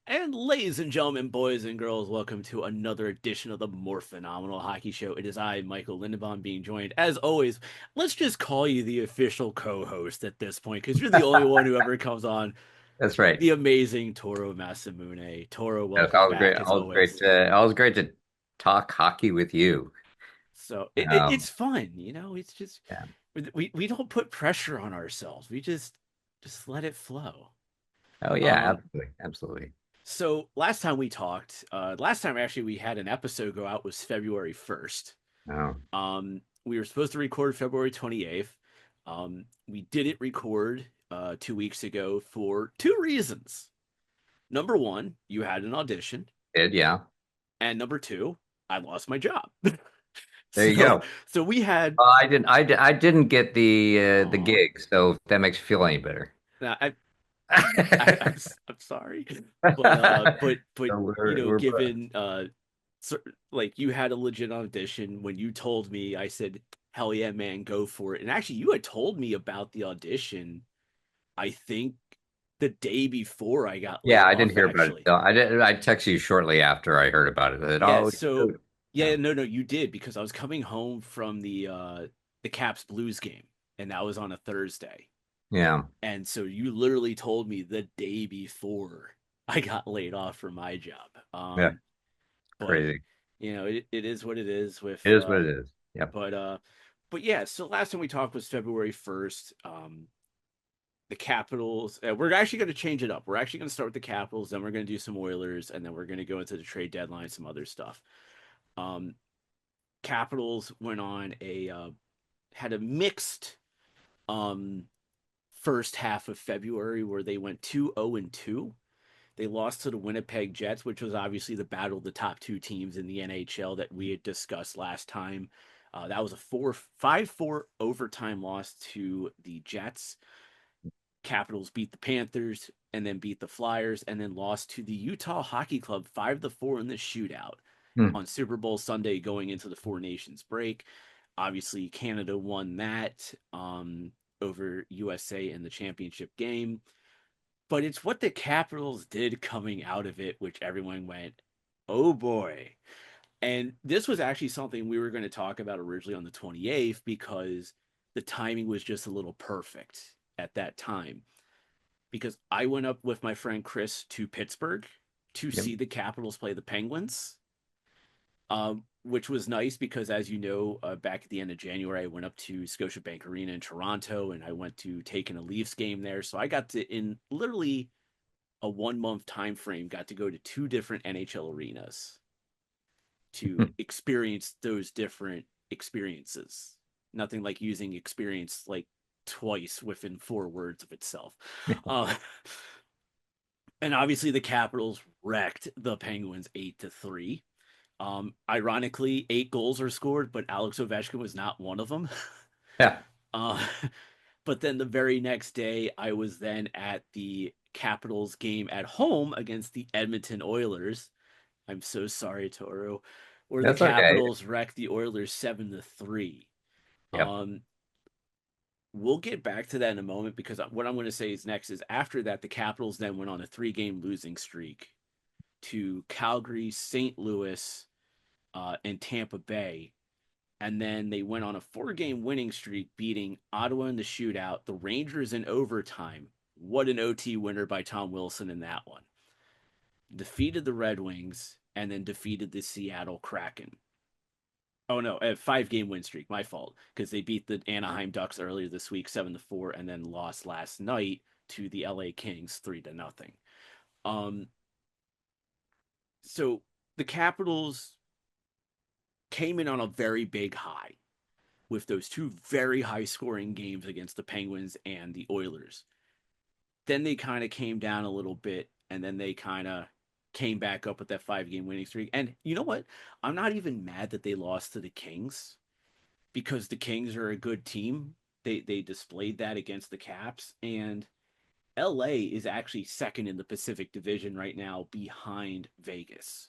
And ladies and gentlemen, boys and girls, welcome to another edition of the Morphinominal Hockey Show. It is I, Michael Lindenbaum, being joined, as always. Let's just call you the official co-host at this point, because you're the only one who ever comes on. That's right. The amazing Tohoru Masamune. Tohoru, That's welcome always great. back as Always great always. to always great to talk hockey with you. So Um, it's fun, It's just yeah. we don't put pressure on ourselves. We just let it flow. Oh yeah, Um, absolutely, absolutely. So last time we talked, last time actually we had an episode go out was February 1st. Oh, We were supposed to record February 28th. We didn't record 2 weeks ago for two reasons. Number one, you had an audition, did yeah. and number two, I lost my job. There you so go. so we had I didn't get the oh gig, so if that makes you feel any better. I, So I'm sorry, but we're given so, like you had a legit audition when you told me, I said, hell yeah, man, go for it. And actually, you had told me about the audition, I think the day before I got yeah. laid I didn't off, hear about it. actually. Though. I did. I texted you shortly after I heard about it. I said, Yeah, oh, so shoot. yeah, Yeah, no, you did because I was coming home from the Caps Blues game, and that was on a Thursday. yeah, And so you literally told me the day before I got laid off from my job. yeah. But Crazy. it is what it is with It is what it is. Yep. but uh but yeah, so last time we talked was February 1st. The Capitals, we're actually going to change it up. We're actually going to start with the Capitals, then we're going to do some Oilers, and then we're going to go into the trade deadline, some other stuff. um Capitals went on a had a mixed um first half of February where they went 2-0-2. They lost to the Winnipeg Jets, which was obviously the battle of the top two teams in the NHL that we had discussed last time. That was a 5-4 overtime loss to the Jets. Capitals beat the Panthers and then beat the Flyers and then lost to the Utah Hockey Club 5-4 in the shootout Hmm. on Super Bowl Sunday going into the Four Nations break. Obviously, Canada won that over USA in the championship game. But it's what the Capitals did coming out of it, which everyone went, oh boy. And this was actually something we were going to talk about originally on the 28th because the timing was just a little perfect at that time. Because I went up with my friend Chris to Pittsburgh to Yep. see the Capitals play the Penguins, which was nice because, as you know, back at the end of January, I went up to Scotiabank Arena in Toronto and I went to take in a Leafs game there. So I got to, in literally a 1 month time frame, got to go to two different NHL arenas to experience those different experiences. Nothing like using experience like twice within 4 words of itself. Uh, and obviously the Capitals wrecked the Penguins 8-3. Ironically, 8 goals are scored, but Alex Ovechkin was not one of them. Yeah. uh, but then the very next day, I was then at the Capitals game at home against the Edmonton Oilers. I'm so sorry, Toru. Where the That's okay. Capitals wrecked the Oilers 7-3. Yep. Um, we'll get back to that in a moment because what I'm going to say is next is after that, the Capitals then went on a 3 game losing streak to Calgary, St. Louis, and Tampa Bay. And then they went on a 4 game winning streak, beating Ottawa in the shootout, the Rangers in overtime. What an OT winner by Tom Wilson in that one. Defeated the Red Wings and then defeated the Seattle Kraken. Oh no, a 5 game win streak. My fault because they beat the Anaheim Ducks earlier this week 7-4 and then lost last night to the LA Kings 3-0. Um, so the Capitals came in on a very big high with those two very high scoring games against the Penguins and the Oilers. Then they kind of came down a little bit and then they kind of came back up with that 5 game winning streak. And you know what? I'm not even mad that they lost to the Kings because the Kings are a good team. They displayed that against the Caps, and LA is actually second in the Pacific Division right now behind Vegas.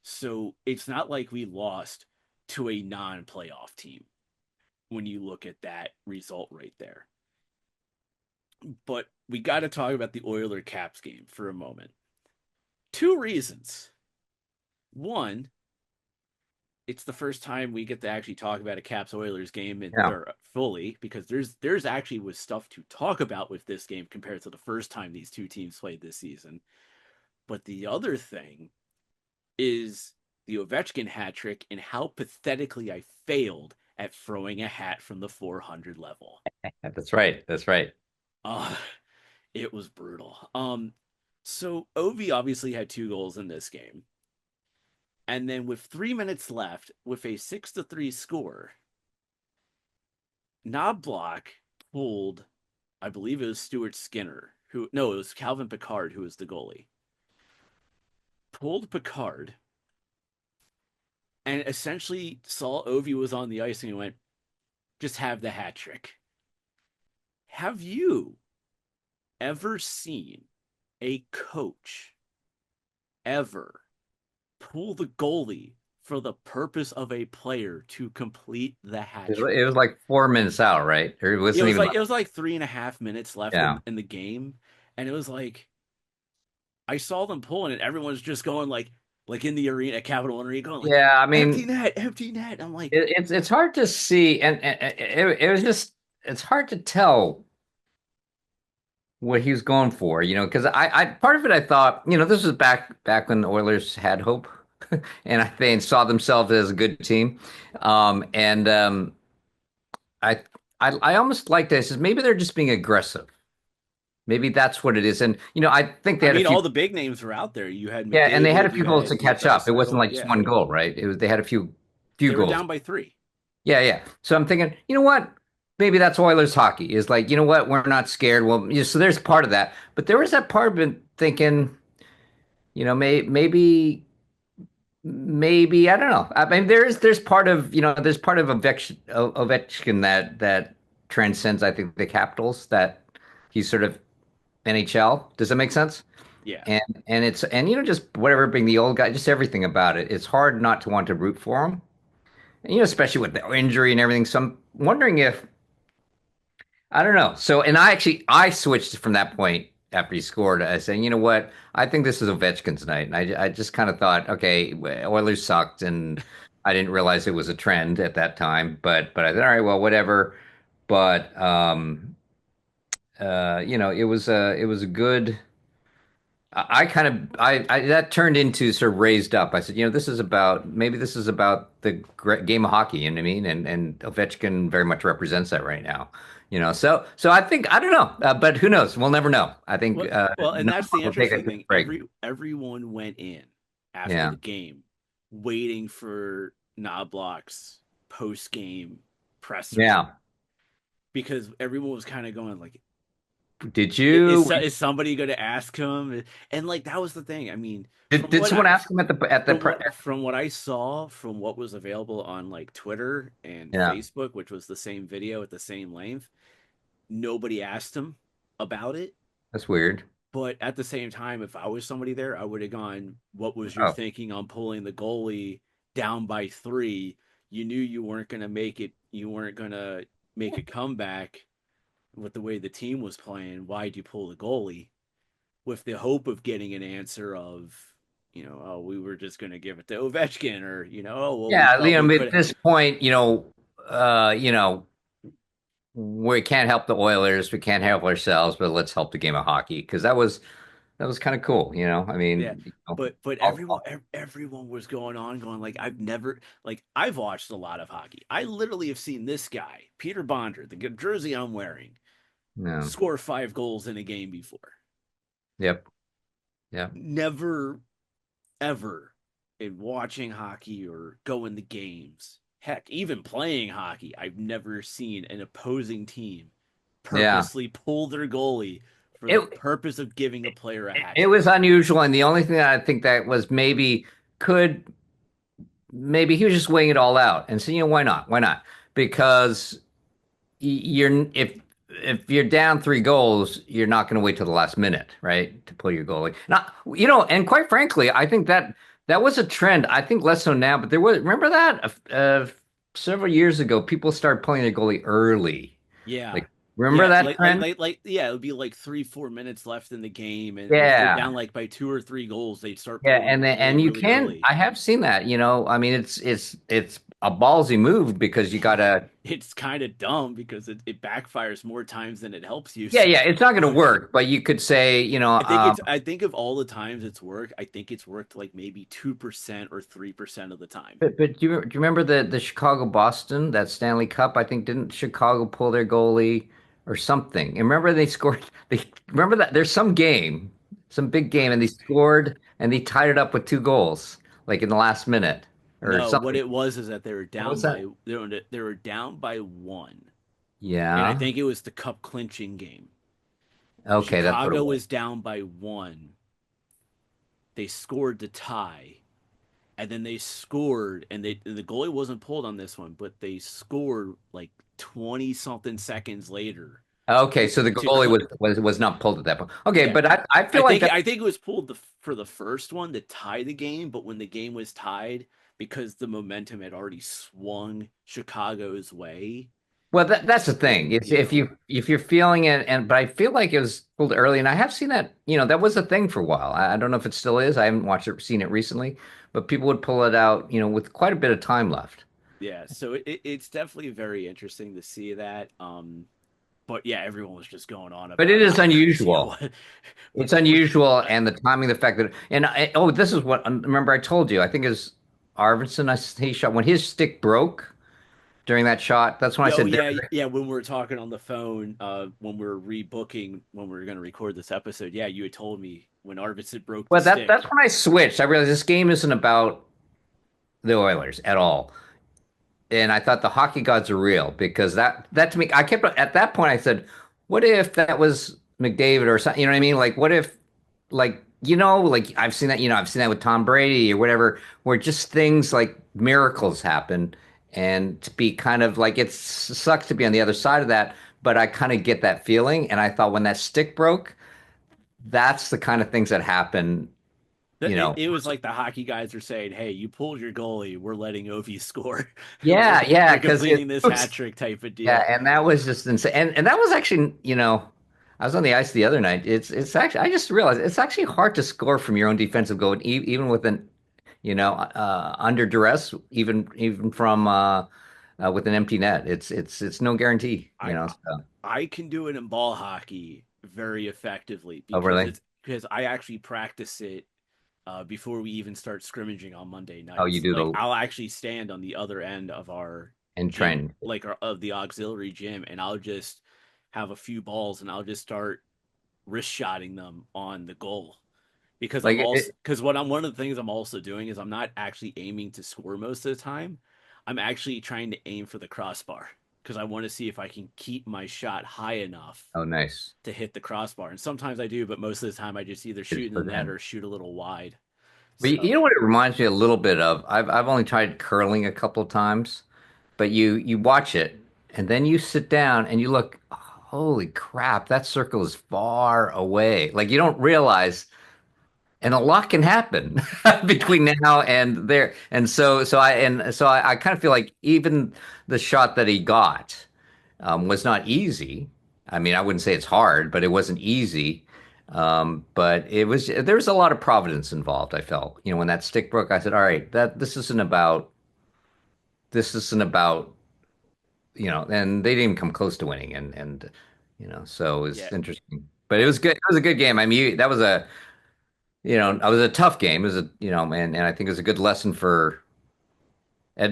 So it's not like we lost to a non-playoff team when you look at that result right there. But we got to talk about the Oiler Caps game for a moment. Two reasons. One, it's the first time we get to actually talk about a Caps Oilers game Yeah, or fully, because there's actually was stuff to talk about with this game compared to the first time these two teams played this season. But the other thing is the Ovechkin hat trick and how pathetically I failed at throwing a hat from the 400 level. that's right. That's right. Uh, it was brutal. So Ovi obviously had two goals in this game. And then with 3 minutes left, with a 6-3 score, Knobloch pulled, I believe it was Stuart Skinner, who, no, it was Calvin Pickard, who was the goalie. Pulled Pickard and essentially saw Ovi was on the ice and he went, just have the hat trick. Have you ever seen a coach ever pull the goalie for the purpose of a player to complete the hat It trick? was like 4 minutes out, right? Or it It wasn't was even. like it was like 3.5 minutes left Yeah. in the game, and it was like I saw them pulling it. Everyone's just going like in the arena, Capital One Arena, going like Yeah, I mean, empty net. I'm like, it's hard to see, and it was just it's hard to tell what he was going for, because I part of it I thought, this was back when the Oilers had hope, and they saw themselves as a good team, and I I almost like this is maybe they're just being aggressive. Maybe that's what it is, and I think they I had a mean, few. all the big names were out there. You had Yeah, and they had a McDavid, few you goals to had catch up. It wasn't Draisaitl. like just Yeah, one goal, right? They had a few they were goals. down by three. Yeah, yeah. So I'm thinking, you know what? Maybe that's Oilers hockey is like, you know what? We're not scared. Well, so there's part of that, but there was that part of it thinking, maybe I don't know. I mean, there's part of there's part of Ovechkin that transcends, I think, the Capitals, that he's sort of NHL. Does that make sense? Yeah. And it's just whatever, being the old guy, just everything about it. It's hard not to want to root for him. And, especially with the injury and everything. So I'm wondering if I don't know. So, and I switched from that point after he scored, saying, you know what, I think this is Ovechkin's night, and I just kind of thought, okay, Oilers sucked, and I didn't realize it was a trend at that time, but I thought, all right, well, whatever. But it was a good. I kind of I that turned into sort of raised up. I said, this is about the game of hockey. You know what I mean? And Ovechkin very much represents that right now. So I think I don't know, but who knows? We'll never know. I think Well, and no, that's the we'll take a interesting quick thing. break. Everyone went in after Yeah, the game, waiting for Knobloch's post game presser yeah. because everyone was kind of going like, Did you is somebody going to ask him? And like that was the thing. I mean, did someone ask him from what I saw, from what was available on like Twitter and yeah, Facebook, which was the same video at the same length, nobody asked him about it. that's weird. But at the same time, if I was somebody there, I would have gone, what was your Oh, thinking on pulling the goalie down by three? You knew you weren't going to make it. You weren't going to make a comeback with the way the team was playing. Why'd you pull the goalie? With the hope of getting an answer of, oh, we were just going to give it to Ovechkin, or, oh, well, we yeah. felt we At could. this point, we can't help the Oilers, we can't help ourselves, but let's help the game of hockey, because that was kind of cool. I Yeah, mean, but all, everyone was going like I've never like I've watched a lot of hockey. I literally have seen this guy, Peter Bonder, the jersey I'm wearing, no, score 5 goals in a game before. yep, yep, Never ever in watching hockey or going to games. Heck, even playing hockey, I've never seen an opposing team yeah. purposely pull their goalie for the It purpose of giving a player a hat it was trick. unusual, and the only thing that I think that was could maybe he was just weighing it all out, and so why not? Why not? Because you're if you're down 3 goals, you're not going to wait till the last minute, right, to pull your goalie. Now, and quite frankly, I think that was a trend. I think less so now, but there was. Remember that several years ago, people started pulling their goalie early, Yeah, like Remember Yeah, that trend? yeah, it would be like 3 4 minutes left in the game, and if they're Yeah. down like by 2 or 3 goals, they'd start Yeah, pulling their and goalie you really can early. I have seen that, I mean it's a ballsy move because you gotta It's kind of dumb because it backfires more times than it helps you. yeah, So yeah, it's not gonna work, but you could say, I think of all the times it's worked, I think it's worked like maybe 2% or 3% of the time. but do you remember the Chicago Boston, that Stanley Cup? I think didn't Chicago pull their goalie or something? And remember they scored they remember that there's some game, some big game, and they scored and they tied it up with 2 goals, like in the last minute or No, what something. it was is that they were What down was that? by they were down by one, and I Yeah. think it was the cup clinching game. Okay, that's what it Chicago was. was down by one. They scored the tie, and then they scored, and the goalie wasn't pulled on this one, but they scored like 20 something seconds later Okay, to so the to goalie was not pulled at that point. Okay, yeah. but I feel like that. I think it was pulled for the first one to tie the game, but when the game was tied, because the momentum had already swung Chicago's way, Well, that's the thing. It's you know. if you're feeling it, and but I feel like it was pulled early, and I have seen that. That was a thing for a while. I don't know if it still is. I haven't watched it, seen it recently, but people would pull it out, with quite a bit of time left. Yeah, so it's definitely very interesting to see that. But yeah, everyone was just going on But about it how is crazy it unusual. was. It's unusual, I, and the timing, the fact that, this is what remember I told you. I think is Arvidsson. He shot when his stick broke during that shot. That's when I oh said, yeah, yeah. When we were talking on the phone, when we were rebooking, when we were going to record this episode, yeah, you had told me when Arvidsson broke the well, that's stick. when I switched. I realized this game isn't about the Oilers at all. And I thought the hockey gods are real because that to me, I kept at that point. I said, what if that was McDavid or something? You know what I mean? Like, what if, like I've seen that. I've seen that with Tom Brady or whatever, where just things like miracles happen, and to be kind of like it sucks to be on the other side of that, but I kind of get that feeling. And I thought when that stick broke, that's the kind of things that happen. You know, It was like the hockey guys are saying, "Hey, you pulled your goalie. We're letting Ovi score. yeah, yeah, We're because it completing this hat was. trick type of Yeah, deal." and that was just insane. And that was actually, I was on the ice the other night. It's actually I just realized it's actually hard to score from your own defensive goal, even with an, under duress, even from with an empty net. It's no guarantee, I So, I can do it in ball hockey very effectively oh, really? because I actually practice it before we even start scrimmaging on Monday Oh, you nights. do Like the I'll actually stand on the other end of our and gym, train like of the auxiliary gym, and I'll just have a few balls and I'll just start wrist shotting them on the goal because like one of the things I'm also doing is I'm not actually aiming to score most of the time. I'm actually trying to aim for the crossbar because I want to see if I can keep my shot high enough oh, nice. to hit the crossbar. And sometimes I do, but most of the time I just either It's shoot in the put it net in. or shoot a little wide. But you So know what it reminds me a little bit of? I've only tried curling a couple of times. But you watch it and then you sit down and you look, holy crap, that circle is far away. Like you don't realize, and a lot can happen between now and there. And so I kind of feel like even the shot that he got was not easy. I mean, I wouldn't say it's hard, but it wasn't easy. But there was a lot of providence involved, I felt. When that stick broke, I said, all right, this isn't about and they didn't even come close to winning, so it was yeah, interesting. But it was good. It was a good game. I mean, that was a tough game. It was and I think it was a good lesson for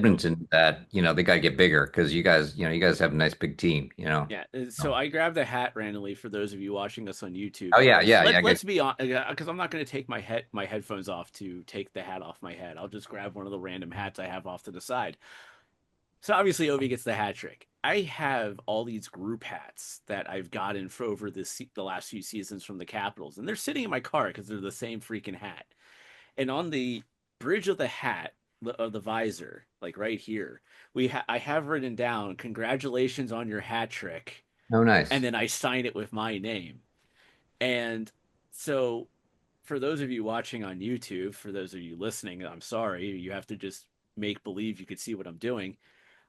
no, Edmonton that they got to get bigger because you guys have a nice big team. yeah. So So- I grabbed a hat randomly for those of you watching us on YouTube Oh yeah, because yeah, yeah. Good. let's be on because I'm not going to take my headphones off to take the hat off my head. I'll just grab one of the random hats I have off to the side. So obviously Ovi gets the hat trick. I have all these group hats that I've gotten for over the last few seasons from the Capitals, and they're sitting in my car because they're the same freaking hat. And on the bridge of the hat of the visor, like right here, I have written down "Congratulations on your hat trick," Oh, and nice. then I sign it with my name. And so, for those of you watching on YouTube, for those of you listening, I'm sorry, you have to just make believe you could see what I'm doing.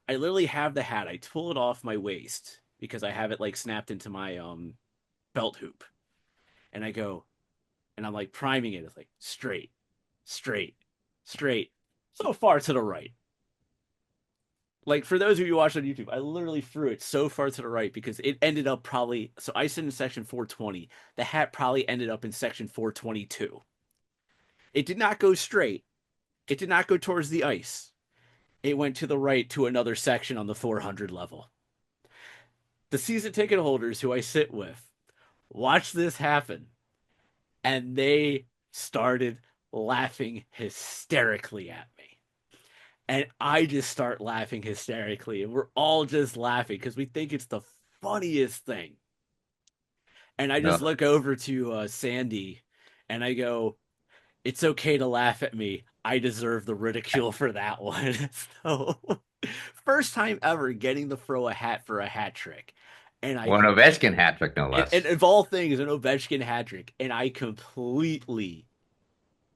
I literally have the hat. I pull it off my waist, because I have it like snapped into my belt hoop, and I go and I'm like priming it. It's like straight, straight, straight, so far to the right. Like for those of you who watch on YouTube, I literally threw it so far to the right because it ended up probably, so I sit in section 420. The hat probably ended up in section 422. It did not go straight. It did not go towards the ice. It went to the right to another section on the 400 level. The season ticket holders who I sit with watched this happen, and they started laughing hysterically at me. And I just start laughing hysterically, and we're all just laughing because we think it's the funniest thing. And I No, just look over to Sandy, and I go, "It's okay to laugh at me. I deserve the ridicule for that one." So, first time ever getting to throw a hat for a hat trick, and one Ovechkin hat trick, no and less. of all things, an Ovechkin hat trick, and I completely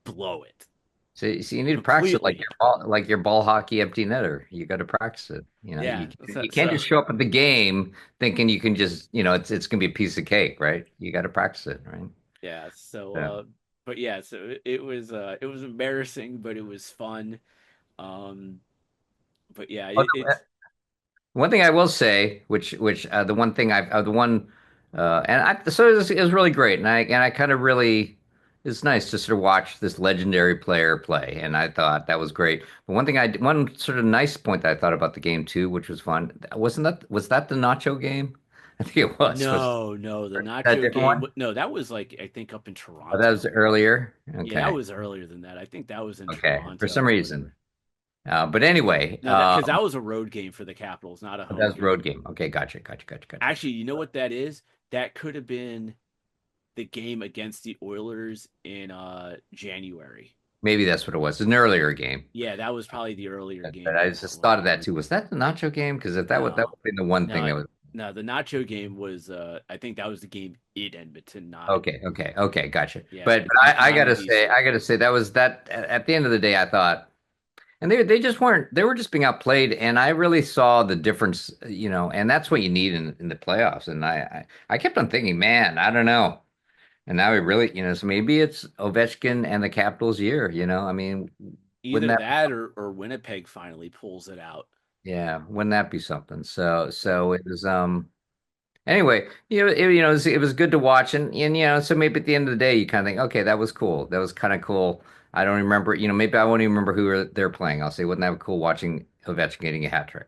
blow it. So you need to practice it Completely. like your ball hockey empty netter. You got to practice it. You know, Yeah. So, you can't so just show up at the game thinking you can just, it's gonna be a piece of cake, right? You got to practice it, right? yeah. So, Yeah. but yeah. So it was embarrassing, but it was fun. Um, but yeah, Oh, it's one thing I will say, which the one thing the one, and so it was really great, and I kind of really, it's nice to sort of watch this legendary player play, and I thought that was great. But one sort of nice point that I thought about the game too, which was fun, was that the Nacho game? I think it was no, the that a Nacho different game. one? No, that was like I think up in Oh, that was Toronto. earlier. Yeah, that Okay, was earlier than that. I think that was in okay, for some Toronto. reason. But anyway, No, that because that was a road game for the Capitals, not a that home was road game. game. Okay, gotcha. Actually, you know what that is? That could have been the game against the Oilers in January. Maybe that's what it was. It's an earlier game. Yeah, that was probably the earlier But game I of just like thought of that too. Was that the Nacho game? Because if that no, would be the one thing no, that was no. The Nacho game was I think that was the game in Edmonton, not okay, gotcha. yeah, But not I in gotta say, BC. that was that at the end of the day, I thought, and they just weren't, they were just being outplayed, and I really saw the difference, and that's what you need in the playoffs. And I kept on thinking, man, I don't know. And now we really, so maybe it's Ovechkin and the Capitals' year, I mean, wouldn't Either that that or Winnipeg finally pulls it out. yeah, wouldn't that be something? So it was anyway, it was good to watch, and so maybe at the end of the day, you kind of think, okay, that was cool. That was kind of cool. I don't remember, maybe I won't even remember they're playing. I'll say, wasn't that cool watching Ovechkin getting a hat trick?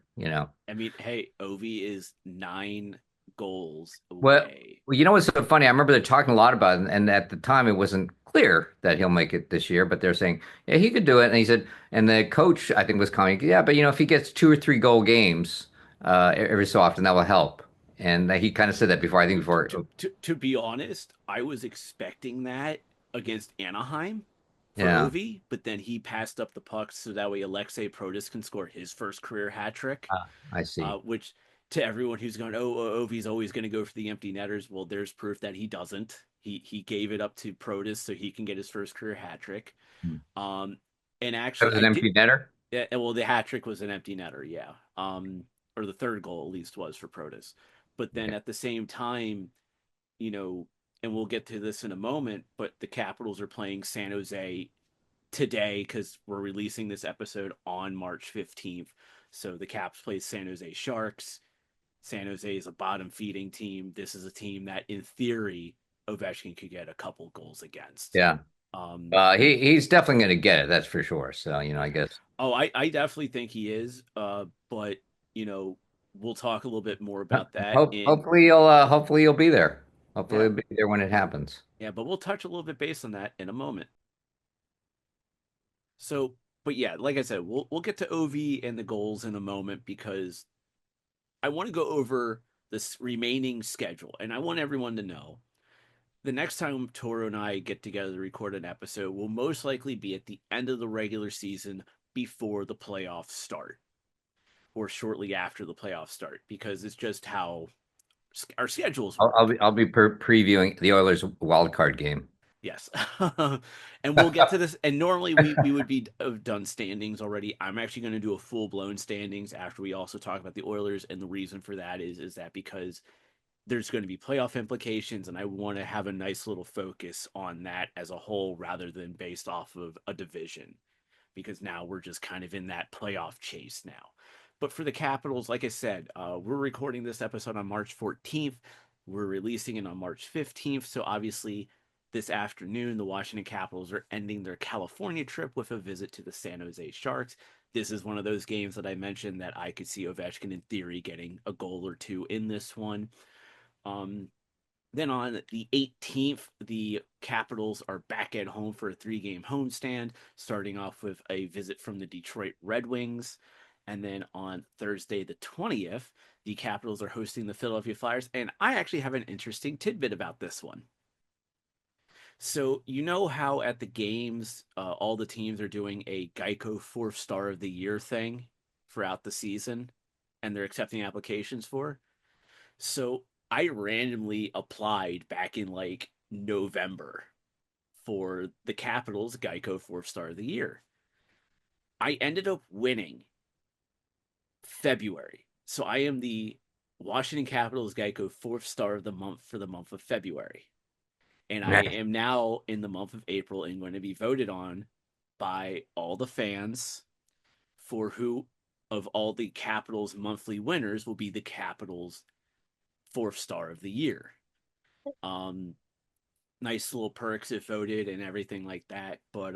I mean, hey, Ovi is 9 goals Well, away. well, what's so funny? I remember they're talking a lot about it, and at the time, it wasn't clear that he'll make it this year, but they're saying, yeah, he could do it. And he said, and the coach, I think, was commenting, yeah, but if he gets 2 or 3 goal games every so often, that will help. And he kind of said that before, I think before. To be honest, I was expecting that against Anaheim for Yeah, Ovi, but then he passed up the puck so that way Alexei Protas can score his first career hat trick. I see. Which to everyone who's going, Ovi's always going to go for the empty netters. Well, there's proof that he doesn't. He gave it up to Protas so he can get his first career hat trick. Hmm. Um, and That actually, was I an did. empty netter? Yeah, well, the hat trick was an empty netter, yeah. Or the third goal at least was for Protas. But then Okay. at the same time, you know, and we'll get to this in a moment, but the Capitals are playing San Jose today because we're releasing this episode on March 15th. So the Caps play San Jose Sharks. San Jose is a bottom feeding team. This is a team that, in theory, Ovechkin could get a couple goals against. Yeah. He's definitely going to get it. That's for sure. So, I guess. Oh, I definitely think he is. But you know, we'll talk a little bit more about that in Hopefully he'll be there. Hopefully yeah, he'll be there when it happens. yeah, but we'll touch a little bit based on that in a moment. So, but yeah, like I said, we'll get to OV and the goals in a moment because I want to go over this remaining schedule, and I want everyone to know the next time Toro and I get together to record an episode will most likely be at the end of the regular season before the playoffs start or shortly after the playoffs start because it's just how our schedules work. I'll be previewing the Oilers wild card game. Yes. And we'll get to this. And normally we would be have done standings already. I'm actually going to do a full blown standings after we also talk about the Oilers. And the reason for that is that because there's going to be playoff implications, and I want to have a nice little focus on that as a whole rather than based off of a division, because now we're just kind of in that playoff chase now. But for the Capitals, like I said, we're recording this episode on March 14th. We're releasing it on March 15th. So obviously, this afternoon, the Washington Capitals are ending their California trip with a visit to the San Jose Sharks. This is one of those games that I mentioned that I could see Ovechkin in theory getting a goal or two in this one. Um, then on the 18th, the Capitals are back at home for a 3-game homestand, starting off with a visit from the Detroit Red Wings. And then on Thursday, the 20th, the Capitals are hosting the Philadelphia Flyers. And I actually have an interesting tidbit about this one. So, you know how at the games, all the teams are doing a Geico 4-star of the year thing throughout the season, and they're accepting applications for? So I randomly applied back in like November for the Capitals Geico 4-star of the year. I ended up winning February. So I am the Washington Capitals Geico 4th star of the month for the month of February. And I Nice. am now in the month of April and going to be voted on by all the fans for who of all the Capitals monthly winners will be the Capitals 4th star of the year. Um, Nice little perks if voted and everything like that. But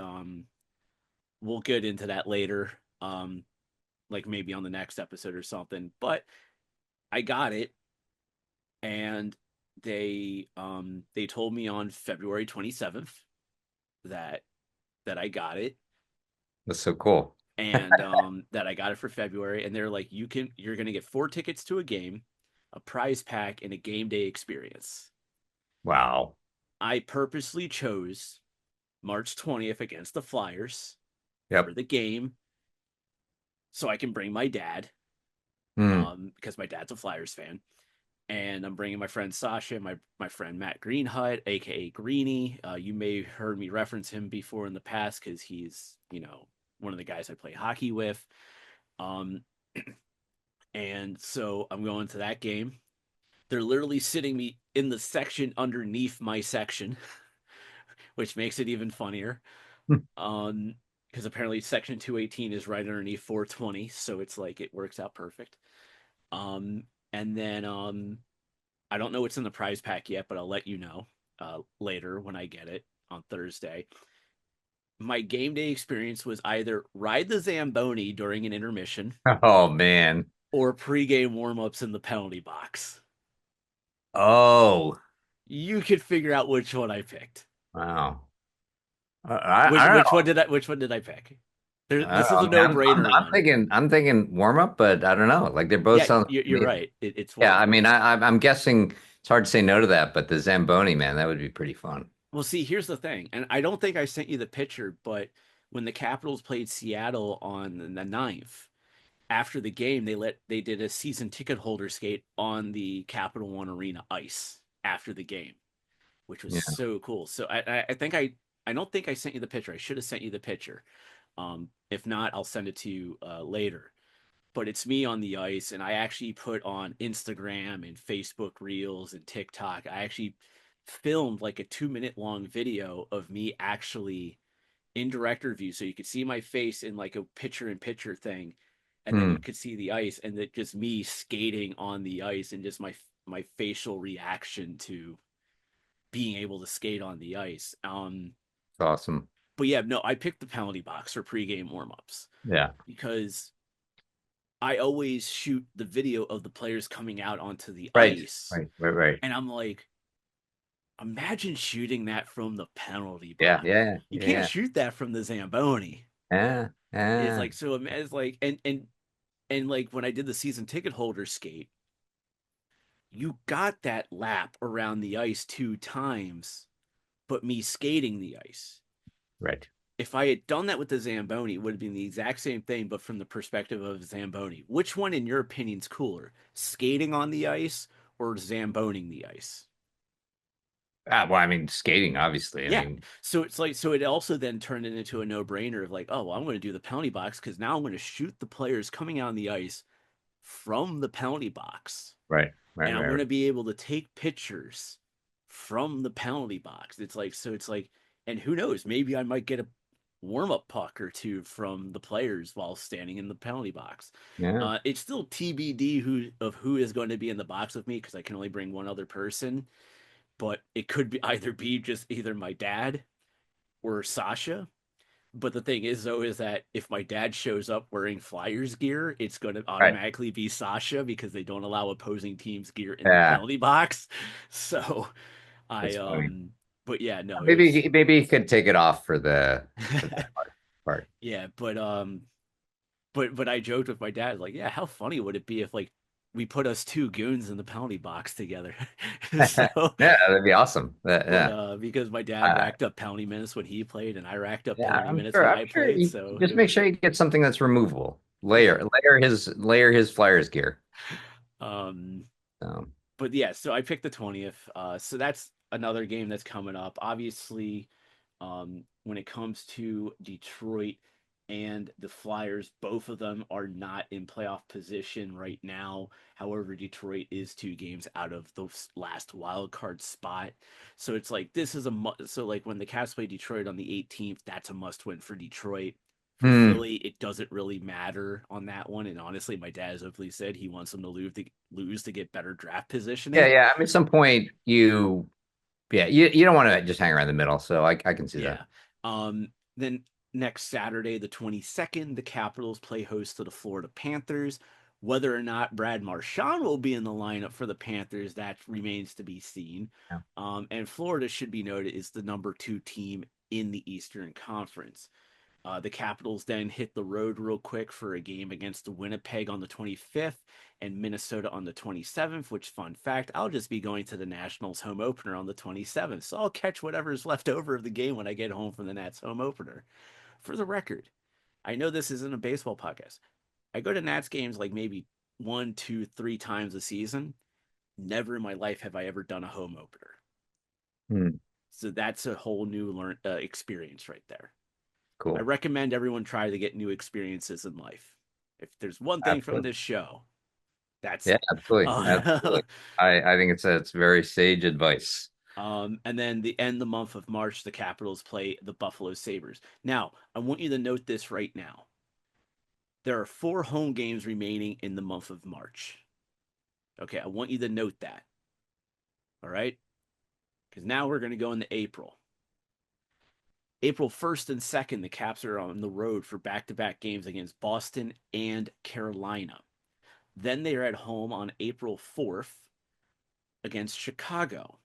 we'll get into that later. Like maybe on the next episode or something. But I got it, and they told me on February 27th that I got it, That's so cool. and that I got it for February. And they're like, you're gonna get 4 tickets to a game, a prize pack, and a game day experience. Wow. I purposely chose March 20th against the Flyers for Yep. the game so I can bring my dad, Hmm. because my dad's a Flyers fan, and I'm bringing my friend Sasha, my friend Matt Greenhut, aka Greeny. You may have heard me reference him before in the past because he's one of the guys I play hockey with. Um, and so I'm going to that game. They're literally sitting me in the section underneath my section, which makes it even funnier. Um, because apparently section 218 is right underneath 420, so it's like it works out perfect. Um, and then I don't know what's in the prize pack yet, but I'll let you know later when I get it on Thursday. My game day experience was either ride the Zamboni during an intermission Oh man. or pregame warmups in the penalty box. Oh. You could figure out which one I picked. Wow. Which I don't which one did I pick? I This don't know. is a I mean, no brainer I'm one. thinking warm up, but I don't know. Like they're both Yeah, sound you're amazing. right. It's Yeah, warm I up. mean, I'm guessing it's hard to say no to that, but the Zamboni, man, that would be pretty fun. Well, see, here's the thing, and I don't think I sent you the picture, but when the Capitals played Seattle on the 9th, after the game, they did a season ticket holder skate on the Capital One Arena ice after the game, which was Yeah. so cool. So I think I don't think I sent you the picture. I should have sent you the picture. If not, I'll send it to you later. But it's me on the ice, and I actually put on Instagram and Facebook Reels and TikTok. I actually filmed like a 2-minute long video of me actually in director view, so you could see my face in like a picture in picture thing, and then you Hmm. could see the ice, and it just me skating on the ice, and just my facial reaction to being able to skate on the ice. It's awesome. But yeah, no, I picked the penalty box for pregame warmups Yeah. because I always shoot the video of the players coming out onto the Right. ice, Right. Right. Right. and I'm like, imagine shooting that from the penalty Yeah. box. Yeah. You Yeah. can't Yeah. shoot that from the Zamboni. Yeah. It's Yeah. like so. It's like and like when I did the season ticket holder skate, you got that lap around the ice 2 times, but me skating the ice. Right. If I had done that with the Zamboni, it would have been the exact same thing, but from the perspective of Zamboni. Which one, in your opinion, is cooler? Skating on the ice or Zamboning the ice? Well, I mean, skating, obviously. I Yeah. mean, So it's like, so it also then turned it into a no-brainer of like, oh, well, I'm going to do the penalty box because now I'm going to shoot the players coming out on the ice from the penalty box, right, right, and I'm right, going right. to be able to take pictures from the penalty box. It's like, so it's like, and who knows, maybe I might get a warm-up puck or two from the players while standing in the penalty box. Yeah. It's still TBD who is going to be in the box with me because I can only bring one other person, but it could be either be just either my dad or Sasha. But the thing is, though, is that if my dad shows up wearing Flyers gear, it's going to Right. automatically be Sasha because they don't allow opposing teams gear in the Yeah. penalty box. So I That's funny. but yeah, no, it Maybe was maybe he could take it off for the for that part. yeah, but I joked with my dad like, yeah, how funny would it be if like we put us two goons in the penalty box together? So, Yeah, that'd be awesome. but Yeah. because my dad Uh, racked up penalty minutes when he played, and I racked up yeah, penalty I'm minutes sure. when I'm I sure. played, so Just it make was sure you get something that's removable. yeah. Layer his Flyers gear. Um, So, but yeah, so I picked the 20th. So that's another game that's coming up. Obviously, when it comes to Detroit and the Flyers, both of them are not in playoff position right now. However, Detroit is 2 games out of the last wild card spot. So it's like this is so like when the Cavs play Detroit on the 18th, that's a must win for Detroit. For hmm. Philly, it doesn't really matter on that one. And honestly, my dad has openly said he wants them to lose to get better draft Yeah, positioning. yeah. I mean, at some point you don't want to just hang around the middle. So I can see that. Yeah. Then next Saturday, the 22nd, the Capitals play host to the Florida Panthers. Whether or not Brad Marchand will be in the lineup for the Panthers, that remains to be seen. Yeah. And Florida, should be noted, is the number 2 team in the Eastern Conference. The Capitals then hit the road real quick for a game against the Winnipeg on the 25th and Minnesota on the 27th, which, fun fact, I'll just be going to the Nationals home opener on the 27th. So I'll catch whatever's left over of the game when I get home from the Nats home opener. For the record, I know this isn't a baseball podcast. I go to Nats games like maybe 1, 2, 3 times a season. Never in my life have I ever done a home opener. Hmm. So that's a whole new experience right there. I Cool. recommend everyone try to get new experiences in life. If there's one thing from Absolutely. this show, that's Yeah, it. absolutely. Uh, Absolutely. I think it's very sage advice. and then the end of the month of March, the Capitals play the Buffalo Sabres. Now, I want you to note this right now. There are 4 home games remaining in the month of March. Okay, I want you to note that. All right? Because now we're going to go into April. April 1st and 2nd, the Caps are on the road for back to back games against Boston and Carolina. Then they are at home on April 4th against Chicago.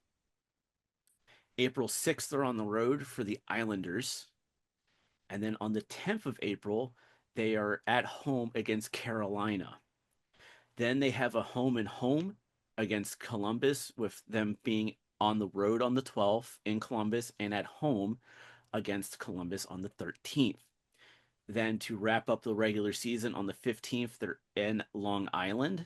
April 6th, they're on the road for the Islanders. And then on the 10th of April, they are at home against Carolina. Then they have a home and home against Columbus, with them being on the road on the 12th in Columbus and at home against Columbus on the 13th. Then to wrap up the regular season on the 15th, they're in Long Island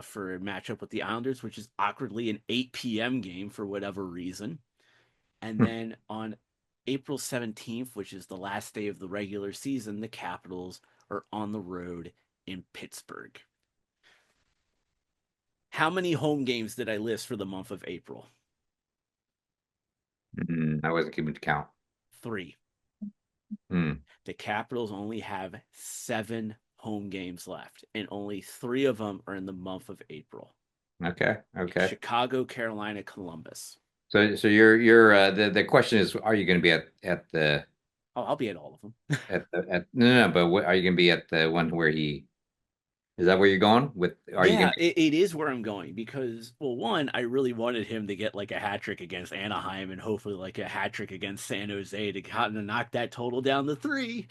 for a matchup with the Islanders, which is awkwardly an 8 p.m. game for whatever reason. And Hmm. then on April 17th, which is the last day of the regular season, the Capitals are on the road in Pittsburgh. How many home games did I list for the month of April? I wasn't keeping count. 3. Hmm. The Capitals only have 7 home games left, and only 3 of them are in the month of April. Okay. Okay. Chicago, Carolina, Columbus. So you're the question is, are you going to be Oh, I'll be at all of them. at no, no, but are you going to be at the one where he is that where you're going with? Are you going Yeah, to it is where I'm going because, well, one, I really wanted him to get like a hat trick against Anaheim and hopefully like a hat trick against San Jose to kind of knock that total down to 3,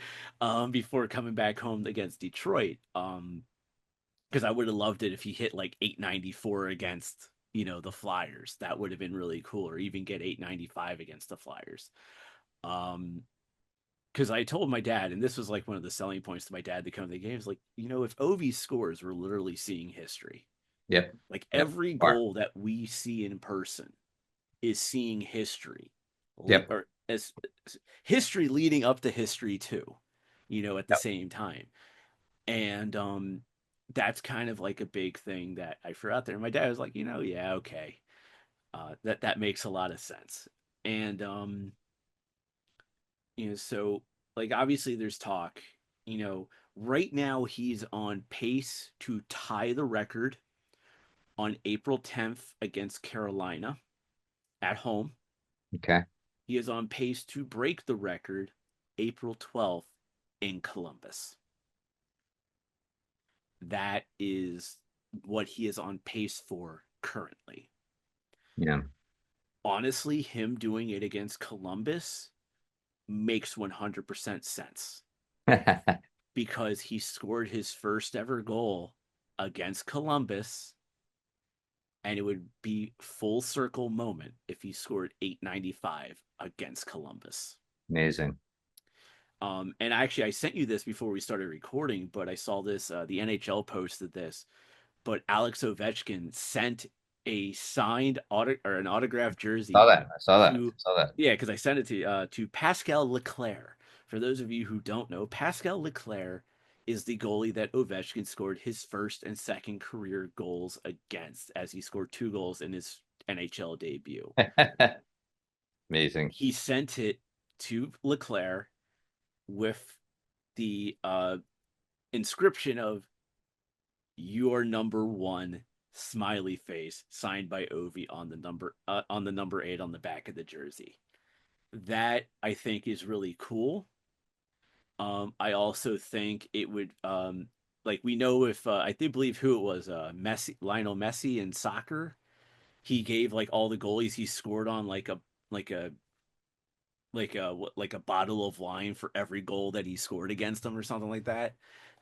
before coming back home against Detroit. Because I would have loved it if he hit like 894 against, the Flyers. That would have been really cool, or even get 895 against the Flyers. Um, because I told my dad, and this was like one of the selling points to my dad to come to the games, like, if Ovi scores, we're literally seeing history. Yep. Like Yep. every Are. goal that we see in person, is seeing history, Yep. or as history leading up to history too, at the Yep. same time. And that's kind of like a big thing that I threw out there. And my dad was like, yeah, okay, that makes a lot of sense. And so like obviously there's talk, you know, right now he's on pace to tie the record on April 10th against Carolina at home. Okay. He is on pace to break the record April 12th in Columbus. That is what he is on pace for currently. Yeah. Honestly, him doing it against Columbus makes 100% sense because he scored his first ever goal against Columbus, and it would be full circle moment if he scored 895 against Columbus. Amazing. And actually, I sent you this before we started recording, but I saw this. The NHL posted this, but Alex Ovechkin sent a signed or an autographed Saw jersey that. I saw that. I to, saw that. yeah, because I sent it to Pascal Leclerc. For those of you who don't know, Pascal Leclerc is the goalie that Ovechkin scored his first and second career goals against, as he scored 2 goals in his NHL debut. Amazing. He sent it to Leclerc with the inscription of "Your number one" smiley face signed by Ovi on the number 8 on the back of the jersey. That I think is really cool. I also think it would like we know if I do believe who it was, Lionel Messi in soccer. He gave like all the goalies he scored on like a like a bottle of wine for every goal that he scored against them or something like that.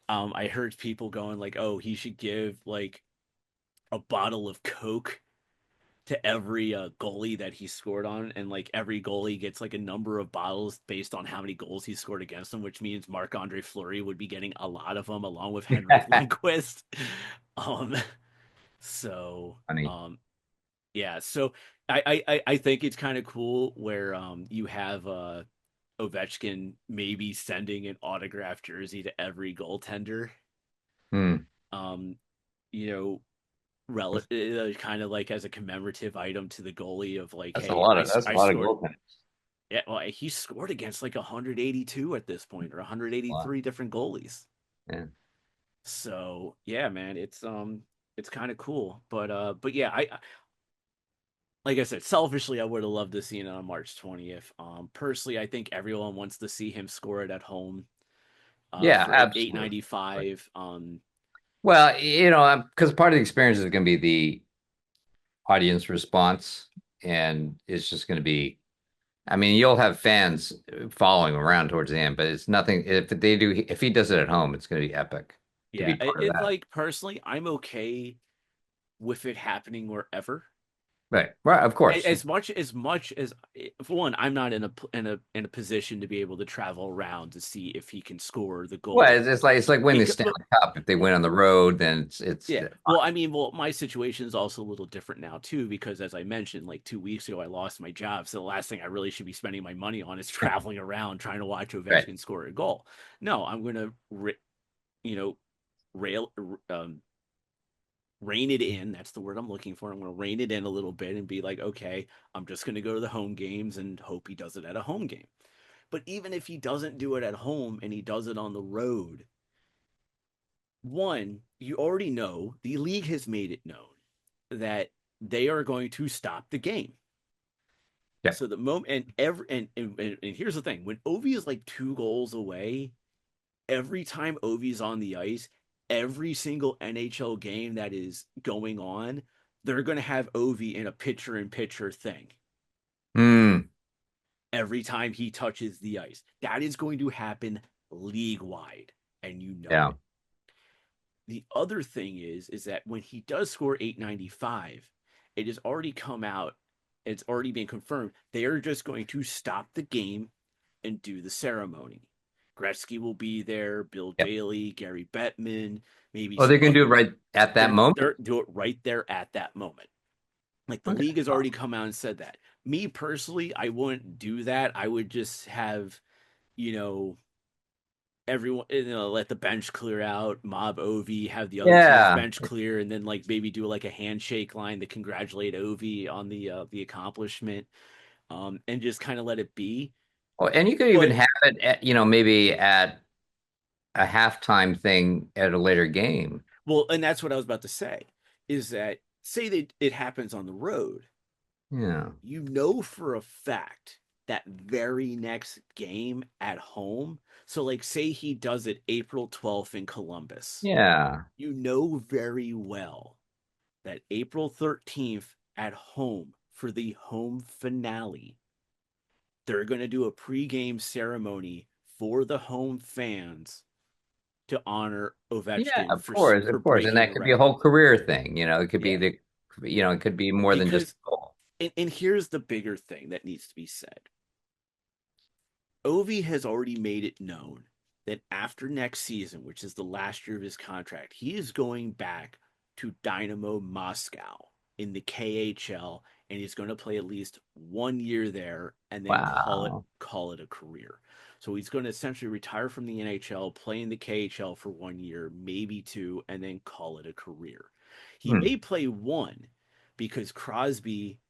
I heard people going like, "Oh, he should give like a bottle of Coke to every goalie that he scored on, and like every goalie gets like a number of bottles based on how many goals he scored against them, which means Marc Andre Fleury would be getting a lot of them along with Henrik Lundqvist." um, so Funny. yeah, so I think it's kind of cool where you have Ovechkin maybe sending an autographed jersey to every goaltender. Hmm. Um, you know, kind of like as a commemorative item to the goalie of like, That's a hey, lot of that's a I lot of scored. goaltending. Yeah, well, he scored against like 182 at this point, or Wow. 183 different goalies. Yeah. So yeah, man, it's kind of cool. But yeah, like I said, selfishly, I would have loved to see it on March 20th. Personally, I think everyone wants to see him score it at home. Yeah, For absolutely. 895. Well, because part of the experience is going to be the audience response, and it's just going to be. I mean, you'll have fans following around towards the end, but it's nothing. If he does it at home, it's going to be epic to Yeah, be part of it's that. like personally, I'm okay with it happening wherever. Right. Right. Of course. As much as for one, I'm not in a position to be able to travel around to see if he can score the Well, goal. it's like winning the Because but Stanley Cup. If they win on the road, then it's yeah, well, fine. I mean, well, my situation is also a little different now too, because as I mentioned, like 2 weeks ago, I lost my job. So the last thing I really should be spending my money on is traveling around trying to watch Right. Ovechkin score a goal. No, I'm gonna, you know, rail, rein it in. That's the word I'm looking for. I'm going to rein it in a little bit and be like, okay, I'm just going to go to the home games and hope he does it at a home game. But even if he doesn't do it at home and he does it on the road, one, you already know the league has made it known that they are going to stop the game. Yeah. So the moment and here's the thing: when Ovi is like 2 goals away, every time Ovi's on the ice, every single NHL game that is going on, they're going to have Ovi in a pitcher in pitcher thing Hmm. every time he touches the ice. That is going to happen league wide, and you know Yeah. it. The other thing is that when he does score 895, it has already come out, it's already been confirmed. They are just going to stop the game and do the ceremony. Gretzky will be there, Bill Yep. Daly, Gary Bettman, maybe Oh, they some can do other. it right at that moment. They're do it right there at that moment. Like the Okay. league has already come out and said that. Me personally, I wouldn't do that. I would just have, you know, everyone, let the bench clear out, mob Ovi, have the other team's Yeah. bench clear, and then like maybe do like a handshake line to congratulate Ovi on the accomplishment, and just kind of let it be. Well, and you could even But have it at, maybe at a halftime thing at a later game. well, and that's what I was about to say, is that say that it happens on the road, Yeah. you know for a fact that very next game at home. So like say he does it April 12th in Columbus. Yeah. You know very well that April 13th at home for the home finale, they're going to do a pregame ceremony for the home fans to honor Yeah, Ovechkin of for course, for of course. And breaking the that could be a record. whole career thing. It could be Yeah, it could be more than just because a goal. and here's the bigger thing that needs to be said. Ovi has already made it known that after next season, which is the last year of his contract, he is going back to Dynamo Moscow in the KHL, and he's going to play at least 1 year there and then Wow. call it a career. So he's going to essentially retire from the NHL, play in the KHL for 1 year, maybe two, and then call it a career. He Hmm. may play one because Crosby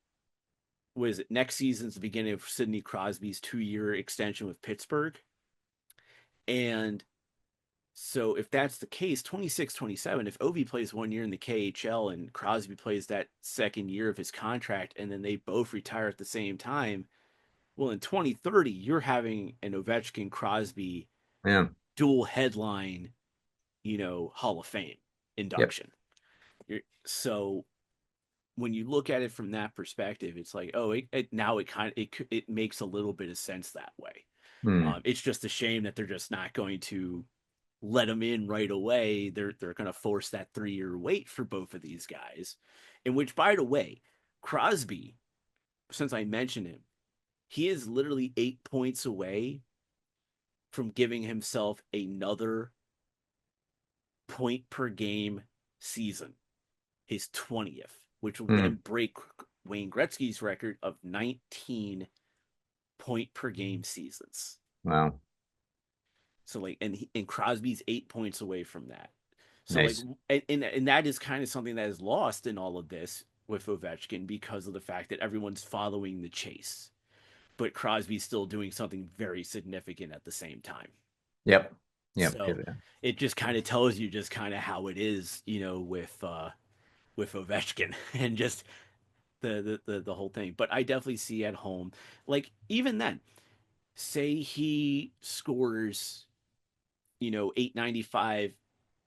was it next season's the beginning of Sidney Crosby's 2 year extension with Pittsburgh. And so if that's the case, 26, 27, if Ovi plays 1 year in the KHL and Crosby plays that second year of his contract and then they both retire at the same time, well, in 2030, you're having an Ovechkin Crosby Yeah. dual headline, Hall of Fame Yep. induction. So when you look at it from that perspective, it's like, oh, now it kind of it makes a little bit of sense that way. Hmm. It's just a shame that they're just not going to let him in right away. They're going to force that 3 year wait for both of these guys. In which, by the way, Crosby, since I mentioned him, he is literally 8 points away from giving himself another point per game season, his 20th, which will Hmm. then break Wayne Gretzky's record of 19 point per game seasons. Wow. So like, and Crosby's 8 points away from that. So like, Nice. and that is kind of something that is lost in all of this with Ovechkin because of the fact that everyone's following the chase, but Crosby's still doing something very significant at the same time. Yep. Yep. So Yeah. it just kind of tells you just kind of how it is, with Ovechkin and just the whole thing. But I definitely see at home, like even then, say he scores, 895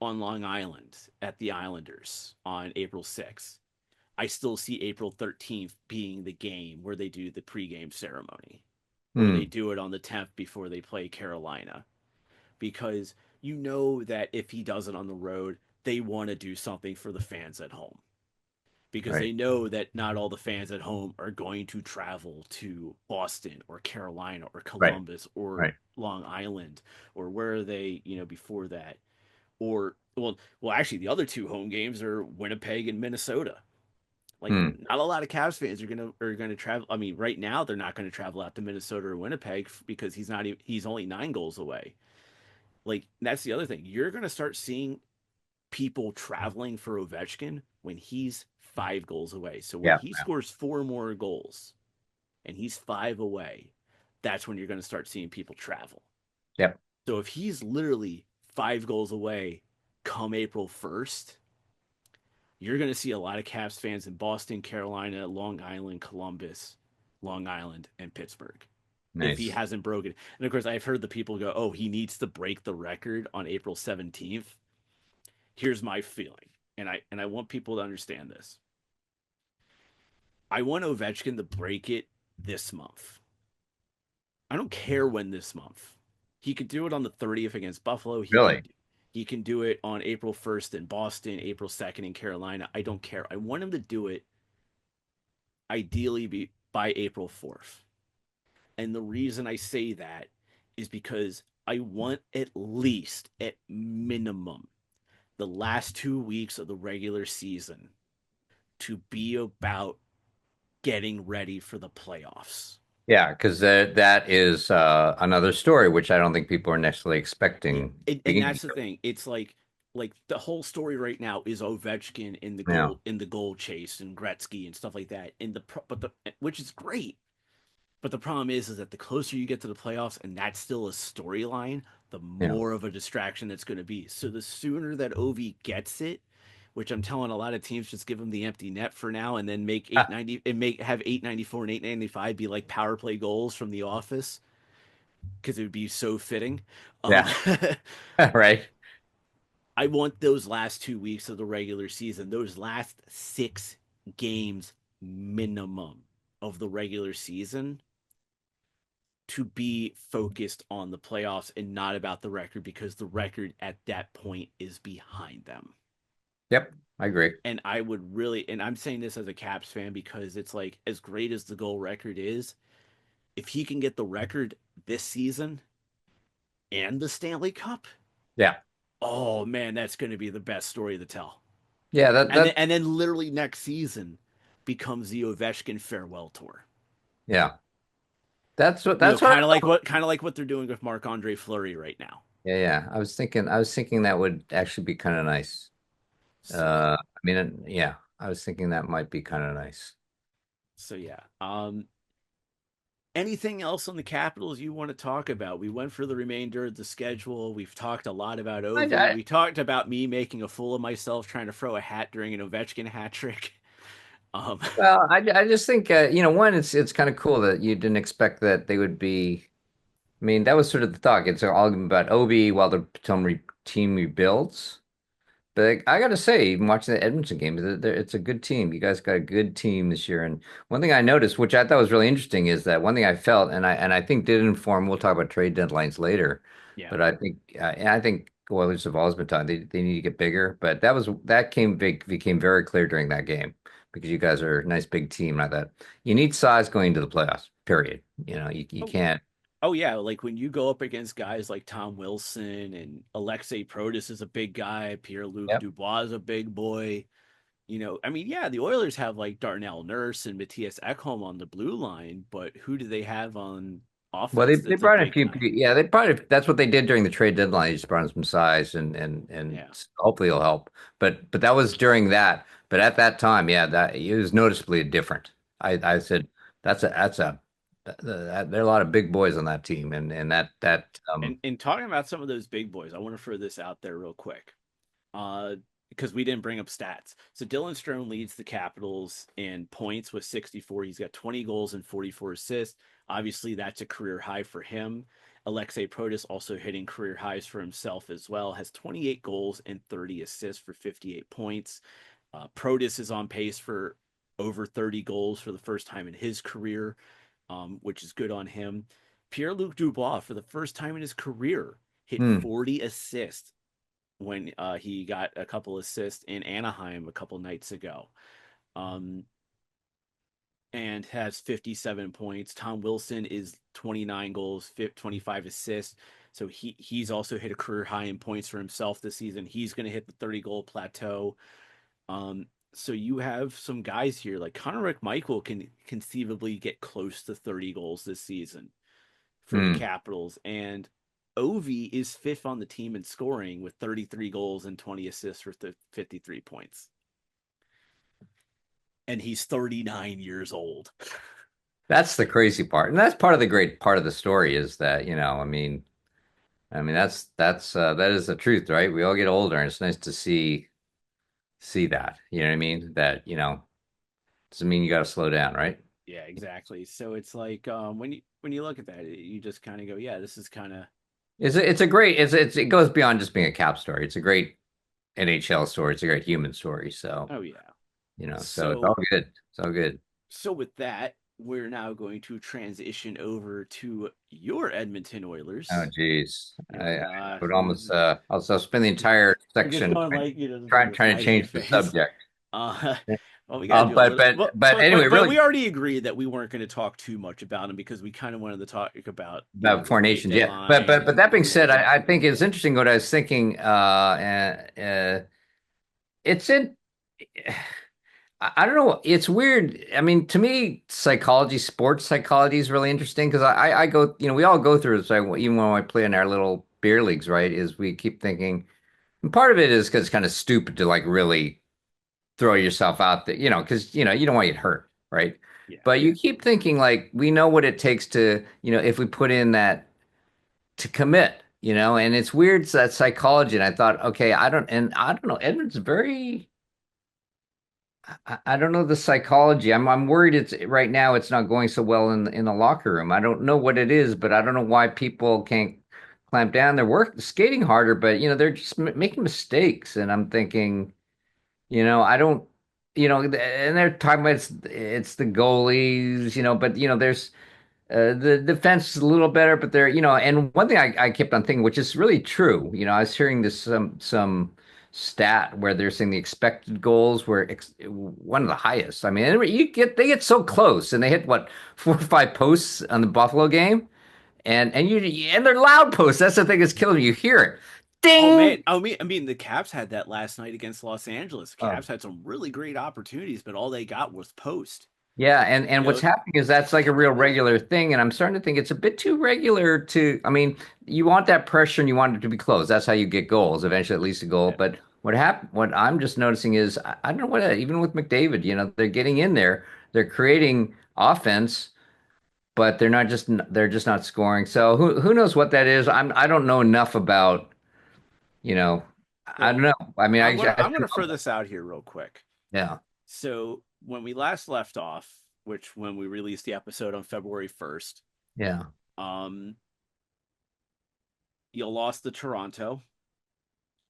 on Long Island at the Islanders on April 6th. I still see April 13th being the game where they do the pregame ceremony, or they Hmm. do it on the 10th before they play Carolina, because you know that if he does it on the road, they want to do something for the fans at home because Right. they know that not all the fans at home are going to travel to Boston or Carolina or Right. Columbus or Right. Long Island or where are they, before that. Or well actually the other two home games are Winnipeg and Minnesota. Like Hmm. not a lot of Cavs fans are gonna travel. I mean, right now they're not going to travel out to Minnesota or Winnipeg because he's only 9 goals away. Like that's the other thing. You're going to start seeing people traveling for Ovechkin when he's 5 goals away. So when Yeah. he scores four more goals and he's five away, that's when you're going to start seeing people travel. Yep. So if he's literally 5 goals away come April 1st, you're going to see a lot of Caps fans in Boston, Carolina, Long Island, Columbus, Long Island, and Pittsburgh. If he Nice. hasn't broken, and of course, I've heard the people go, "Oh, he needs to break the record on April 17th." Here's my feeling, and I want people to understand this. I want Ovechkin to break it this month. I don't care when this month. He could do it on the 30th against Buffalo. Really? He can do it on April 1st in Boston, April 2nd in Carolina. I don't care. I want him to do it ideally by April 4th. And the reason I say that is because I want at minimum, the last 2 weeks of the regular season to be about getting ready for the playoffs. Yeah, because that is another story, which I don't think people are necessarily Yeah, expecting and beginning that's the thing. It's like the whole story right now is Ovechkin now. in the goal chase and Gretzky and stuff like that. In the but the which is great. But the problem is that the closer you get to the playoffs, and that's still a storyline, the Yeah. more of a distraction that's going to be. So the sooner that Ovi gets it, which I'm telling a lot of teams, just give him the empty net for now, and then make Ah, 890 and make have 894 and 895 be like power play goals from The Office because it would be so fitting. Um, yeah. Right. I want those last 2 weeks of the regular season, those last 6 games minimum of the regular season to be focused on the playoffs and not about the record because the record at that point is behind them. Yep. I agree. And I would really, and I'm saying this as a Caps fan because it's like as great as the goal record is, if he can get the record this season and the Stanley Cup, Yeah. oh man, that's going to be the best story to tell. Yeah. That And that then literally next season becomes the Ovechkin farewell tour. yeah. You know, That's what kind of like what they're doing with Marc Andre Fleury right now. yeah, yeah. I was thinking that would actually be kind of nice. So I mean, yeah, I was thinking that might be kind of nice. so yeah. Anything else on the Capitals you want to talk about? We went for the remainder of the schedule. We've talked a lot about Ovi. I We talked about me making a fool of myself trying to throw a hat during an Ovechkin hat trick. Um, well, I just think one, it's kind of cool that you didn't expect that they would be. I mean, that was sort of the talk. It's all about Obi while the team rebuilds. But I gotta say, even watching the Edmonton game, it's a good team. You guys got a good team this year. And one thing I noticed, which I thought was really interesting, is that one thing I felt, and I think did inform. We'll talk about trade deadlines later, yeah. but I think Oilers have always been talking. They need to get bigger. But that came big became very clear during that game because you guys are a nice big team like that. You need size going into the playoffs. Period. You Oh, can't. oh yeah. Like when you go up against guys like Tom Wilson and Alexei Protas is a big guy. Pierre Luc Yep. Dubois is a big boy. I mean, yeah, the Oilers have like Darnell Nurse and Matthias Ekholm on the blue line, but who do they have on Well, offense they that's a brought in a big few. guy? Yeah, they probably that's what they did during the trade deadline. They just brought in some size and Yeah. hopefully it'll help. But that was during that. But at that time, yeah, that it was noticeably different. I said there are a lot of big boys on that team, and And talking about some of those big boys, I want to throw this out there real quick. Because we didn't bring up stats. So Dylan Strome leads the Capitals in points with 64. He's got 20 goals and 44 assists. Obviously, that's a career high for him. Alexei Protas also hitting career highs for himself as well. Has 28 goals and 30 assists for 58 points. Protas is on pace for over 30 goals for the first time in his career, which is good on him. Pierre Luc Dubois, for the first time in his career, hit hmm, 40 assists when he got a couple assists in Anaheim a couple nights ago. Um, and has 57 points. Tom Wilson is 29 goals, 25 assists. So he's also hit a career high in points for himself this season. He's going to hit the 30 goal plateau. So you have some guys here like Connor McMichael can conceivably get close to 30 goals this season for the hmm. Capitals, and Ovi is fifth on the team in scoring with 33 goals and 20 assists for 53 points. And he's 39 years old. That's the crazy part, and that's part of the great part of the story is that I mean that is the truth, right? We all get older, and it's nice to see that. You know what I mean? That doesn't mean you got to slow down, right? Yeah, exactly. So it's like when you look at that, you just kind of go, yeah, this is kind of It's a great it goes beyond just being a cap story. It's a great NHL story. It's a great human story. So, oh yeah. so it's all So good. It's all good. so with that, we're now going to transition over to your Edmonton Oh, Oilers. geez. I would almost You're I'll spend the entire just section going like trying the trying to smiley change the face. subject. Uh, well, we got to do a But little. Well, anyway, but really we already agreed that we weren't going to talk too much about him because we kind of wanted to talk about about the Four trade Nations, yeah. deadline But that being said, and I think it's interesting what I was thinking. It's in. I don't know. It's weird. I mean, to me, psychology, sports psychology is really interesting because I go, we all go through it. So even when I play in our little beer leagues, right, is we keep thinking, and part of it is because it's kind of stupid to like really throw yourself out there, because, you don't want to get hurt, right? Yeah. But you keep thinking like, we know what it takes to, if we put in that to commit, and it's weird, that psychology. And I thought, okay, I don't know. Edmund's very, I don't know the psychology. I'm worried it's right now it's not going so well in the locker room. I don't know what it is, but I don't know why people can't clamp down. They're skating harder, but they're just making mistakes. And I'm thinking, I don't, and they're talking about it's the goalies, but there's the defense is a little better, but they're, and one thing I kept on thinking, which is really true, I was hearing this some stat where they're saying the expected goals were one of the highest. I mean, they get so close, and they hit what, 4 or 5 posts on the Buffalo game, and they're loud posts. That's the thing that's killing me. You hear it, Oh man, ding. I mean, the Caps had that last night against Los Angeles. The Oh. Caps had some really great opportunities, but all they got was post. Yeah, and You what's know, happening is that's like a real regular thing, and I'm starting to think it's a bit too regular to. I mean, you want that pressure and you want it to be close. That's how you get goals, eventually at least a goal. yeah. But what I'm just noticing is I don't know what even with McDavid, they're getting in there, they're creating offense, but they're just not scoring. So who knows what that is? I don't know enough about, you know, I don't Well, know. I mean, I I'm gonna should throw know. this out here real quick. Yeah, So when we last left off, which when we released the episode on February 1st, yeah, um, you lost the Toronto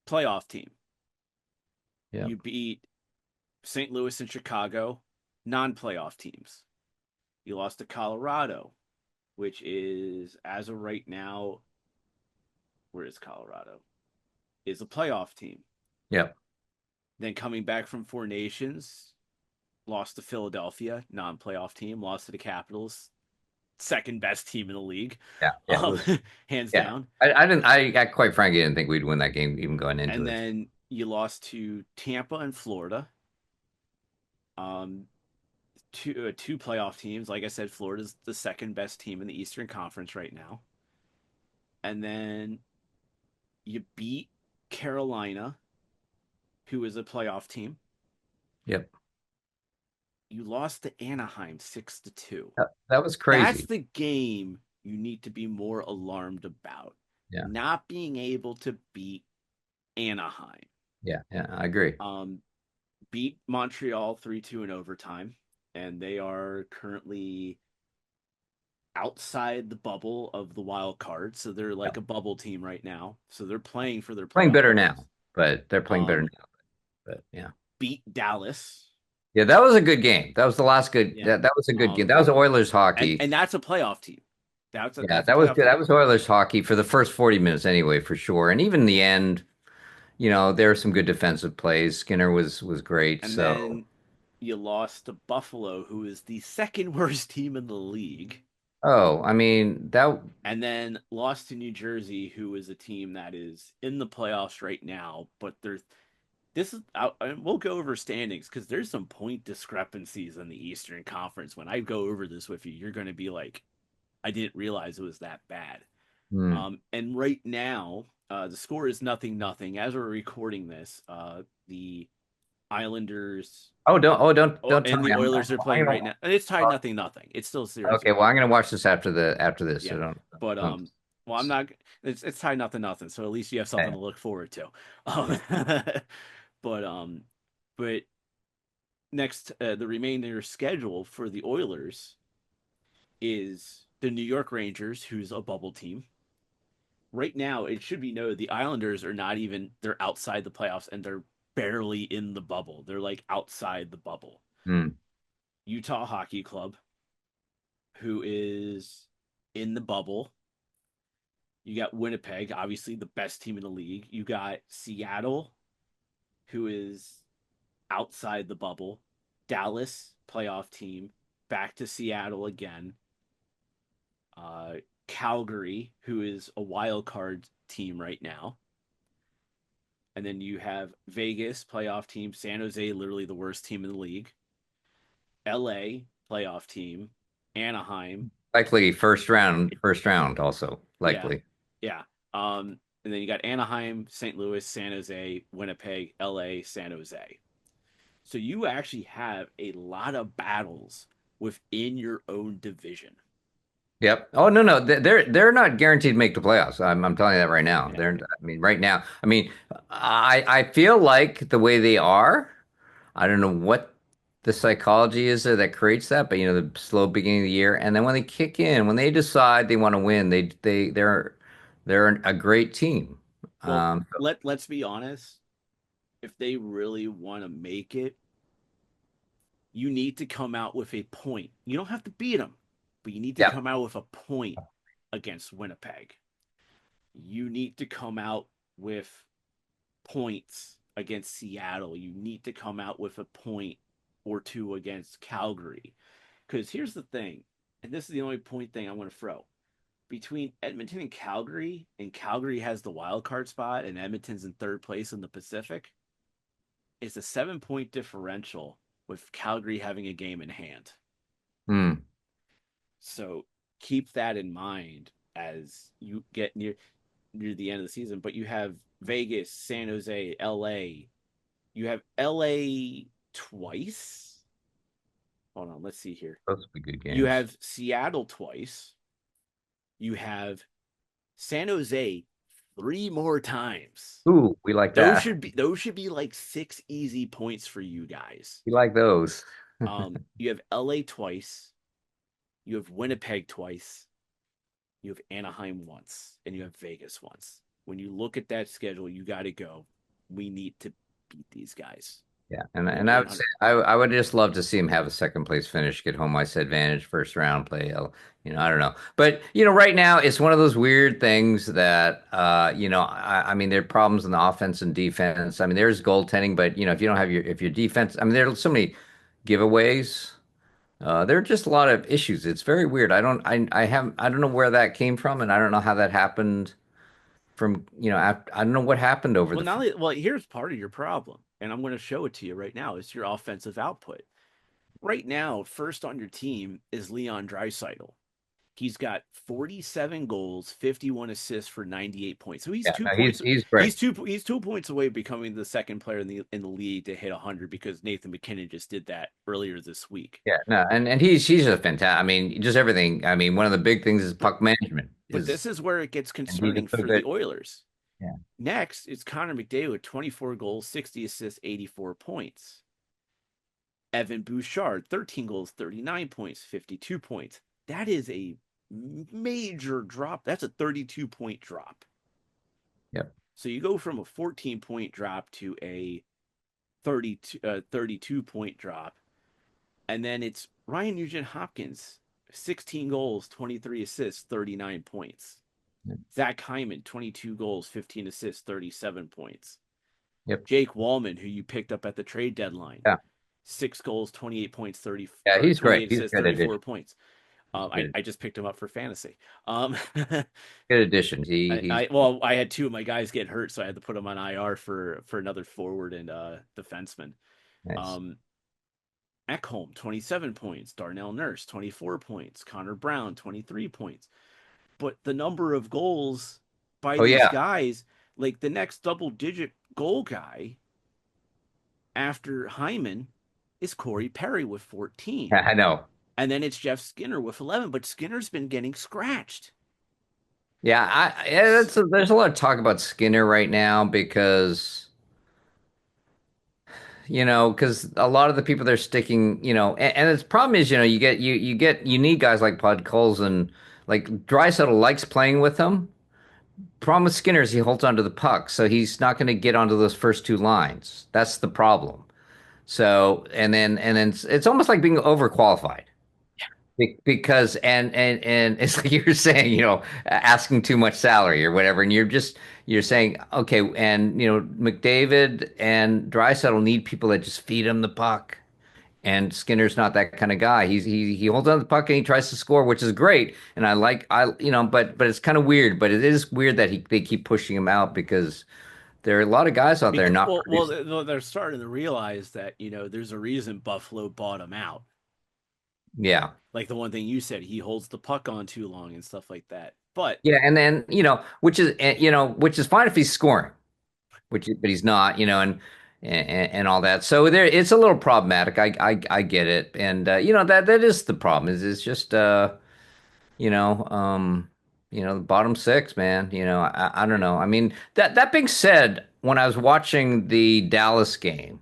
playoff team. yeah, You beat St. Louis and Chicago, non-playoff teams. You lost to Colorado, which is as of right now, where is Colorado? Is a playoff team. yeah, Then coming back from Four Nations, lost to Philadelphia, non-playoff team, lost to the Capitals, second best team in the league, yeah, yeah. It um, was. hands Yeah, down. I didn't. I quite frankly didn't think we'd win that game even going into And it. then you lost to Tampa and Florida, um, two playoff teams. Like I said, Florida's the second best team in the Eastern Conference right now. And then you beat Carolina, who is a playoff team. Yep, You lost to Anaheim 6-2. that was That's crazy. the game you need to be more alarmed about. Yeah, Not being able to beat Anaheim. yeah, yeah. I agree. Um, beat Montreal 3-2 in overtime, and they are currently outside the bubble of the wild card. So they're Yeah. like a bubble team right now. So they're playing for their Playing playoff better hopes. now, but they're playing better Um, now. But yeah, beat Dallas. yeah. That was a good game. That was the last good. Yeah. That was a good game. Um, That was Oilers and hockey. and that's a playoff team. Yeah, That's a that was playoff good. team. That was Oilers hockey for the first 40 minutes anyway, for sure. And even the end, there were some good defensive plays. Skinner was great. And So, then you lost to Buffalo, who is the second worst team in the league. oh, I mean that. And then lost to New Jersey, who is a team that is in the playoffs right now, but there's this is we'll go over standings because there's some point discrepancies in the Eastern Conference. When I go over this with you, you're going to be like, I didn't realize it was that bad. Hmm. And right now, the score is 0-0 as we're recording this. The Islanders Don't tell and me. the Oilers are I'm playing gonna. right now, and it's tied 0-0. It's still zero Okay, zero. well, I'm gonna watch this after this. Yeah, So but don't. well, I'm not. It's tied 0-0, so at least you have something Okay. to look forward to. But but next, the remainder schedule for the Oilers is the New York Rangers, who's a bubble team. Right now, it should be noted the Islanders are not even. They're outside the playoffs, and they're barely in the bubble. They're like outside the bubble. Hmm. Utah Hockey Club, who is in the bubble. You got Winnipeg, obviously the best team in the league. You got Seattle, who is outside the bubble. Dallas, playoff team. Back to Seattle again. Uh, Calgary, who is a wild card team right now. And then you have Vegas, playoff team. San Jose, literally the worst team in the league. LA playoff team, Anaheim, Likely first round also yeah, likely. yeah. And then you got Anaheim, St. Louis, San Jose, Winnipeg, LA, San Jose. So you actually have a lot of battles within your own division. Yep. Oh no, no, they're not guaranteed to make the playoffs. I'm telling you that right now. Yeah. They're I mean right now. I mean I feel like the way they are. I don't know what the psychology is there that creates that, but the slow beginning of the year, and then when they kick in, when they decide they want to win, they're a great team. Well, Um, let's be honest. If they really want to make it, you need to come out with a point. You don't have to beat them, but you need to yeah. come out with a point against Winnipeg. You need to come out with points against Seattle. You need to come out with a point or two against Calgary. Because here's the thing, and this is the only point thing I want to throw. Between Edmonton and Calgary has the wild card spot, and Edmonton's in third place in the Pacific, it's a 7 point differential with Calgary having a game in hand. Hmm. So keep that in mind as you get near the end of the season. But you have Vegas, San Jose, LA. You have LA twice. Hold on, let's see here. Those would be good You games. have Seattle twice. You have San Jose three more times. Ooh, we like that. Those should be like six easy points for you guys. We like those. You have LA twice, you have Winnipeg twice, you have Anaheim once, and you have Vegas once. When you look at that schedule, you got to go. We need to beat these guys. Yeah, We need to and get I would say 100. I would just love to see him have a second place finish, get home ice advantage, first round play. I don't know, but right now it's one of those weird things that I mean, there are problems in the offense and defense. I mean, there's goaltending, but if you don't have your defense, I mean, there's so many giveaways. There are just a lot of issues. It's very weird. I don't know where that came from, and I don't know how that happened from I don't know what happened over Well, the. now, well, here's part of your problem, and I'm going to show it to you right now. It's your offensive output. Right now, first on your team is Leon Draisaitl. He's got 47 goals, 51 assists for 98 points. So he's Yeah, two no, points. he's great. He's 2 points away of becoming the second player in the league to hit 100 because Nathan McKinnon just did that earlier this week. Yeah, no, and he's a fantastic. I mean, just everything. I mean, one of the big things is But puck management but this is, is where it gets and he concerning just so for the good. Oilers. Yeah, Next, it's Connor McDavid with 24 goals, 60 assists, 84 points. Evan Bouchard, 13 goals, 39 points, 52 points. That is a major drop. That's a 32-point drop. yep, So you go from a 14-point drop to a 32-point drop. And then it's Ryan Nugent Hopkins, 16 goals, 23 assists, 39 points. Zach Hyman, 22 goals, 15 assists, 37 points. yep, Jake Wallman, who you picked up at the trade deadline, yeah, 6 goals, 28 points, 30 yeah. or He's great. 28 He's a assists, good 34 addition. points. He's a I just picked him up for fantasy. Um, good addition. He's I had two of my guys get hurt, so I had to put them on IR for another forward and defenseman. nice. Um, Ekholm, 27 points. Darnell Nurse, 24 points. Connor Brown, 23 points. But the number of goals by Oh these yeah, guys, like the next double digit goal guy after Hyman is Corey Perry with 14. I know. And then it's Jeff Skinner with 11, but Skinner's been getting scratched. Yeah, there's a lot of talk about Skinner right now because because a lot of the people they're sticking, and the problem is, you need guys like Bud Coles and like Draisaitl likes playing with him. Problem with Skinner is he holds onto the puck, so he's not going to get onto those first two lines. That's the problem. So, and then it's almost like being overqualified because and it's like you're saying, asking too much salary or whatever, and you're saying, okay, and McDavid and Draisaitl need people that just feed him the puck. And Skinner's not that kind of guy. He holds on to the puck and he tries to score, which is great. And but it's kind of weird. But it is weird that they keep pushing him out because there are a lot of guys out there Because not producing. they're starting to realize that there's a reason Buffalo bought him out. Yeah. Like the one thing you said, he holds the puck on too long and stuff like that. But Yeah, and then, which is fine if he's scoring, but he's not, and all that. So there, it's a little problematic. I get it, and that is the problem. Is just you know, um, the bottom six, man. I don't know. I mean, that being said, when I was watching the Dallas game,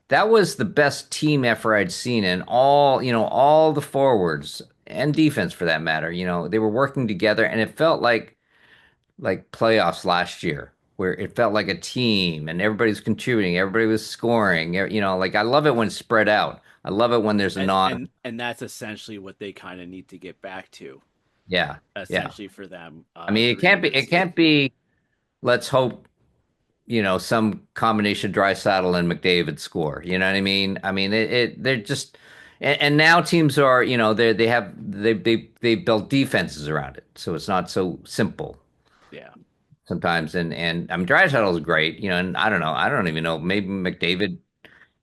that was the best team effort I'd seen in all the forwards and defense for that matter. They were working together, and it felt like playoffs last year, where it felt like a team and everybody's contributing, everybody was scoring. Like I love it when it's spread out. I love it when there's a and that's essentially what they kind of need to get back to, yeah, yeah. essentially for them. I mean, The it Rangers. can't be. Let's hope some combination Drysdale and McDavid score. You know what I mean? I mean, they're just, and now teams are, they built defenses around it, so it's not so simple Yeah. sometimes. And I mean, Drysdale is great, and I don't even know. Maybe McDavid,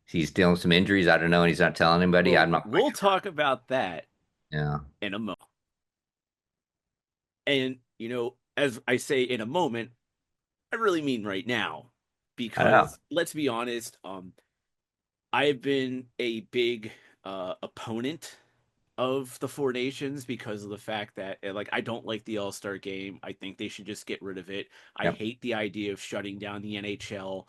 he's dealing with some injuries. I don't know, and he's not telling anybody. Well, I'm not quite we'll sure. talk about that Yeah, in a moment. And, as I say in a moment, I really mean right now, I know. because let's be honest, I've been a big opponent of the Four Nations because of the fact that like I don't like the All-Star game. I think they should just get rid of it. I Yep. hate the idea of shutting down the NHL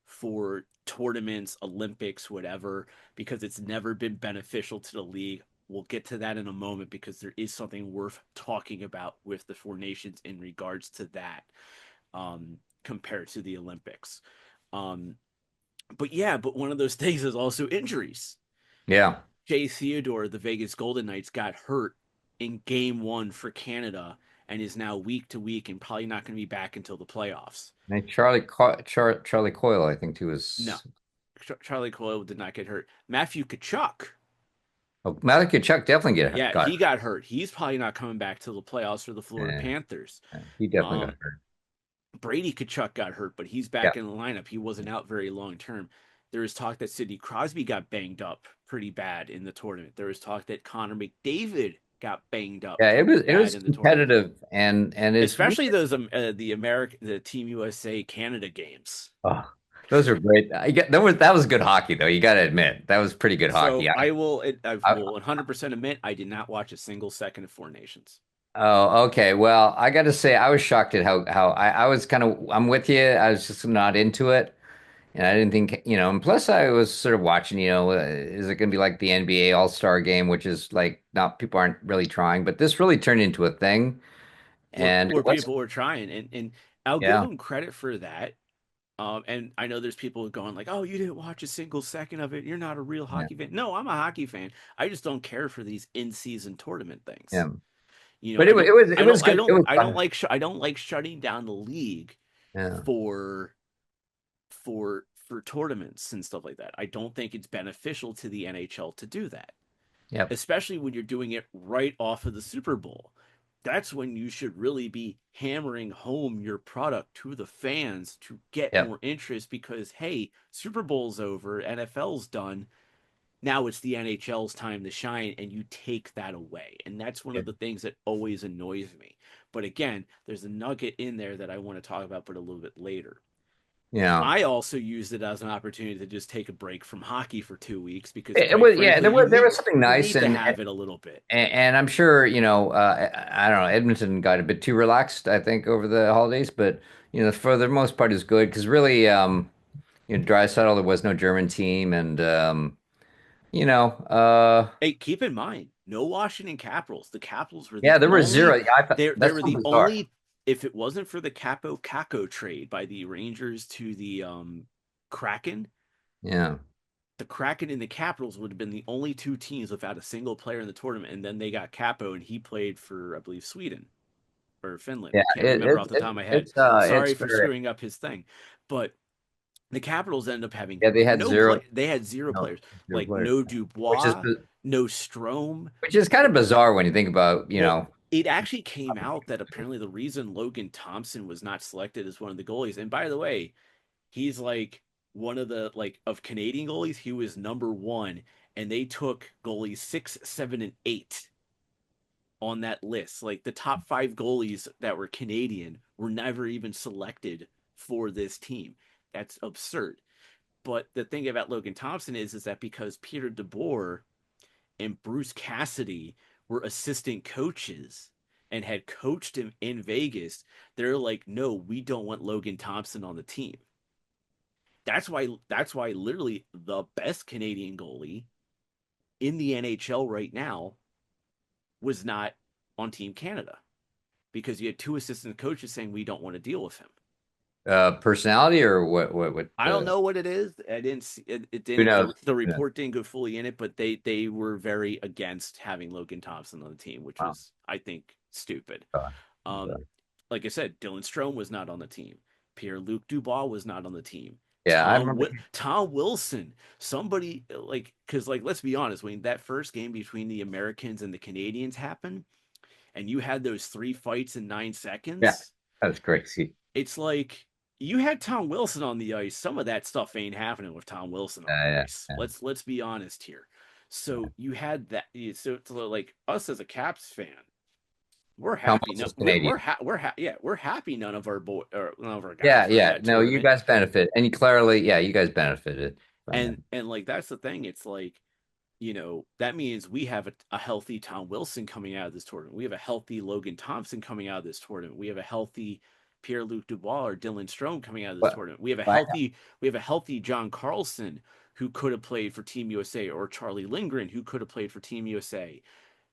for tournaments, Olympics, whatever, because it's never been beneficial to the league. We'll get to that in a moment because there is something worth talking about with the Four Nations in regards to that, compared to the Olympics. Um, but yeah, but one of those things is also injuries. Yeah. Jay Theodore, the Vegas Golden Knights, got hurt in game one for Canada and is now week to week and probably not going to be back until the playoffs. And Charlie Coyle, I think, too, No, was. Charlie Coyle did not get hurt. Matthew Kachuk, Oh, Malik Chuck definitely yeah, got he got hurt. He's probably not coming back to the playoffs for the Florida hurt. Panthers. Yeah, he definitely got Um, hurt. Brady Kachuk got hurt, but he's Yeah. back in the lineup. He wasn't out very long term. There is talk that Sidney Crosby got banged up pretty bad in the tournament. There is talk that Connor McDavid got banged up Yeah, pretty it bad was in the tournament, competitive and it's weird. especially the Team USA Canada games. Oh, those are great. That was good hockey though. You got to admit that was pretty good hockey. So I I, will 100% admit I did not watch a single second of Four Nations. oh, okay. Well, I got to say I was shocked at how I was kind of I'm with you. I was just not into it, and I didn't think And plus, I was sort of watching. Is it going to be like the NBA All-Star Game, which is like not people aren't really trying, but this really turned into a thing, and it Where was people were trying, and I'll give yeah, them credit for that. And I know there's people going like, "Oh, you didn't watch a single second of it. You're not a real yeah, hockey fan." No, I'm a hockey fan. I just don't care for these in-season tournament things. yeah. But I don't like I don't like shutting down the league yeah, for for tournaments and stuff like that. I don't think it's beneficial to the NHL to do that, yep, especially when you're doing it right off of the Super Bowl. That's when you should really be hammering home your product to the fans to get yep, more interest because hey, Super Bowl's over, NFL's done. Now it's the NHL's time to shine and you take that away. And that's one yep. of the things that always annoys me. But again, there's a nugget in there that I want to talk about but a little bit later. Yeah. I also used it as an opportunity to just take a break from hockey for 2 weeks because, It quite was, yeah, frankly, there was something you nice, need to have it a little bit. and I'm sure, I don't know, Edmonton got a bit too relaxed, I think, over the holidays, but for the most part is good because really, Draisaitl, there was no German team, and you know, uh, Hey, keep in mind, no Washington Capitals. The Capitals were yeah, the there was zero. only Yeah, I thought they that's were so the bizarre. only if it wasn't for the Capo Caco trade by the Rangers to the Kraken, Yeah, the Kraken and the Capitals would have been the only two teams without a single player in the tournament. And then they got Capo and he played for, I believe, Sweden or Finland. yeah, I can't remember off the top of my head. it's Sorry for very, screwing up his thing. But the Capitals ended up having yeah, they had zero, they had zero no, players, zero like players, no which is Dubois, no Strom. kind of bizarre when you think about, Well, it actually came out that apparently the reason Logan Thompson was not selected as one of the goalies, and by the way, he's like one of the like of Canadian goalies, he was number one, and they took goalies 6, 7, and 8 on that list. Like the top 5 goalies that were Canadian were never even selected for this team. That's absurd. But the thing about Logan Thompson is that because Peter DeBoer and Bruce Cassidy were assistant coaches and had coached him in Vegas, they're like, no, we don't want Logan Thompson on the team. That's why literally the best Canadian goalie in the NHL right now was not on Team Canada because you had 2 assistant coaches saying we don't want to deal with him. Personality or what I don't know what it is. I didn't see it. It who didn't. knows? The Who knows? report didn't go fully in it, but they were very against having Logan Thompson on the team, which Wow. was, I think, stupid. God. Um, God. like I said, Dylan Strome was not on the team. Pierre-Luc Dubois was not on the team. Yeah, I remember. Tom Wilson, somebody like, because like let's be honest, when that first game between the Americans and the Canadians happened, and you had those 3 fights in nine Yeah, seconds, that's crazy. it's like you had Tom Wilson on the ice. Some of that stuff ain't happening with Tom Wilson on the Yeah, ice. yeah. Let's be honest here. So you had that. So like us as a Caps fan, we're Tom happy. No, Wilson's Canadian. we're happy. None of our none of our Yeah, guys were in yeah. that No, you tournament. guys benefit, and you clearly, yeah, you guys benefited from it. And like that's the thing. It's like, that means we have a healthy Tom Wilson coming out of this tournament. We have a healthy Logan Thompson coming out of this tournament. We have a healthy Pierre-Luc Dubois or Dylan Strome coming out of this But, tournament. but We have a healthy John Carlson who could have played for Team USA, or Charlie Lindgren who could have played for Team USA.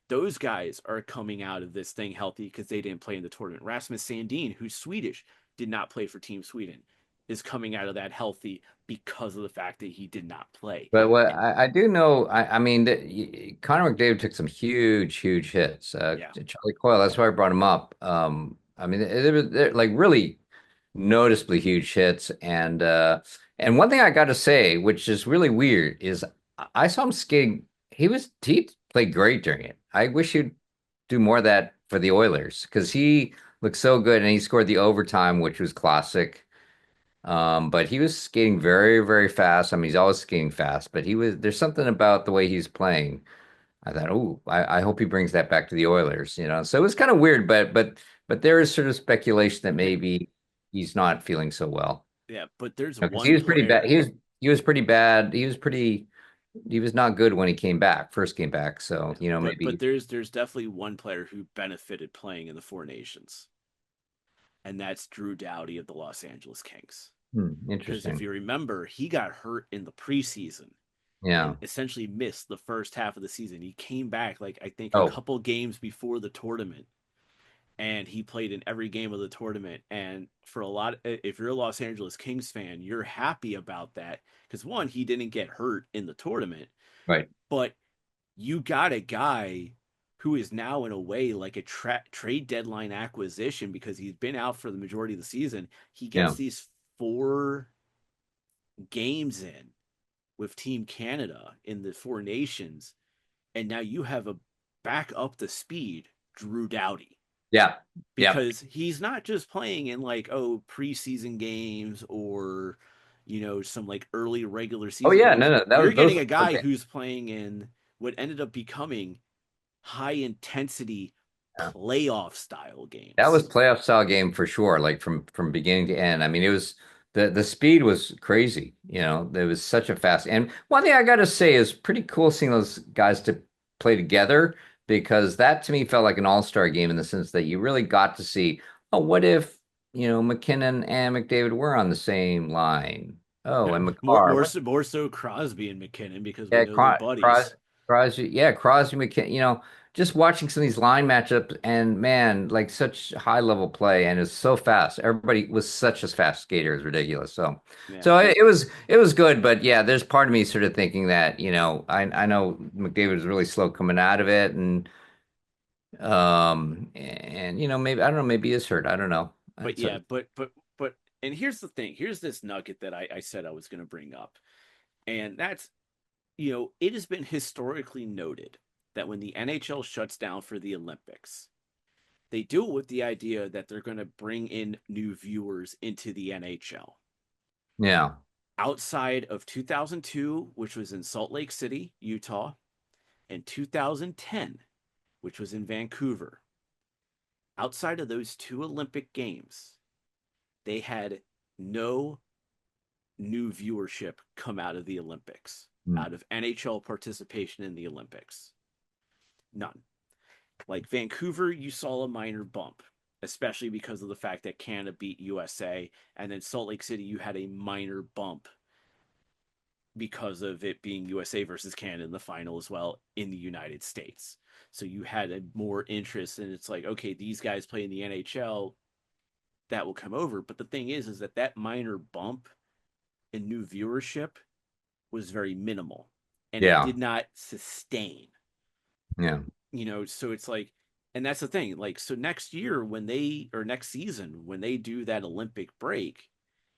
Those guys are coming out of this thing healthy because they didn't play in the tournament. Rasmus Sandin, who's Swedish, did not play for Team Sweden, is coming out of that healthy because of the fact that he did not play. but what And I do know, I mean, that Connor McDavid took some huge, huge hits. yeah, Charlie Coyle, that's why I brought him up. I mean, they're like really noticeably huge hits, and one thing I got to say, which is really weird, is I saw him skating. He played great during it. I wish he'd do more of that for the Oilers because he looked so good, and he scored the overtime, which was classic. But he was skating very, very fast. I mean, he's always skating fast, but there's something about the way he's playing. I thought, oh, I hope he brings that back to the Oilers, you know. So it was kind of weird, but there is sort of speculation that yeah, maybe he's not feeling so well. yeah. But there's Because he one was pretty bad. player. He was pretty bad. He was not good when he came back, first came back. So, Yeah, you know, but maybe there's definitely one player who benefited playing in the Four Nations, and that's Drew Doughty of the Los Angeles Kings. Because if interesting. you remember, he got hurt in the preseason and Yeah. essentially missed the first half of the season. He came back like I think a Oh, couple games before the tournament, and he played in every game of the tournament. And for a lot, if you're a Los Angeles Kings fan, you're happy about that because one, he didn't get hurt in the tournament, right. but you got a guy who is now in a way like a trade deadline acquisition because he's been out for the majority of the season. He gets Yeah. these 4 games in with Team Canada in the Four Nations, and now you have a back up the speed Drew Doughty Yeah. Yeah. because he's not just playing in like preseason games or some like early regular Oh season yeah, games. no, no, You're those getting a were guy big. who's playing in what ended up becoming high intensity Yeah. playoff style That was games. playoff style game for sure, like from beginning to end. I mean, it was the speed was crazy. You know, there was such a fast. And one thing I got to say is pretty cool seeing those guys to play together because that to me felt like an all-star game in the sense that you really got to see, oh, what if, McKinnon and McDavid were on the same line? Oh, Yeah, and more McCarr, more what so more so Crosby and McKinnon because we yeah, know they're buddies. Crosby, yeah, Crosby, McKin, just watching some of these line matchups and man, like such high level play and it's so fast. Everybody was such a fast skater, it's ridiculous. So, Yeah, so it was good, but yeah, there's part of me sort of thinking that, I know McDavid was really slow coming out of it and maybe I don't know, maybe he's hurt. I don't know. but It's yeah, but and here's the thing. Here's this nugget that I said I was going to bring up, and that's it has been historically noted that when the NHL shuts down for the Olympics, they do it with the idea that they're going to bring in new viewers into the NHL. yeah. outside of 2002, which was in Salt Lake City, Utah, and 2010, which was in Vancouver, outside of those two Olympic Games, they had no new viewership come out of the Olympics, Mm. out of NHL participation in the Olympics. None. Like Vancouver, you saw a minor bump, especially because of the fact that Canada beat USA. And then Salt Lake City, you had a minor bump because of it being USA versus Canada in the final as well in the United States. So you had a more interest, and it's like, okay, these guys play in the NHL, that will come over. But the thing is that that minor bump in new viewership was very minimal, and it Yeah. did not sustain. Yeah. So it's like, and that's the thing. Like, so next year when they or next season when they do that Olympic break,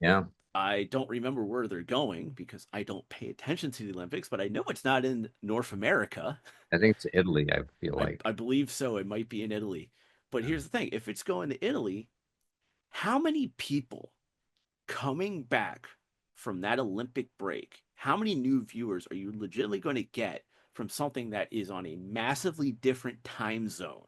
Yeah. I don't remember where they're going because I don't pay attention to the Olympics, but I know it's not in North America. I think it's Italy, I feel I, like. I believe so. It might be in Italy. But here's the thing, if it's going to Italy, how many people coming back from that Olympic break, how many new viewers are you legitimately going to get from something that is on a massively different time zone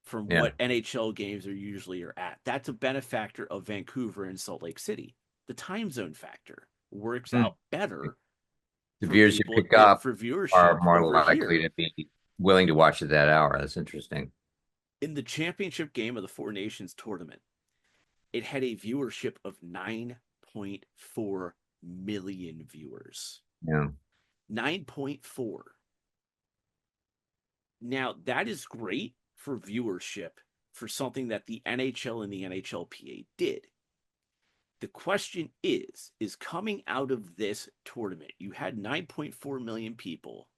from Yeah. what NHL games are usually are at? That's a benefactor of Vancouver and Salt Lake City. The time zone factor works Mm. out better The for viewers you people pick up for are viewership more over likely here. to be willing to watch it that hour. That's interesting. In the championship game of the Four Nations tournament, it had a viewership of 9.4 million viewers. Yeah. 9.4. Now, that is great for viewership for something that the NHL and the NHLPA did. The question is coming out of this tournament, you had 9.4 million people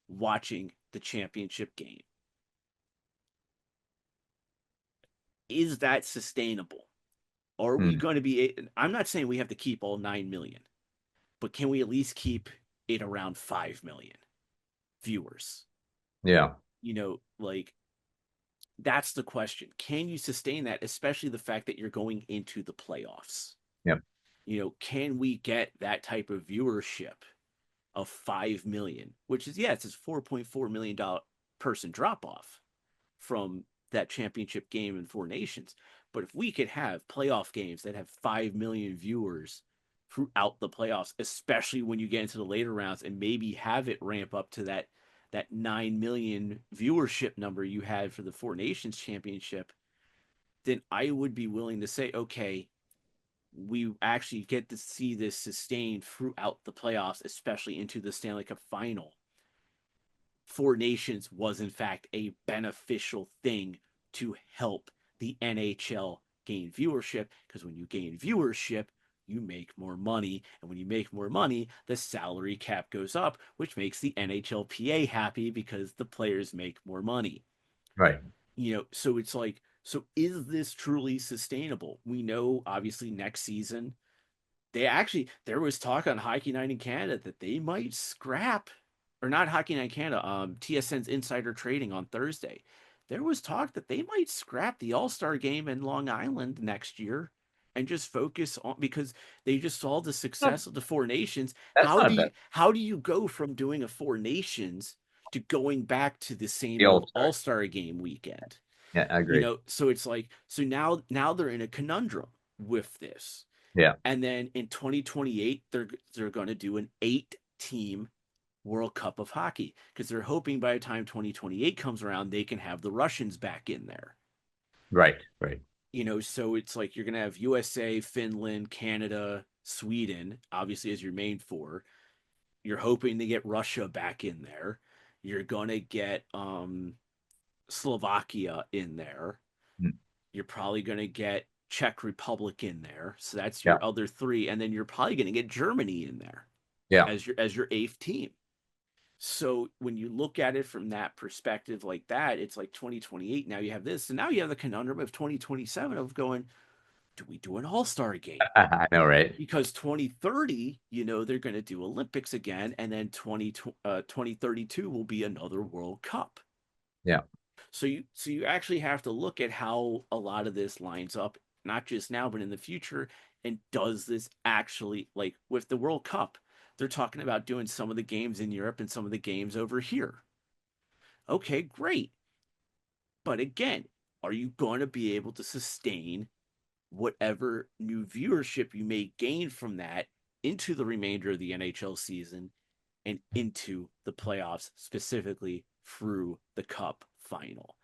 watching the championship game. Is that sustainable? Are we Mm. going to be? I'm not saying we have to keep all 9 million, but can we at least keep it around 5 million viewers? Yeah. Like that's the question. Can you sustain that, especially the fact that you're going into the playoffs? Yeah. Can we get that type of viewership of 5 million, which is, yeah, it's a $4.4 million person drop off from that championship game in Four Nations. But if we could have playoff games that have 5 million viewers throughout the playoffs, especially when you get into the later rounds, and maybe have it ramp up to that 9 million viewership number you had for the Four Nations championship, then I would be willing to say, okay, we actually get to see this sustained throughout the playoffs, especially into the Stanley Cup final. Four Nations was, in fact, a beneficial thing to help the NHL gain viewership, because when you gain viewership, you make more money. And when you make more money, the salary cap goes up, which makes the NHLPA happy because the players make more money. Right. So it's like, so is this truly sustainable? We know, obviously, next season there was talk on Hockey Night in Canada that they might scrap, or not Hockey Night in Canada, TSN's Insider Trading on Thursday. There was talk that they might scrap the All-Star game in Long Island next year and just focus on, because they just saw the No, success of the Four Nations. that's not bad. How do you go from doing a Four Nations to going back to the The same old old start. All-Star game weekend? Yeah, I agree. So it's like, so now they're in a conundrum with this. Yeah. And then in 2028, they're going to do an 8-team World Cup of hockey, because they're hoping by the time 2028 comes around, they can have the Russians back in there. Right. Right. So it's like you're going to have USA, Finland, Canada, Sweden, obviously as your main four. You're hoping to get Russia back in there. You're going to get Slovakia in there. Mm. You're probably going to get Czech Republic in there. So that's Yeah. your other three, and then you're probably going to get Germany in there Yeah. as your eighth team. So when you look at it from that perspective like that, it's like 2028. Now you have this, and now you have the conundrum of 2027 of going, do we do an all-star game? I know, right? Because 2030, they're going to do Olympics again, and then 2032 will be another World Cup. Yeah. So you actually have to look at how a lot of this lines up, not just now, but in the future. And does this actually, like with the World Cup, they're talking about doing some of the games in Europe and some of the games over here. Okay, great. But again, are you going to be able to sustain whatever new viewership you may gain from that into the remainder of the NHL season and into the playoffs, specifically through the Cup final?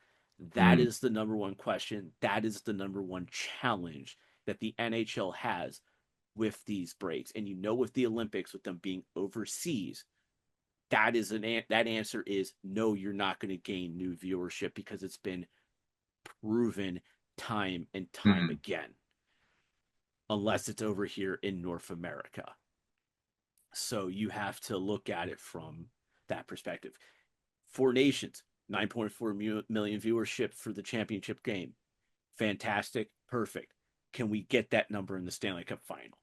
That Mm, is the number one question. That is the number one challenge that the NHL has with these breaks. And with the Olympics, with them being overseas, that answer is no. You're not going to gain new viewership because it's been proven time and time mm, again, unless it's over here in North America. So you have to look at it from that perspective. Four Nations, 9.4 million viewership for the championship game. Fantastic. Perfect. Can we get that number in the Stanley Cup final?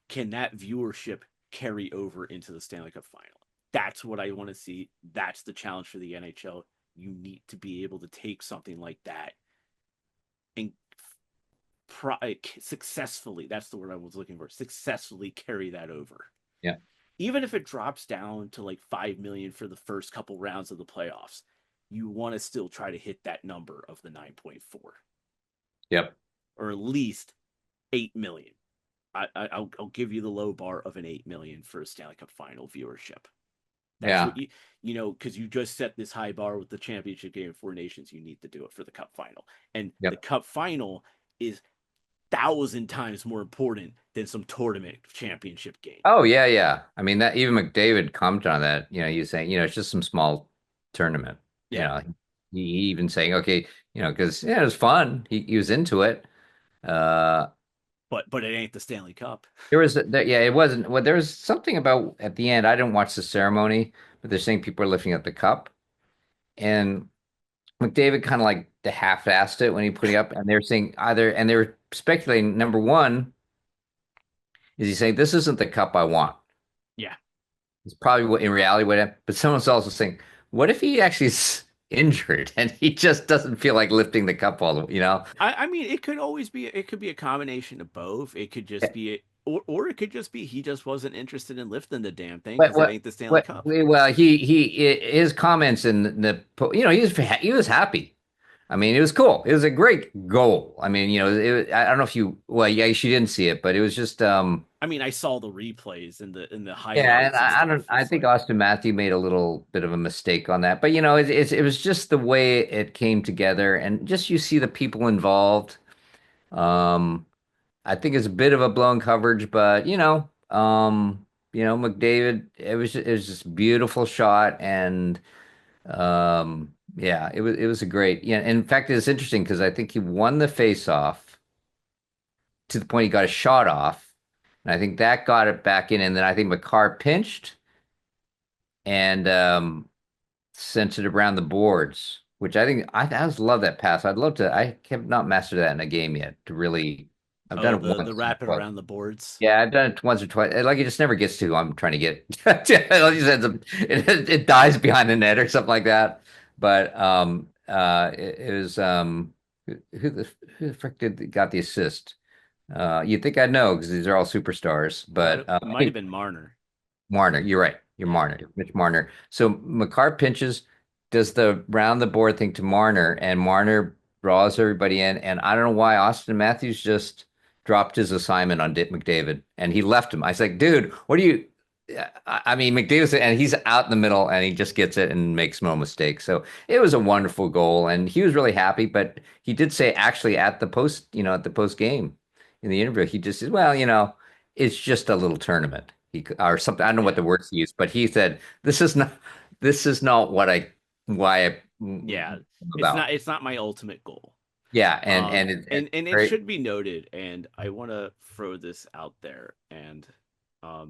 Can that viewership carry over into the Stanley Cup final? That's what I want to see. That's the challenge for the NHL. You need to be able to take something like that and successfully, that's the word I was looking for, successfully carry that over. yeah. Even if it drops down to like 5 million for the first couple rounds of the playoffs, you want to still try to hit that number of the 9.4 Yep. or at least 8 million. I'll give you the low bar of an 8 million for a Stanley Cup final viewership. That's Yeah. what because you just set this high bar with the championship game of Four Nations. You need to do it for the Cup final. And the Yep. Cup final is 1,000 times more important than some tournament championship game. Oh yeah, yeah. I mean that even McDavid commented on that. He's saying, it's just some small tournament. You Yeah, know, he even saying, okay, because it was fun. He was into it. Uh, but it ain't the Stanley Cup. yeah, it wasn't. Well, there was something about at the end. I didn't watch the ceremony, but they're saying people are lifting up the cup, and McDavid kind of like the half-assed it when he put it up, and they're saying either, and they were speculating. Number one, is he saying this isn't the cup I want? Yeah, It's probably what in reality what happened. But someone's also saying, what if he actually is injured and he just doesn't feel like lifting the cup all the way? I mean, it could always be. It could be a combination of both. It could just be, or it could just be he just wasn't interested in lifting the damn thing What because it what ain't the Stanley what? Cup. Well, his comments in he was happy. I mean, it was cool. It was a great goal. I mean, I don't know if you well, yeah, she didn't see it, but it was just I mean, I saw the replays and the yeah, and highlights and I don't. stuff. I It's think like, Austin Matthew made a little bit of a mistake on that, but it was just the way it came together, and just you see the people involved. Um, I think it's a bit of a blown coverage, but McDavid. It was just a beautiful shot, and yeah, it was a great. Yeah, in fact, it's interesting because I think he won the face-off to the point he got a shot off, and I think that got it back in, and then I think McCarr pinched and sent it around the boards, which I think I just love that pass. I'd love to. I have not mastered that in a game yet. To really, I've done oh, it the once or rapid twice. around the boards. Yeah, I've done it once or twice. Like it just never gets to. I'm trying to get it. It dies behind the net or something like that. But it was who the who the frick got the assist? You'd think I'd know because these are all superstars. Thought But it I might have think been Marner. Marner, you're right. You're Yeah. Marner, Mitch Marner. So McCarr pinches, does the round the board thing to Marner, and Marner draws everybody in. And I don't know why Austin Matthews just dropped his assignment on Dick McDavid and he left him. I was like, dude, what do you? I mean, McDavid, and he's out in the middle and he just gets it and makes no mistake. So it was a wonderful goal and he was really happy. But he did say actually at the post game in the interview, he just said, well, it's just a little tournament. Or something. I don't know what Yeah. the words he used, but he said, "This is not why I Yeah. about." It's not my ultimate goal. Yeah, and it's And it very. should be noted, and I want to throw this out there, and I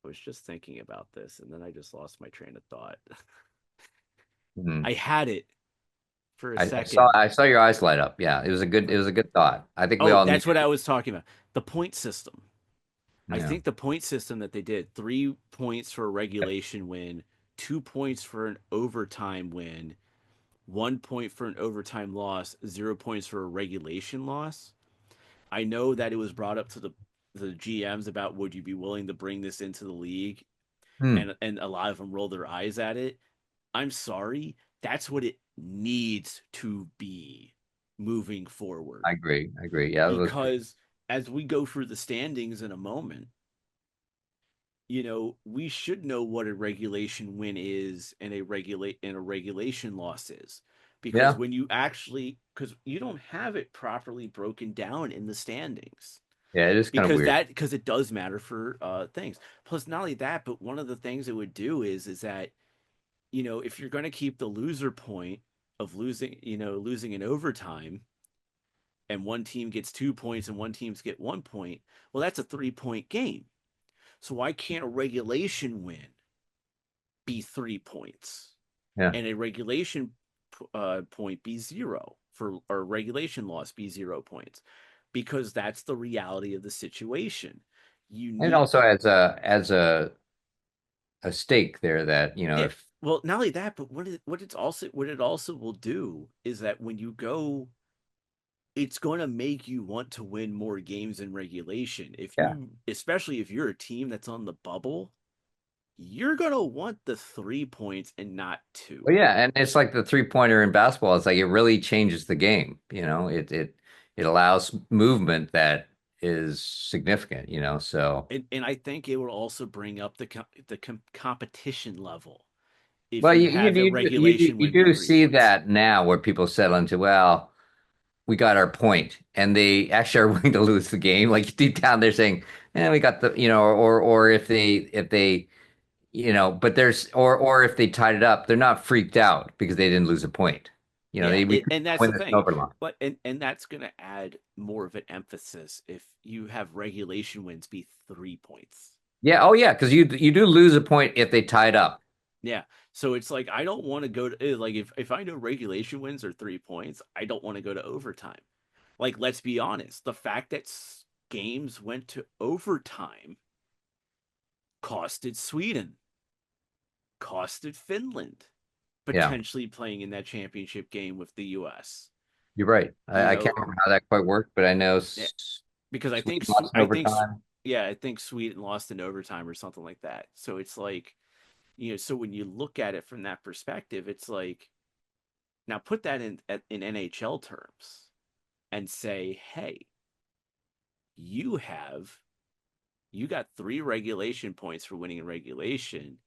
was just thinking about this, and then I just lost my train of thought. Mhm. I had it for a I saw second. I saw your eyes light up. Yeah, it was a good thought. I think we Oh, all that's need what it. I was talking about. The point system. I Yeah. think the point system that they did, 3 points for a regulation win, 2 points for an overtime win, 1 point for an overtime loss, 0 points for a regulation loss. I know that it was brought up to the GMs about would you be willing to bring this into the league, Hmm. and a lot of them roll their eyes at it. I'm sorry, that's what it needs to be moving forward. I agree. I agree. Yeah, it was great. Because as we go through the standings in a moment, we should know what a regulation win is and a regulation loss is. Because Yeah. when you actually because you don't have it properly broken down in the standings. Yeah, it is kind of Because weird. it does matter for things. Plus, not only that, but one of the things it would do is that if you're going to keep the loser point of losing in overtime, and one team gets 2 points and one team's get 1 point, well, that's a 3 point game. So why can't a regulation win be 3 points Yeah. and a regulation point be zero for or regulation loss be 0 points? Because that's the reality of the situation. You And it need also adds a stake there that, Yeah. if Well, not only that, but what it also will do is that when you go, it's going to make you want to win more games in regulation. yeah. Especially if you're a team that's on the bubble, you're going to want the 3 points and not two. Well, yeah, and it's like the three-pointer in basketball. It's like it really changes the game. It allows movement that is significant, so And I think it will also bring up competition level if well, you have a regulation you win be do three see points. that now where people settle into, well, we got our point, and they actually are willing to lose the game. Like deep down, they're saying, we got the, or if they, but or if they tied it up, they're not freaked out because they didn't lose a point. Yeah, We could and that's win the this in thing. overtime. But and that's going to add more of an emphasis if you have regulation wins be 3 points. Yeah. Oh, yeah. Because you do lose a point if they tie it up. Yeah. So it's like I don't want to go to like if I know regulation wins are 3 points, I don't want to go to overtime. Like let's be honest, the fact that games went to overtime costed Sweden, costed Finland Yeah, potentially playing in that championship game with the US. you're right. You I can't know, remember how that quite worked, but I know yeah, because Sweden lost in overtime. I think Sweden lost in overtime or something like that. So it's like, so when you look at it from that perspective, it's like now put that in NHL terms and say, hey, you have you got 3 regulation points for winning in regulation,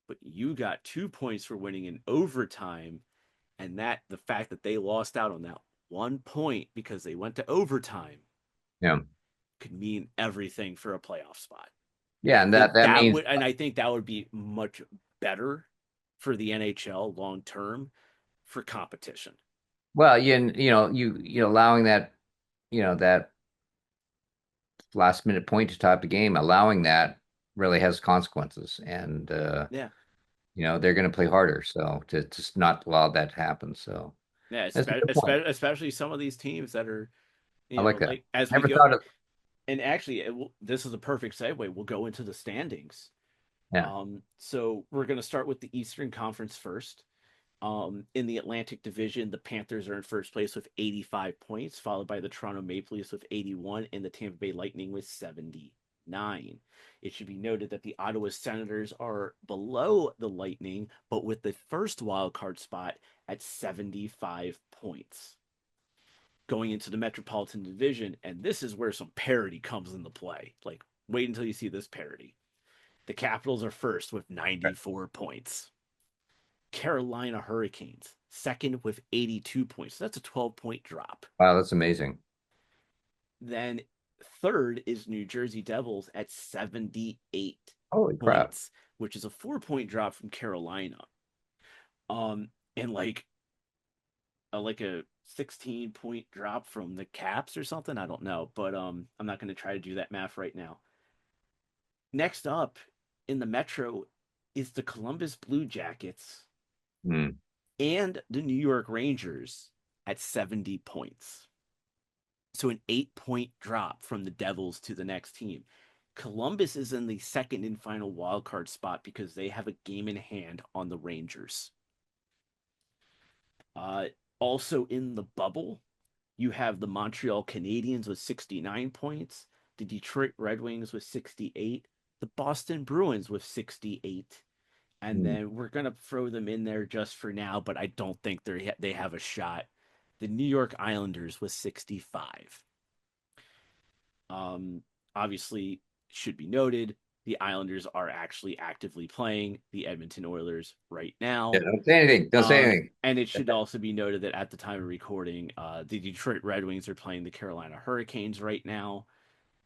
but you got 2 points for winning in overtime, and that the fact that they lost out on that 1 point because they went to overtime Yeah. could mean everything for a playoff spot. Yeah, and that means, And I think that would be much better for the NHL long term for competition. well, you allowing that, that last minute point to top the game, allowing that really has consequences, and Yeah, they're going to play harder. So to just not allow that to happen. So yeah, that's a good point. especially some of these teams that are, I like that. like as we Never go. thought of, And actually, this is a perfect segue. We'll go into the standings. yeah. So we're going to start with the Eastern Conference first. In the Atlantic Division, the Panthers are in first place with 85 points, followed by the Toronto Maple Leafs with 81 and the Tampa Bay Lightning with 79. It should be noted that the Ottawa Senators are below the Lightning, but with the first wild card spot at 75 points. Going into the Metropolitan Division, and this is where some parity comes into play. Like, wait until you see this parity. The Capitals are first with 94 points. Carolina Hurricanes, second with 82 points. So that's a 12-point drop. Wow, that's amazing. Then third is New Jersey Devils at 78 Holy crap. points, which is a 4-point drop from Carolina. And like a 16-point drop from the Caps or something. I don't know, but I'm not going to try to do that math right now. Next up in the Metro is the Columbus Blue Jackets Hmm. and the New York Rangers at 70 points. So an 8-point drop from the Devils to the next team. Columbus is in the second and final wildcard spot because they have a game in hand on the Rangers. Uh, Also in the bubble, You have the Montreal Canadiens with 69 points, the Detroit Red Wings with 68, the Boston Bruins with 68. And Hmm. then we're going to throw them in there just for now, but I don't think they have a shot. The New York Islanders with 65. Um, Obviously, should be noted, the Islanders are actually actively playing the Edmonton Oilers right Yeah, now. don't say anything. Don't say anything. And it should also be noted that at the time of recording, the Detroit Red Wings are playing the Carolina Hurricanes right now,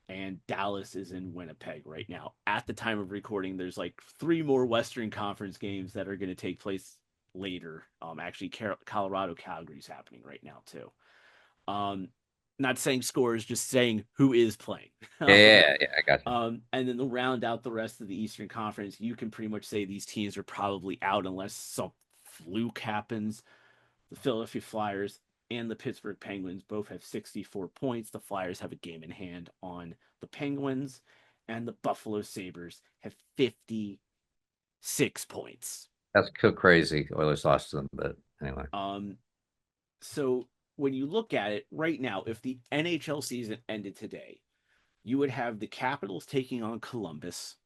and Dallas is in Winnipeg right now. At the time of recording, there's like three more Western Conference games that are going to take place later. Actually, Colorado Calgary's happening right now too. Um, Not saying scores, just saying who is playing. Yeah, yeah, yeah. I got you. And then to round out the rest of the Eastern Conference, you can pretty much say these teams are probably out unless some fluke happens. The Philadelphia Flyers and the Pittsburgh Penguins both have 64 points. The Flyers have a game in hand on the Penguins, and the Buffalo Sabres have 56 points. That's crazy. Oilers lost to them, but anyway. Um, so when you look at it right now, if the NHL season ended today, you would have the Capitals taking on Columbus,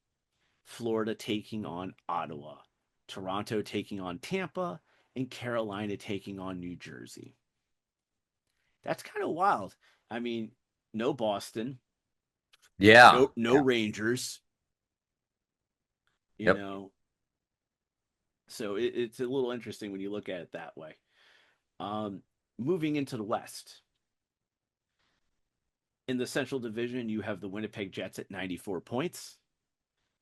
Florida taking on Ottawa, Toronto taking on Tampa, and Carolina taking on New Jersey. That's kind of wild. I mean, no Boston, Yeah. no Yeah. Rangers, you Yep. know. So it's a little interesting when you look at it that way. Um, Moving into the West, in the Central Division, you have the Winnipeg Jets at 94 points.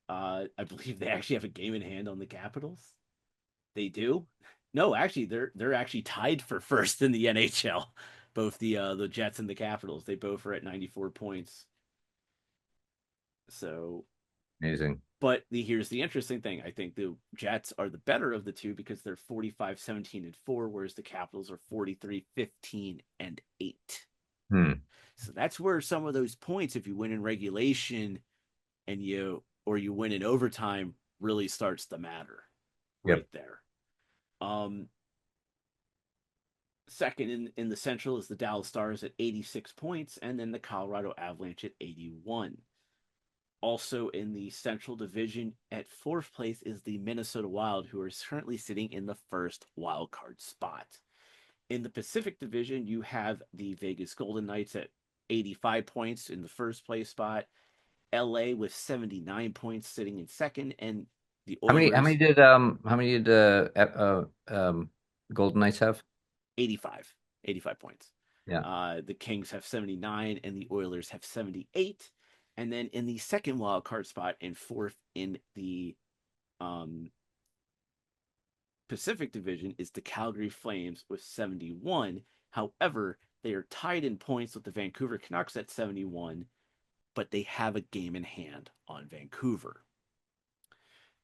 I believe they actually have a game in hand on the Capitals. They do. No, actually, they're actually tied for first in the NHL. Both the Jets and the Capitals, they both are at 94 points. So, Amazing. but here's the interesting thing. I think the Jets are the better of the two because they're 45, 17, and 4, whereas the Capitals are 43, 15, and 8. Hmm. So that's where some of those points, if you win in regulation and you win in overtime, really starts to matter Yep. right there. Um, Second in the Central is the Dallas Stars at 86 points, and then the Colorado Avalanche at 81. Also in the Central Division, at fourth place is the Minnesota Wild, who are currently sitting in the first wild card spot. In the Pacific Division, you have the Vegas Golden Knights at 85 points in the first place spot, LA with 79 points sitting in second, and the Oilers How many did Golden Knights have? 85, 85 points. Yeah. The Kings have 79 and the Oilers have 78. And then in the second wild card spot and fourth in the um, Pacific Division is the Calgary Flames with 71. However, they are tied in points with the Vancouver Canucks at 71, but they have a game in hand on Vancouver.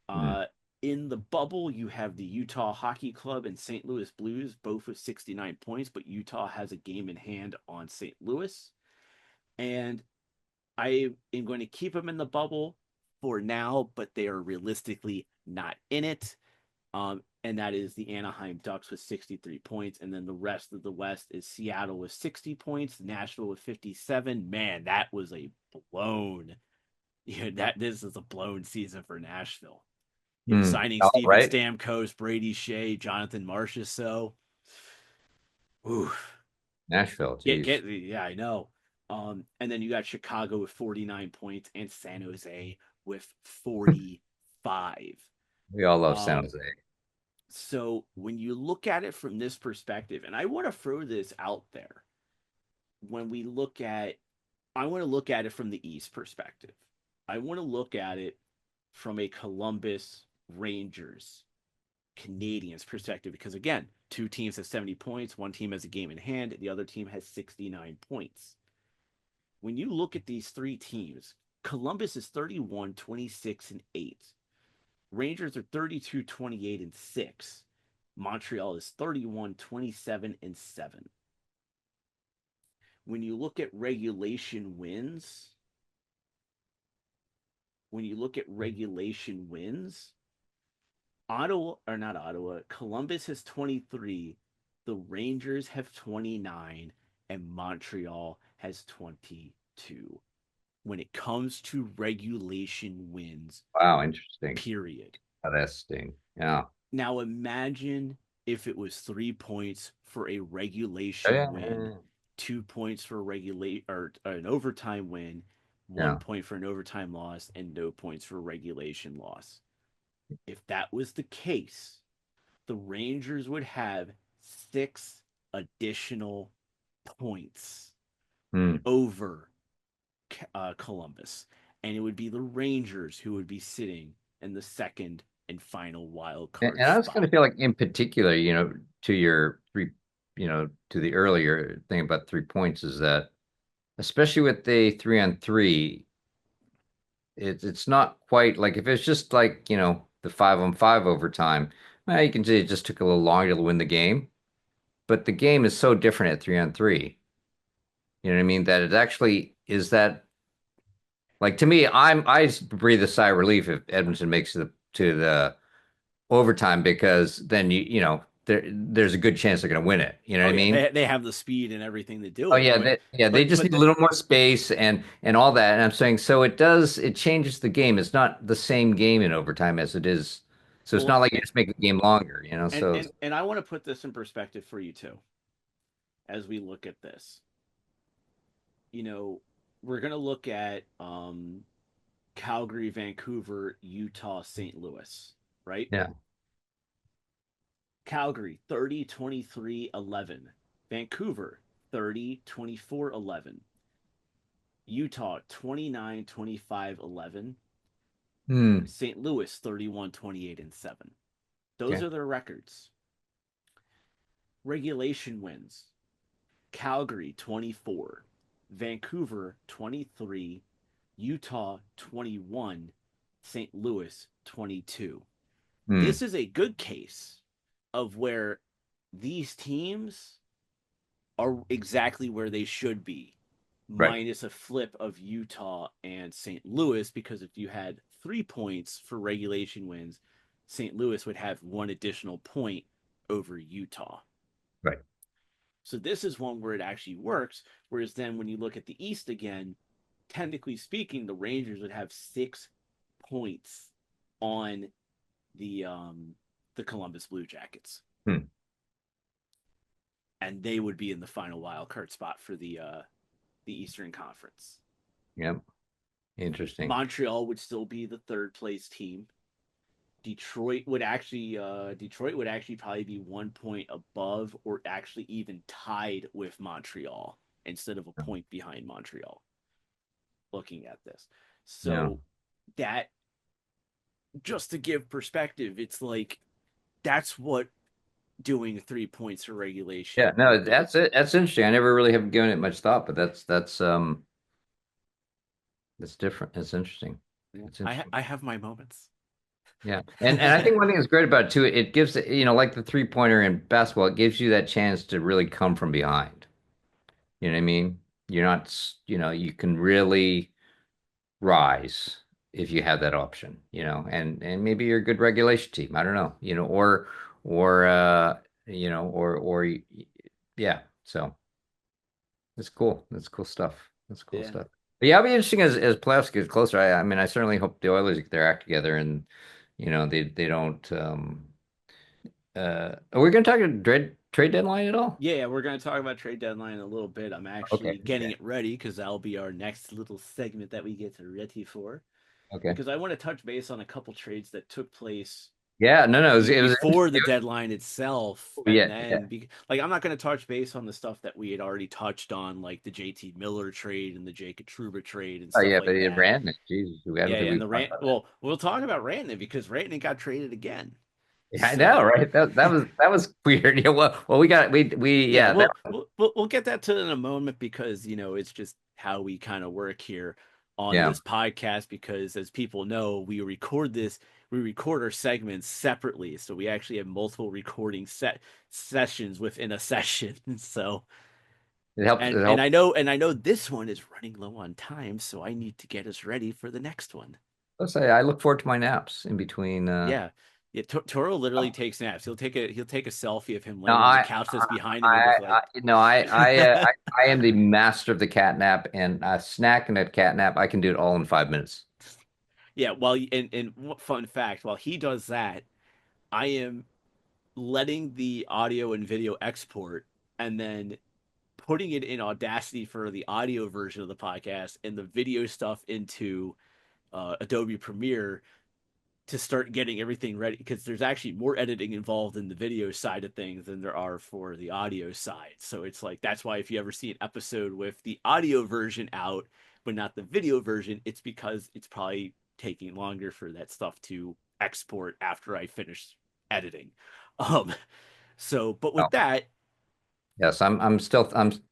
Hmm. Uh, in the bubble, you have the Utah Hockey Club and St. Louis Blues, both with 69 points, but Utah has a game in hand on St. Louis. And I am going to keep them in the bubble for now, but they are realistically not in it. And that is the Anaheim Ducks with 63 points. And then the rest of the West is Seattle with 60 points, Nashville with 57. Man, that was a blown. This is a blown season for Nashville. Hmm. Signing All Steven right. Stamkos, Brady Shea, Jonathan Marchessault. Oof. Nashville. Jeez. Yeah, I know. And then you got Chicago with 49 points and San Jose with 45. We all love San Um, Jose. so when you look at it from this perspective, and I want to throw this out there, when we look at, I want to look at it from the East perspective. I want to look at it from a Columbus Rangers Canadians perspective because again, two teams have 70 points, one team has a game in hand, the other team has 69 points. When you look at these three teams, Columbus is 31, 26, and 8. Rangers are 32, 28, and 6. Montreal is 31, 27, and 7. When you look at regulation wins, when you look at regulation wins, Ottawa, or not Ottawa, Columbus has 23, the Rangers have 29, and Montreal has 22 when it comes to regulation wins, Wow, interesting. period. How that sting. Yeah. Now imagine if it was 3 points for a Oh, regulation yeah. win, 2 points for a regulate or an overtime win, one Yeah. point for an overtime loss, and no points for regulation loss. If that was the case, the Rangers would have 6 additional points Hmm. over Columbus, and it would be the Rangers who would be sitting in the second and final wild card And I was going spot. to feel like, in particular, to your three, to the earlier thing about 3 points is that, especially with the 3-on-3, it's not quite like if it's just like, the 5-on-5 overtime. Well, you can say it just took a little longer to win the game, but the game is so different at 3-on-3. You know what I mean? That it actually is that like to me, I breathe a sigh of relief if Edmonton makes it to the overtime because then there's a good chance they're going to win it. You know what Oh I yeah, mean? they have the speed and everything to do Oh it, yeah, but they just but need a little more space and all that. And I'm saying so it changes the game. It's not the same game in overtime as it is. So it's well, not like you just make the game longer, and So and and I want to put this in perspective for you too as we look at this. You know, we're gonna look at Calgary, Vancouver, Utah, St. Louis, right? yeah. Calgary 30-23-11. Vancouver 30-24-11. Utah 29-25-11. Hmm. St. Louis 31-28-7. Those Okay. are their records. Regulation wins. Calgary 24, Vancouver 23, Utah 21, St. Louis 22. Hmm. This is a good case of where these teams are exactly where they should be, Right. minus a flip of Utah and St. Louis, because if you had 3 points for regulation wins, St. Louis would have one additional point over Utah. Right. So this is one where it actually works. Whereas then when you look at the East again, technically speaking, the Rangers would have 6 points on the Columbus Blue Jackets, Hmm. and they would be in the final wild card spot for the Eastern Conference. Yep. Interesting. Montreal would still be the third place team. Detroit would actually probably be 1 point above or actually even tied with Montreal instead of a point behind Montreal looking at this. Yeah. So that just to give perspective, it's like that's what doing 3 points for Yeah. regulation No, would do. that's it. That's interesting. I never really have given it much thought, but that's different. That's interesting. Yeah. It's interesting. I have my moments. Yeah. And I think one thing that's great about it too, it gives, like the 3-pointer in basketball, it gives you that chance to really come from behind. You know what I mean? You're not, you can really rise if you have that option, and maybe you're a good regulation team. I don't know, or yeah. So it's cool. That's cool stuff. That's cool Yeah. stuff. But yeah, it'll be interesting as playoffs get closer. I mean, I certainly hope the Oilers get their act together and they don't. Are we going to talk a trade deadline at all? Yeah, we're going to talk about trade deadline in a little bit. I'm Okay. actually getting Okay. it ready because that'll be our next little segment that we get ready for. Okay. Because I want to touch base on a couple trades that took place Yeah. No. No. It was before the deadline itself, and yeah. then Yeah. like I'm not going to touch base on the stuff that we had already touched on, like the JT Miller trade and the Jacob Trouba trade and Oh stuff yeah, but like it that. ran it. Jesus, we Yeah, haven't yeah, and we the talked rant. about that? Well, we'll talk about Rantanen because Rantanen got traded again. Yeah, I know, So right? That was weird. Yeah. Well, we yeah, yeah. That we'll get that to in a moment because it's just how we kind of work here on yeah. this podcast. Because as people know, we record our segments separately, so we actually have multiple recording sessions within a session. So It helps. and It and helps. I know this one is running low on time, so I need to get us ready for the next one. Let's say I look forward to my naps in between. Yeah. Yeah, Toro literally takes naps. He'll take a selfie of him No, laying on the couch that's behind him and just like, no, I am the master of the cat nap and a snack and a cat nap. I can do it all in 5 minutes. yeah. Fun fact, while he does that, I am letting the audio and video export and then putting it in Audacity for the audio version of the podcast and the video stuff into Adobe Premiere to start getting everything ready because there's actually more editing involved in the video side of things than there are for the audio side. So it's like that's why if you ever see an episode with the audio version out but not the video version, it's because it's probably taking longer for that stuff to export after I finish editing. Um but Oh, with that, yes, I'm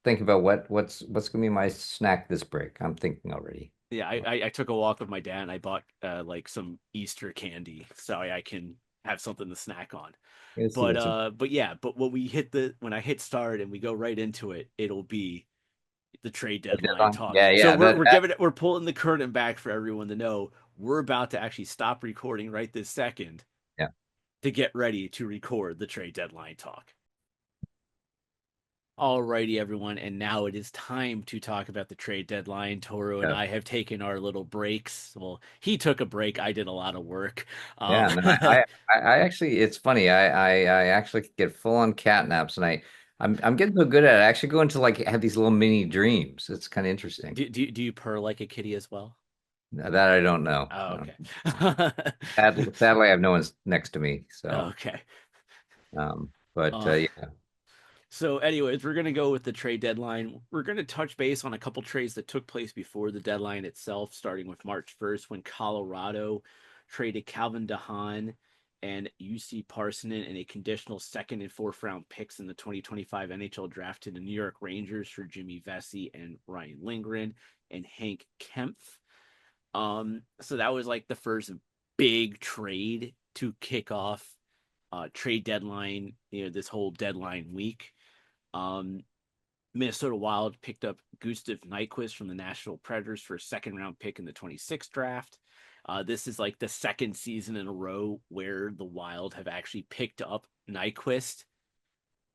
thinking about what's gonna be my snack this break. I'm thinking already. yeah, I took a walk with my dad and I bought like some Easter candy so I can have something to snack on. Let's see But what's in uh, but yeah, but when I hit start and we go right into it, it'll be the trade the deadline deadline. talk. Yeah, So yeah. we're pulling the curtain back for everyone to know we're about to actually stop recording right this second Yeah. to get ready to record the trade deadline talk. Alrighty, everyone, and now it is time to talk about the trade deadline. Toru and Yeah. I have taken our little breaks. Well, he took a break. I did a lot of work. Yeah, no, I actually, it's funny. I actually get full on cat naps, and I'm getting so good at it. I actually go into like have these little mini dreams. It's kind of interesting. do you purr like a kitty as well? That I don't know. Oh, No. okay. Sadly, I have no one next to me. So, Okay. but Uh, yeah, so, anyways, we're gonna go with the trade deadline. We're gonna touch base on a couple trades that took place before the deadline itself, starting with March 1st when Colorado traded Calvin DeHaan and UC Parsonen in a conditional second and fourth round picks in the 2025 NHL draft to the New York Rangers for Jimmy Vesey and Ryan Lindgren and Hank Kempf. So that was like the first big trade to kick off trade deadline, this whole deadline week. Um, Minnesota Wild picked up Gustav Nyquist from the Nashville Predators for a second round pick in the 26th draft. This is like the second season in a row where the Wild have actually picked up Nyquist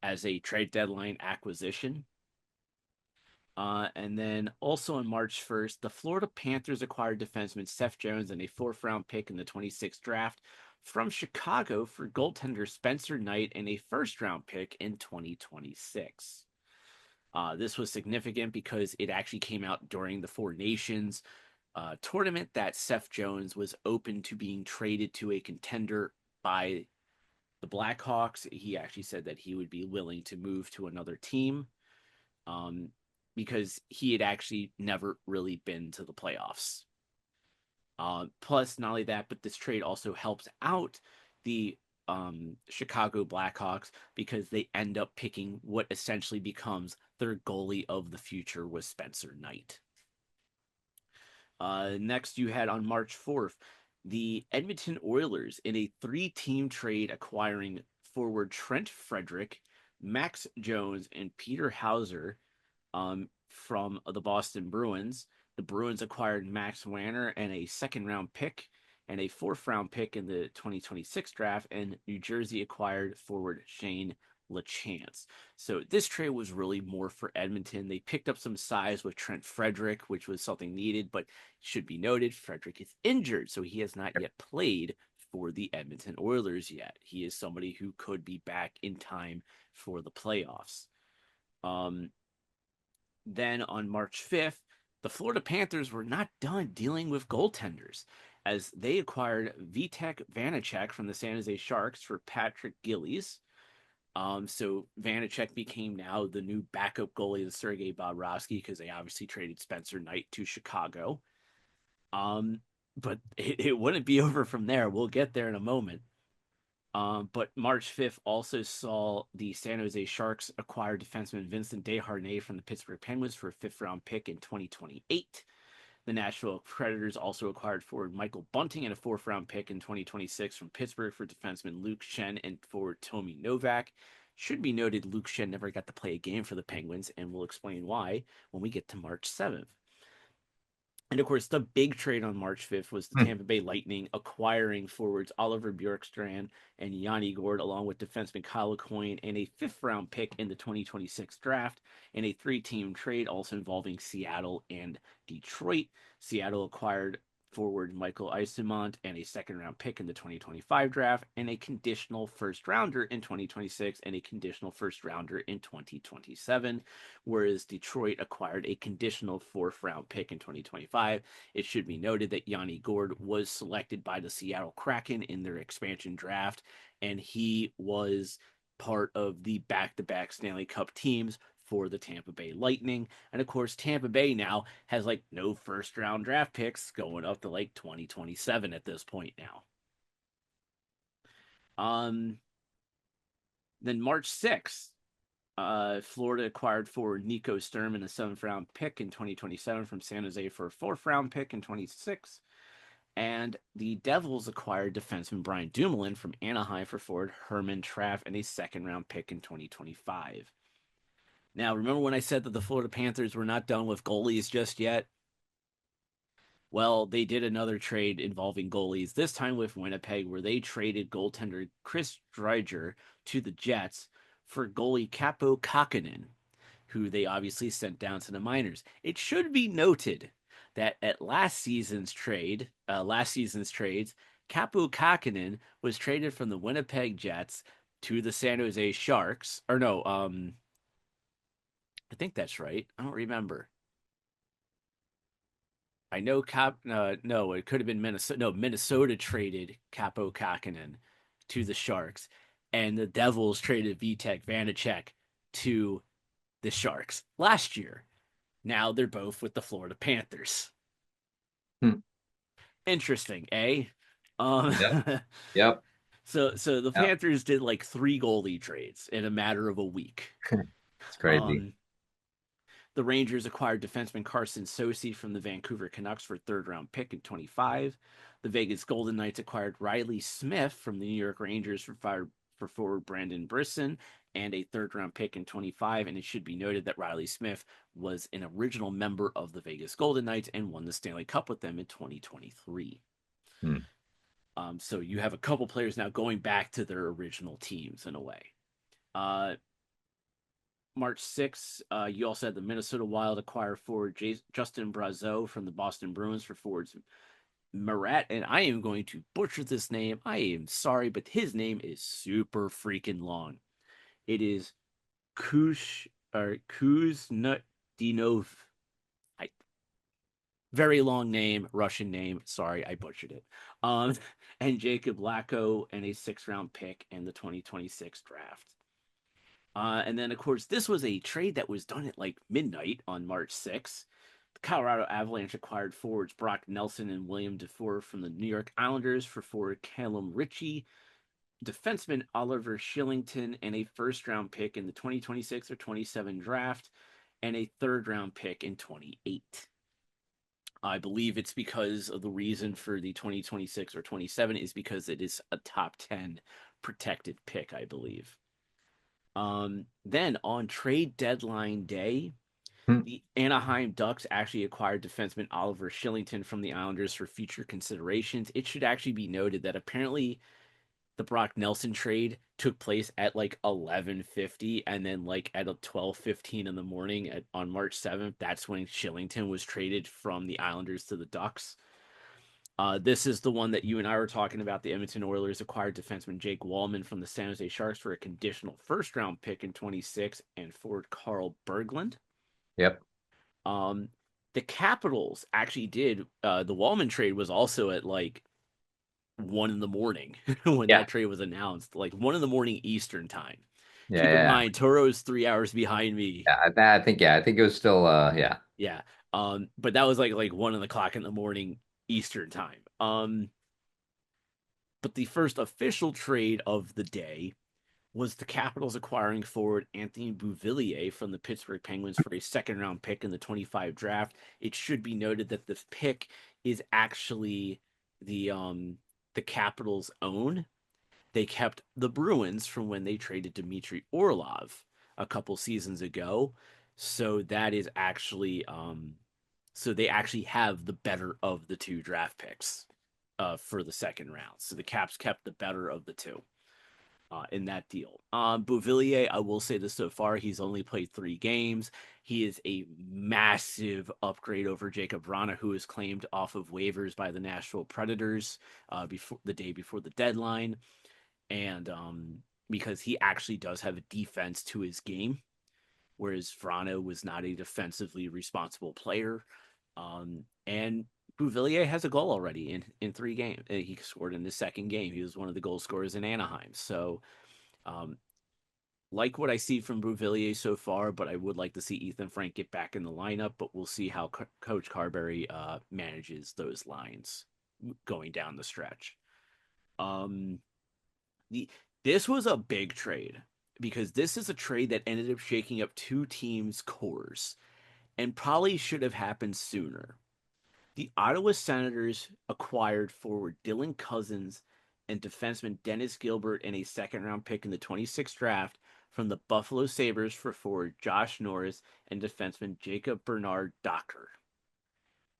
as a trade deadline acquisition. And then also on March 1st, the Florida Panthers acquired defenseman Seth Jones and a fourth round pick in the 26th draft from Chicago for goaltender Spencer Knight and a first round pick in 2026. This was significant because it actually came out during the Four Nations tournament that Seth Jones was open to being traded to a contender by the Blackhawks. He actually said that he would be willing to move to another team um, because he had actually never really been to the playoffs. Plus, not only that, but this trade also helps out the Chicago Blackhawks because they end up picking what essentially becomes their goalie of the future with Spencer Knight. Next, you had on March 4th, the Edmonton Oilers in a three-team trade acquiring forward Trent Frederick, Max Jones, and Peter Hauser from the Boston Bruins. The Bruins acquired Max Wanner and a second round pick and a fourth round pick in the 2026 draft, and New Jersey acquired forward Shane LaChance. So this trade was really more for Edmonton. They picked up some size with Trent Frederick, which was something needed, but should be noted, Frederick is injured, so he has not yet played for the Edmonton Oilers yet. He is somebody who could be back in time for the playoffs. Then on March 5th, the Florida Panthers were not done dealing with goaltenders as they acquired Vitek Vanacek from the San Jose Sharks for Patrick Gillies. So Vanacek became now the new backup goalie to Sergei Bobrovsky because they obviously traded Spencer Knight to Chicago. Um, but it wouldn't be over from there. We'll get there in a moment. But March 5th also saw the San Jose Sharks acquire defenseman Vincent Desharnais from the Pittsburgh Penguins for a fifth round pick in 2028. The Nashville Predators also acquired forward Michael Bunting and a fourth round pick in 2026 from Pittsburgh for defenseman Luke Schenn and forward Tomi Novak. Should be noted Luke Schenn never got to play a game for the Penguins, and we'll explain why when we get to March 7th. And of course, the big trade on March 5th was the Hmm. Tampa Bay Lightning acquiring forwards Oliver Bjorkstrand and Yanni Gord, along with defenseman Kyle Coyne, and a fifth round pick in the 2026 draft, in a three-team trade also involving Seattle and Detroit. Seattle acquired forward Michael Eyssimont and a second round pick in the 2025 draft, and a conditional first rounder in 2026 and a conditional first rounder in 2027, whereas Detroit acquired a conditional fourth round pick in 2025. It should be noted that Yanni Gord was selected by the Seattle Kraken in their expansion draft, and he was part of the back to back Stanley Cup teams for the Tampa Bay Lightning. And of course, Tampa Bay now has like no first round draft picks going up to like 2027 at this point now. Um, then March 6th, Florida acquired forward Nico Sturm in a seventh round pick in 2027 from San Jose for a fourth round pick in 26. And the Devils acquired defenseman Brian Dumoulin from Anaheim for forward Herman Traff and a second round pick in 2025. Now, remember when I said that the Florida Panthers were not done with goalies just yet? Well, they did another trade involving goalies, this time with Winnipeg, where they traded goaltender Chris Dreiger to the Jets for goalie Capo Kakinen, who they obviously sent down to the minors. It should be noted that at last season's trades, Capo Kakinen was traded from the Winnipeg Jets to the San Jose Sharks. Or no, I think that's right. I don't remember. I know no, it could have been Minnesota. No, Minnesota traded Capo Kakinen to the Sharks, and the Devils traded Vitek Vanacek to the Sharks last year. Now they're both with the Florida Panthers. Hmm. Interesting, eh? Um, Yep. Yep. so the Yep. Panthers did like three goalie trades in a matter of a week. It's crazy. Um, The Rangers acquired defenseman Carson Soucy from the Vancouver Canucks for a third round pick in 25. The Vegas Golden Knights acquired Riley Smith from the New York Rangers for forward Brandon Brisson and a third round pick in 25. And it should be noted that Riley Smith was an original member of the Vegas Golden Knights and won the Stanley Cup with them in 2023. Hmm. So you have a couple players now going back to their original teams in a way. Uh, March 6th, you also had the Minnesota Wild acquire forward Justin Brazeau from the Boston Bruins for forwards Marat, and I am going to butcher this name. I am sorry, but his name is super freaking long. It is Kush or Kuznetsov. I Very long name, Russian name. Sorry, I butchered it. Um, and Jacob Lacko and a sixth round pick in the 2026 draft. And then, of course, this was a trade that was done at like midnight on March 6th. The Colorado Avalanche acquired forwards Brock Nelson and William Dufour from the New York Islanders for forward Callum Ritchie, defenseman Oliver Shillington, and a first round pick in the 2026 or 27 draft, and a third round pick in 28. I believe it's because of the reason for the 2026 or 27 is because it is a top 10 protected pick, I believe. Then on trade deadline day, Hmm. the Anaheim Ducks actually acquired defenseman Oliver Shillington from the Islanders for future considerations. It should actually be noted that apparently the Brock Nelson trade took place at like 11:50, and then like at 12:15 in the morning on March 7th, that's when Shillington was traded from the Islanders to the Ducks. This is the one that you and I were talking about. The Edmonton Oilers acquired defenseman Jake Wallman from the San Jose Sharks for a conditional first round pick in 26 and forward Carl Berglund. Yep. Um, the Capitals actually did. The Wallman trade was also at like 1 in the morning when Yeah. that trade was announced, like 1 in the morning Eastern time. Yeah. Keep in Yeah. mind, Tohoru's 3 hours behind me. Yeah. I think. Yeah. I think it was still. Yeah. Yeah. But that was like 1 o'clock in the morning Eastern time. But the first official trade of the day was the Capitals acquiring forward Anthony Beauvillier from the Pittsburgh Penguins for a second round pick in the 25 draft. It should be noted that this pick is actually the um the Capitals' own. They kept the Bruins from when they traded Dmitry Orlov a couple seasons ago. So that is actually So they actually have the better of the two draft picks for the second round. So the Caps kept the better of the two in that deal. Bouvillier, I will say this so far, he's only played 3 games. He is a massive upgrade over Jacob Vrana, who is claimed off of waivers by the Nashville Predators before the day before the deadline, and because he actually does have a defense to his game, whereas Vrana was not a defensively responsible player. And Bouvillier has a goal already in 3 games. He scored in the second game. He was one of the goal scorers in Anaheim. So, um, like what I see from Bouvillier so far, but I would like to see Ethan Frank get back in the lineup. But we'll see how Coach Carberry manages those lines going down the stretch. Um, the This was a big trade because this is a trade that ended up shaking up two teams' cores and probably should have happened sooner. The Ottawa Senators acquired forward Dylan Cousins and defenseman Dennis Gilbert in a second round pick in the 26th draft from the Buffalo Sabres for forward Josh Norris and defenseman Jacob Bernard Docker.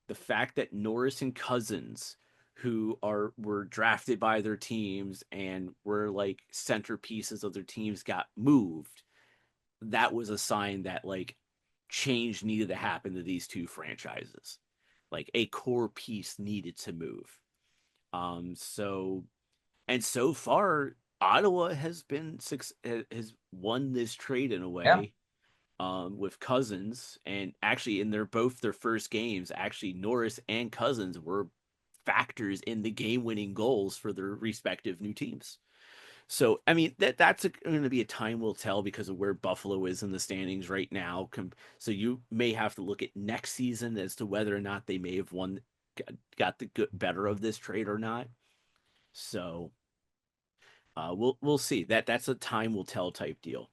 The fact that Norris and Cousins, who were drafted by their teams and were like centerpieces of their teams, got moved, that was a sign that like change needed to happen to these two franchises. Like a core piece needed to move. So and so far, Ottawa has won this trade in a Yeah. way. With Cousins, and actually in their first games, actually Norris and Cousins were factors in the game-winning goals for their respective new teams. So, I mean, that's going to be a time will tell because of where Buffalo is in the standings right now. So you may have to look at next season as to whether or not they may have got the better of this trade or not. So, we'll see. That's a time will tell type deal.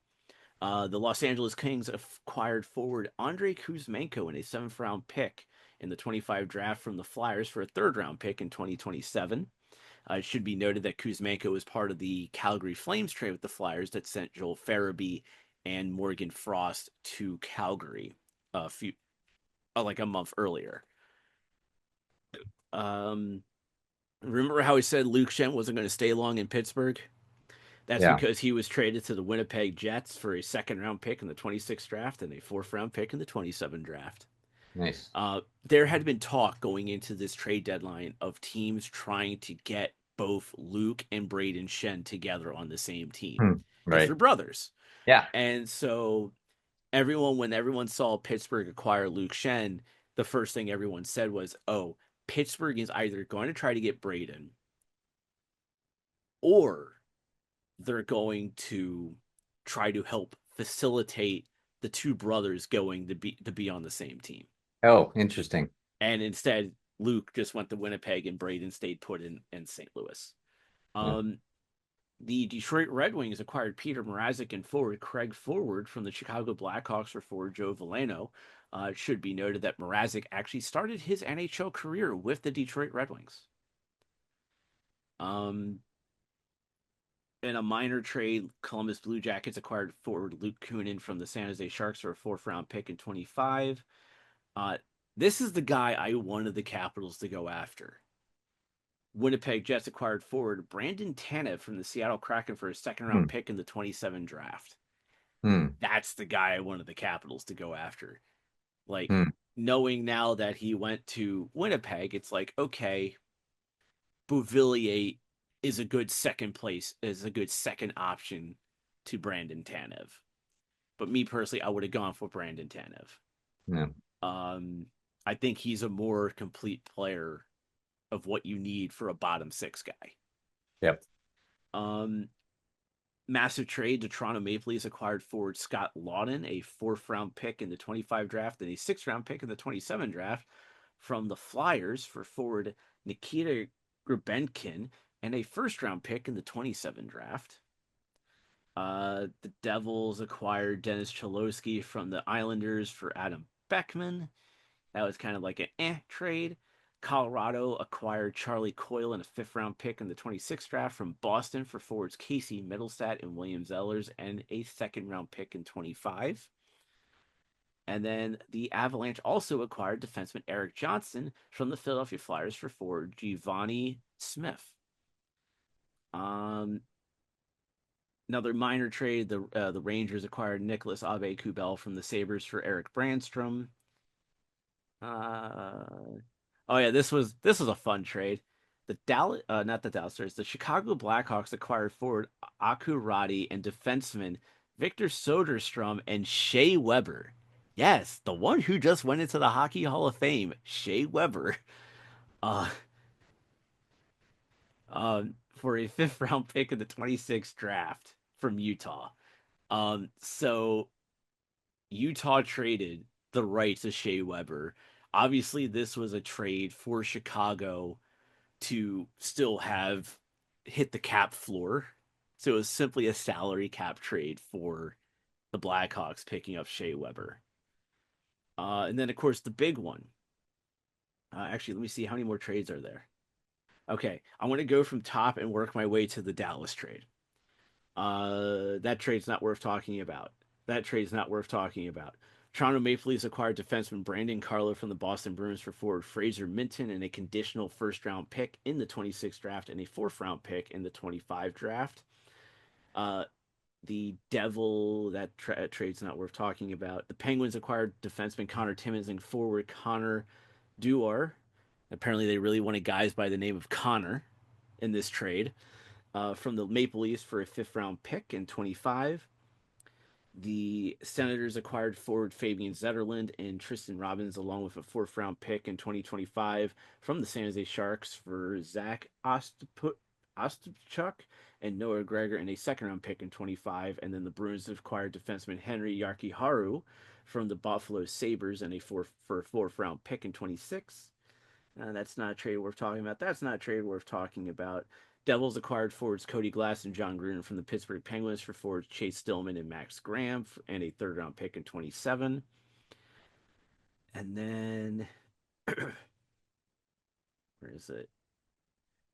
The Los Angeles Kings acquired forward Andrei Kuzmenko in a 7th round pick in the 25 draft from the Flyers for a 3rd round pick in 2027. It should be noted that Kuzmenko was part of the Calgary Flames trade with the Flyers that sent Joel Farabee and Morgan Frost to Calgary like a month earlier. Um, Remember how he said Luke Schenn wasn't going to stay long in Pittsburgh? That's Yeah. because he was traded to the Winnipeg Jets for a 2nd round pick in the 26th draft and a 4th round pick in the 27 draft. Nice. There had been talk going into this trade deadline of teams trying to get both Luke and Braden Shen together on the same team Hmm. because Right. they're brothers. Yeah. And so when everyone saw Pittsburgh acquire Luke Shen, the first thing everyone said was, "Oh, Pittsburgh is either going to try to get Braden or they're going to try to help facilitate the two brothers going to be on the same team." Oh, interesting. And instead, Luke just went to Winnipeg and Braden stayed put in St. Louis. Yeah. Um, the Detroit Red Wings acquired Peter Mrazek and forward Craig Forward from the Chicago Blackhawks for forward Joe Veleno. It should be noted that Mrazek actually started his NHL career with the Detroit Red Wings. Um, in a minor trade, Columbus Blue Jackets acquired forward Luke Kunin from the San Jose Sharks for a 4th round pick in 25. Uh, this is the guy I wanted the Capitals to go after. Winnipeg Jets acquired forward Brandon Tanev from the Seattle Kraken for a 2nd round Hmm. pick in the 27 draft. Hmm. That's the guy I wanted the Capitals to go after. Like, Hmm. knowing now that he went to Winnipeg, it's like, okay, Bouvillier is a good second option to Brandon Tanev. But me personally, I would have gone for Brandon Tanev. Yeah. Um, I think he's a more complete player of what you need for a bottom 6 guy. Yep. Um, Massive trade. The Toronto Maple Leafs acquired forward Scott Laughton, a 4th round pick in the 25 draft and a 6th round pick in the 27 draft from the Flyers for forward Nikita Grubenkin and a 1st round pick in the 27 draft. The Devils acquired Dennis Cholowski from the Islanders for Adam Beckman. That was kind of like an trade. Colorado acquired Charlie Coyle and a 5th round pick in the 26th draft from Boston for forwards Casey Middlestat and William Zellers and a 2nd round pick in 25. And then the Avalanche also acquired defenseman Eric Johnson from the Philadelphia Flyers for forward Giovanni Smith. Um, Another minor trade: the Rangers acquired Nicholas Aube-Kubel from the Sabres for Eric Brandstrom. Uh, oh yeah, this was a fun trade. The Dallas, not the Dallas Stars, the Chicago Blackhawks acquired forward Aku Radi and defenseman Victor Soderstrom and Shea Weber. Yes, the one who just went into the Hockey Hall of Fame, Shea Weber, uh, for a fifth round pick in the 26th draft from Utah. So Utah traded the rights to Shea Weber. Obviously, this was a trade for Chicago to still have hit the cap floor. So it was simply a salary cap trade for the Blackhawks picking up Shea Weber. And then, of course, the big one. Actually, let me see how many more trades are there. Okay, I want to go from top and work my way to the Dallas trade. That trade's not worth talking about. That trade's not worth talking about. Toronto Maple Leafs acquired defenseman Brandon Carlo from the Boston Bruins for forward Fraser Minton and a conditional first round pick in the 26th draft and a fourth round pick in the 25 draft. Uh, the Devil, that trade's not worth talking about. The Penguins acquired defenseman Connor Timmins and forward Connor Duar. Apparently, they really wanted guys by the name of Connor in this trade. From the Maple Leafs for a fifth round pick in 25. The Senators acquired forward Fabian Zetterlund and Tristan Robbins, along with a fourth round pick in 2025 from the San Jose Sharks for Zach Ostapchuk and Noah Gregor, and a second round pick in 25. And then the Bruins acquired defenseman Henry Yarkiharu from the Buffalo Sabres and for a fourth round pick in 26. That's not a trade worth talking about. That's not a trade worth talking about. Devils acquired forwards Cody Glass and John Gruden from the Pittsburgh Penguins for forwards Chase Stillman and Max Graham and a third round pick in 27. And then, where is it?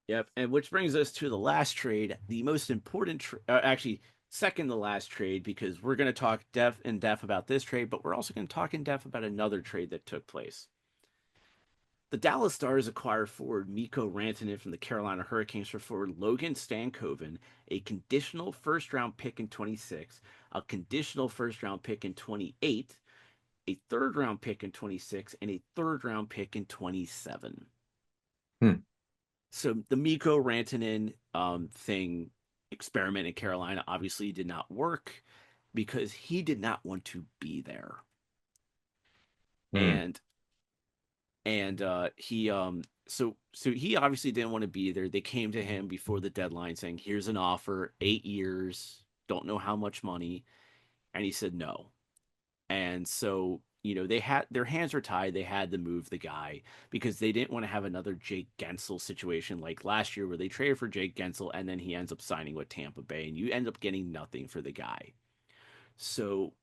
Yep. And which brings us to the last trade, the most important, actually, second to last trade, because we're going to talk in depth about this trade, but we're also going to talk in depth about another trade that took place. The Dallas Stars acquired forward Mikko Rantanen from the Carolina Hurricanes for forward Logan Stankoven, a conditional first round pick in 26, a conditional first round pick in 28, a third round pick in 26, and a third round pick in 27. Hmm. So the Mikko Rantanen thing experiment in Carolina obviously did not work because he did not want to be there. Hmm. And he so he obviously didn't want to be there. They came to him before the deadline saying, "Here's an offer, 8 years, don't know how much money," and he said no. And so they had their hands were tied. They had to move the guy because they didn't want to have another Jake Gensel situation like last year where they traded for Jake Gensel and then he ends up signing with Tampa Bay and you end up getting nothing for the guy. So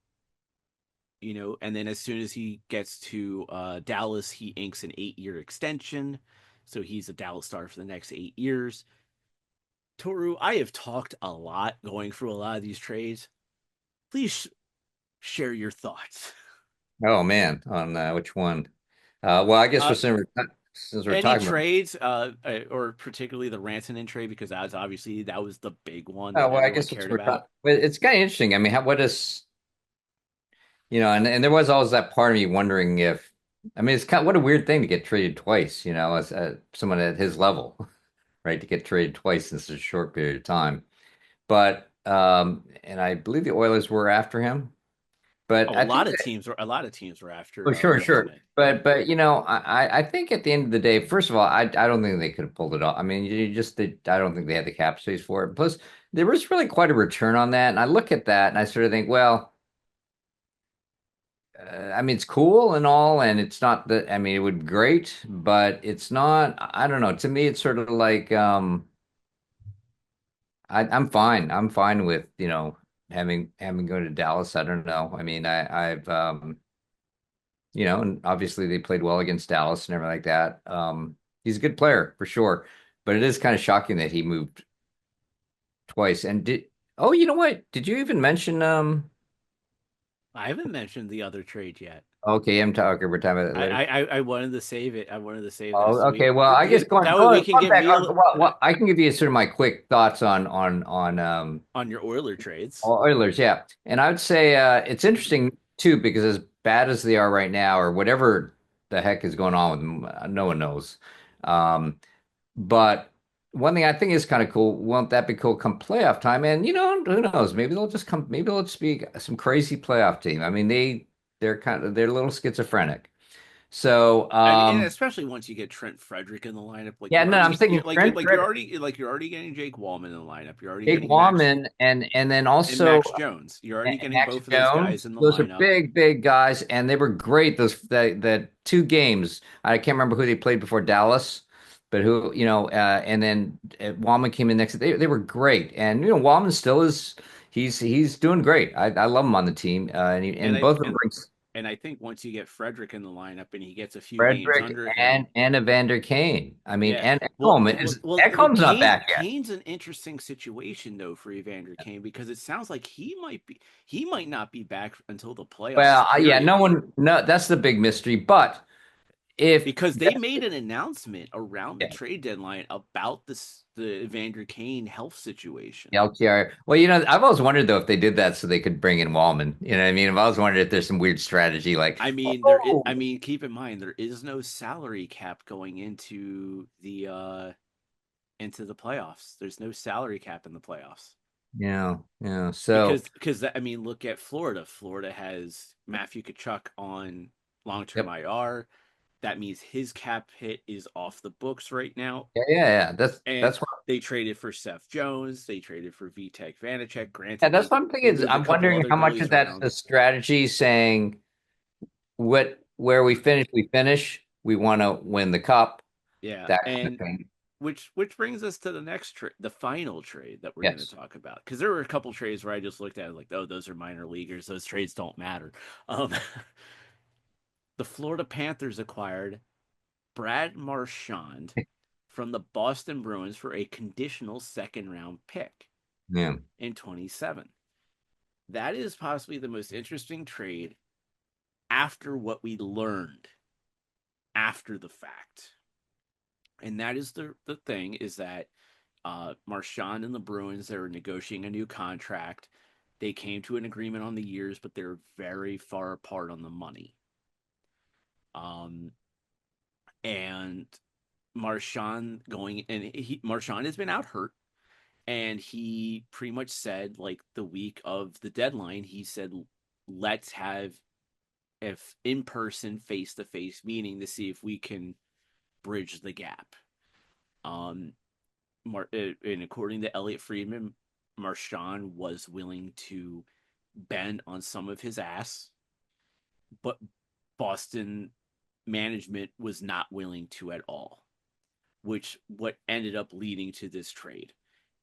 and then as soon as he gets to Dallas, he inks an 8-year extension. So he's a Dallas Star for the next 8 years. Toru, I have talked a lot going through a lot of these trades. Please share your thoughts. Oh man, on which one? Well, I guess Uh, since we're any talking about, trades, or particularly the Rantanen trade, because that was the big one that well, I everyone guess since cared we're about. talking, it's kind of interesting. I mean, what is and there was always that part of me wondering if, I mean, it's kind of what a weird thing to get traded twice, as someone at his level, right? To get traded twice in such a short period of time. But and I believe the Oilers were after him. But Oh, I think a lot of teams were oh, after sure, sure. Rantanen. But I think at the end of the day, first of all, I don't think they could have pulled it off. I mean, I don't think they had the cap space for it. Plus, there was really quite a return on that, and I look at that and I sort of think, well, I mean, it's cool and all, and it's not that. I mean, it would be great, but it's not. I don't know. To me, it's sort of like I'm fine. I'm fine with having go to Dallas. I don't know. I mean, I've and obviously they played well against Dallas and everything like that. He's a good player for sure, but it is kind of shocking that he moved twice. And oh, you know what? Did you even mention I haven't mentioned the other trade yet. Okay, I'm talking. We're talking about that later. I wanted to save it. I wanted to save it Oh, so we okay. Well, I guess that way we can going give back. me I can give you sort of my quick thoughts on on your Oiler trades. Oilers. Yeah, and I would say it's interesting too because as bad as they are right now, or whatever the heck is going on with them, no one knows. Um, but one thing I think is kind of cool. Won't that be cool come playoff time? And who knows? Maybe they'll just come. Maybe they'll just be some crazy playoff team. I mean, they're a little schizophrenic. So I mean, and especially once you get Trent Frederick in the lineup, like yeah, no, I'm thinking Trent Frederick, you're already getting Jake Wallman in the lineup. You're already Jake getting Max Wallman, and then and also Max Jones. You're already and getting Max both of those guys Jones. in the Those are lineup. big, big guys, and they were great. Those the 2 games. I can't remember who they played before Dallas, but who and then Wallman came in next. They were great, and Wallman still is. He's doing great. I love him on the team, And and both of them bring and I think once you get Frederick in the lineup and he gets a few games Frederick under and him, Evander Kane. I mean, yeah. and Ekholm Ekholm's not back yet. Kane's an interesting situation though for Evander Kane because it sounds like he might not be back until the playoffs. Well, yeah, Period. no, that's the big mystery. But if Because they made an announcement around the yeah, trade deadline about the Evander Kane health situation. LTR, well, I've always wondered though if they did that so they could bring in Wallman. You know what I mean? I've always wondered if there's some weird strategy like, oh, I mean, keep in mind there is no salary cap going into the playoffs. There's no salary cap in the playoffs. yeah, yeah. So, I mean, look at Florida. Florida has Matthew Kachuk on long-term yep, IR. That means his cap hit is off the books right now. yeah, yeah, yeah. And That's what they traded for Seth Jones. They traded for Vitek Vanacek. yeah, Granted, that's what I'm they thinking. Is moved a I'm couple wondering other how much of goalies that's the around. strategy saying where we finish. We want to win the cup, Yeah, that kind of and thing. which brings us to the next trade, the final trade that we're going to Yes. talk about. Because there were a couple trades where I just looked at it like, oh, those are minor leaguers. Those trades don't matter. Um, the Florida Panthers acquired Brad Marchand from the Boston Bruins for a conditional second round pick Yeah. in 27. That is possibly the most interesting trade after what we learned after the fact. And that is the thing is that Marchand and the Bruins, they were negotiating a new contract. They came to an agreement on the years, but they're very far apart on the money. Um, and Marchand has been out hurt, and he pretty much said like the week of the deadline, he said, "Let's have if in person, face to face meeting to see if we can bridge the gap." Um, and according to Elliot Friedman, Marchand was willing to bend on some of his ass, but Boston management was not willing to at all, which what ended up leading to this trade.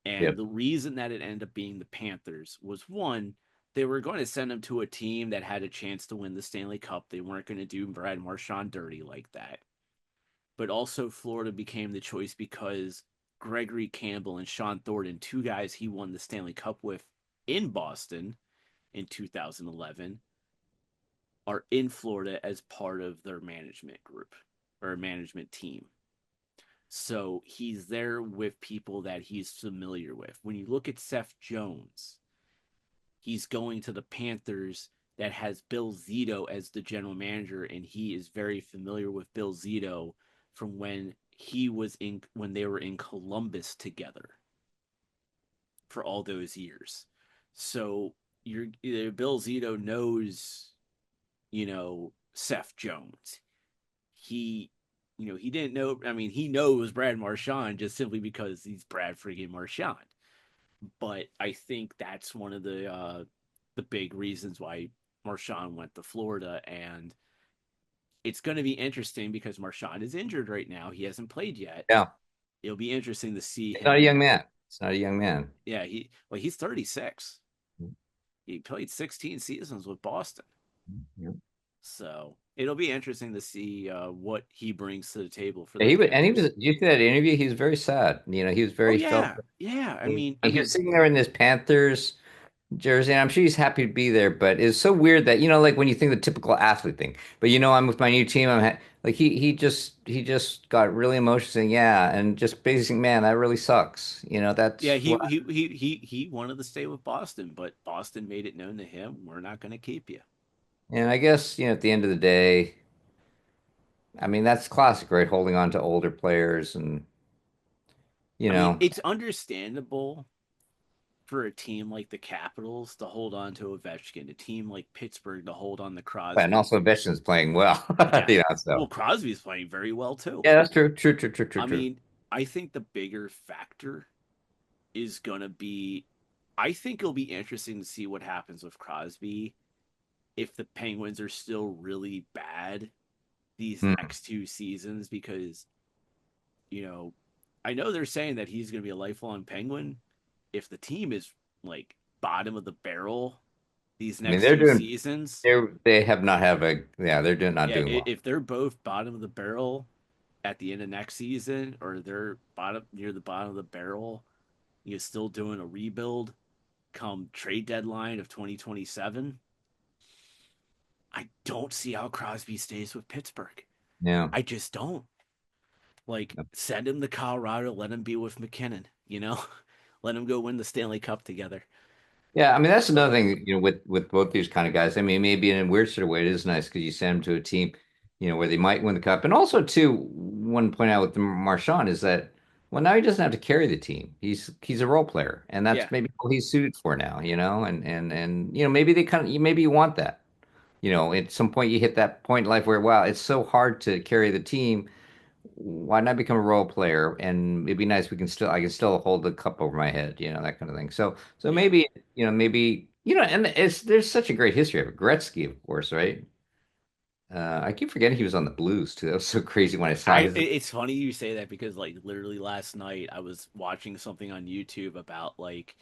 And Yep. the reason that it ended up being the Panthers was one, they were going to send him to a team that had a chance to win the Stanley Cup. They weren't going to do Brad Marchand dirty like that. But also, Florida became the choice because Gregory Campbell and Sean Thornton, two guys he won the Stanley Cup with in Boston in 2011, are in Florida as part of their management group or management team. So he's there with people that he's familiar with. When you look at Seth Jones, he's going to the Panthers that has Bill Zito as the general manager, and he is very familiar with Bill Zito from when they were in Columbus together for all those years. So Bill Zito knows, Seth Jones. He he didn't know. I mean, he knows Brad Marchand just simply because he's Brad friggin' Marchand. But I think that's one of the big reasons why Marchand went to Florida, and it's going to be interesting because Marchand is injured right now. He hasn't played yet. Yeah. It'll be interesting to see It's not a young him. man. It's not a young man. Yeah, he's 36. He played 16 seasons with Boston, Yeah. so it'll be interesting to see what he brings to the table for Yeah, the he was. Panthers. You see that interview? He was very sad. He was Oh very felt. yeah, yeah. He was sitting there in this Panthers. jersey, and I'm sure he's happy to be there. But it's so weird that like when you think the typical athlete thing. But I'm with my new team. Like he just got really emotional saying yeah, and just basically, man, that really sucks. Yeah, That's what. he wanted to stay with Boston, but Boston made it known to him, we're not going to keep you. And I guess at the end of the day, I mean that's classic, right? Holding on to older players, and you I mean, know, it's understandable for a team like the Capitals to hold on to Ovechkin, a team like Pittsburgh to hold on to and Crosby. also Ovechkin's playing well. Yeah. So Well, Crosby's playing very well too. yeah, that's true. True. True. True. True. I True. mean, I think the bigger factor is going to be I think it'll be interesting to see what happens with Crosby if the Penguins are still really bad these Hmm. next two seasons because, you know, I know they're saying that he's going to be a lifelong Penguin. If the team is like bottom of the barrel these I mean, next two seasons, they have not have a yeah, they're doing not yeah, doing well. if they're both bottom of the barrel at the end of next season or they're bottom near the bottom of the barrel, you're still doing a rebuild come trade deadline of 2027. I don't see how Crosby stays with Pittsburgh. Yeah. I just don't. Like, send him to Colorado, let him be with McKinnon, you know? Let him go win the Stanley Cup together. Yeah, I mean that's another But thing, with both these kind of guys. I mean, maybe in a weird sort of way, it is nice because you send them to a team, where they might win the cup. And also, too, one point out with the Marchand is that, well, now he doesn't have to carry the team. He's a role player, and yeah, that's maybe all he's suited for now. And maybe they kind of maybe you want that. At some point you hit that point in life where, wow, it's so hard to carry the team. Why not become a role player? And it'd be nice. I can still hold the cup over my head, that kind of thing. So yeah. maybe, and there's such a great history of it. Gretzky, of course, right? I keep forgetting he was on the Blues too. That was so crazy when I saw his. It's funny you say that because like literally last night I was watching something on YouTube about like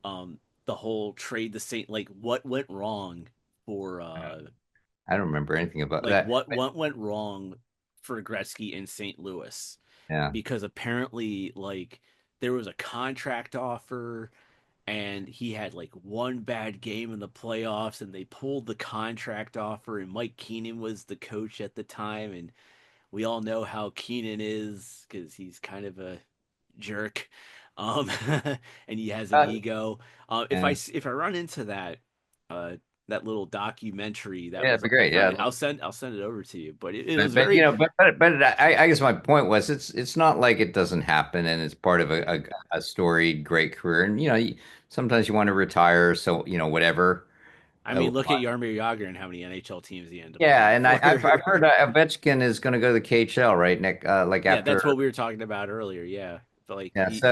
um the whole trade the Saint like what went wrong for I don't remember anything about like that. what went wrong for Gretzky in St. Louis Yeah. because apparently like there was a contract offer and he had like one bad game in the playoffs and they pulled the contract offer and Mike Keenan was the coach at the time and we all know how Keenan is because he's kind of a jerk um and he has an Uh, ego yeah. if I run into uh that little documentary that Yeah, was that'd be on the great. Yeah. front I'll send it over to you but it But was but very I guess my point was it's not like it doesn't happen and it's part of a storied great career. And sometimes you want to retire, so whatever. I mean look at Yarmir Yager and how many NHL teams he ended up Yeah, playing and for. I've heard Ovechkin is going to go to the KHL, right, Nick? Like Yeah, that's after, what we were talking about earlier. Yeah, but like yeah. he's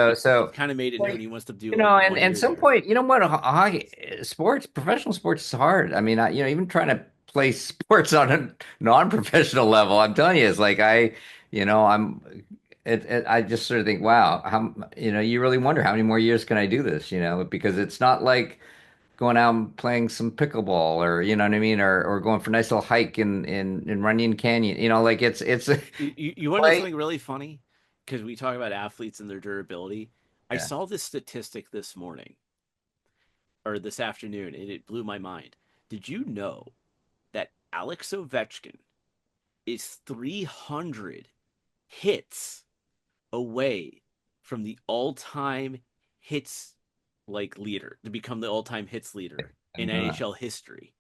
kind of made it known Like, he wants to do like one and year some there. point, what, hockey, sports, professional sports is hard. I mean, even trying to play sports on a non-professional level, I'm telling you, it's like I'm. I just sort of think, wow, you really wonder how many more years can I do this, because it's not like going out and playing some pickleball or you know what I mean, or going for a nice little hike in Runyon Canyon. Like it's You want to know play. something really funny? Because we talk about athletes and their durability. I Yeah. saw this statistic this morning or this afternoon, and it blew my mind. Did you know that Alex Ovechkin is 300 hits away from the all-time hits like leader to become the all-time hits leader I in don't know. NHL history?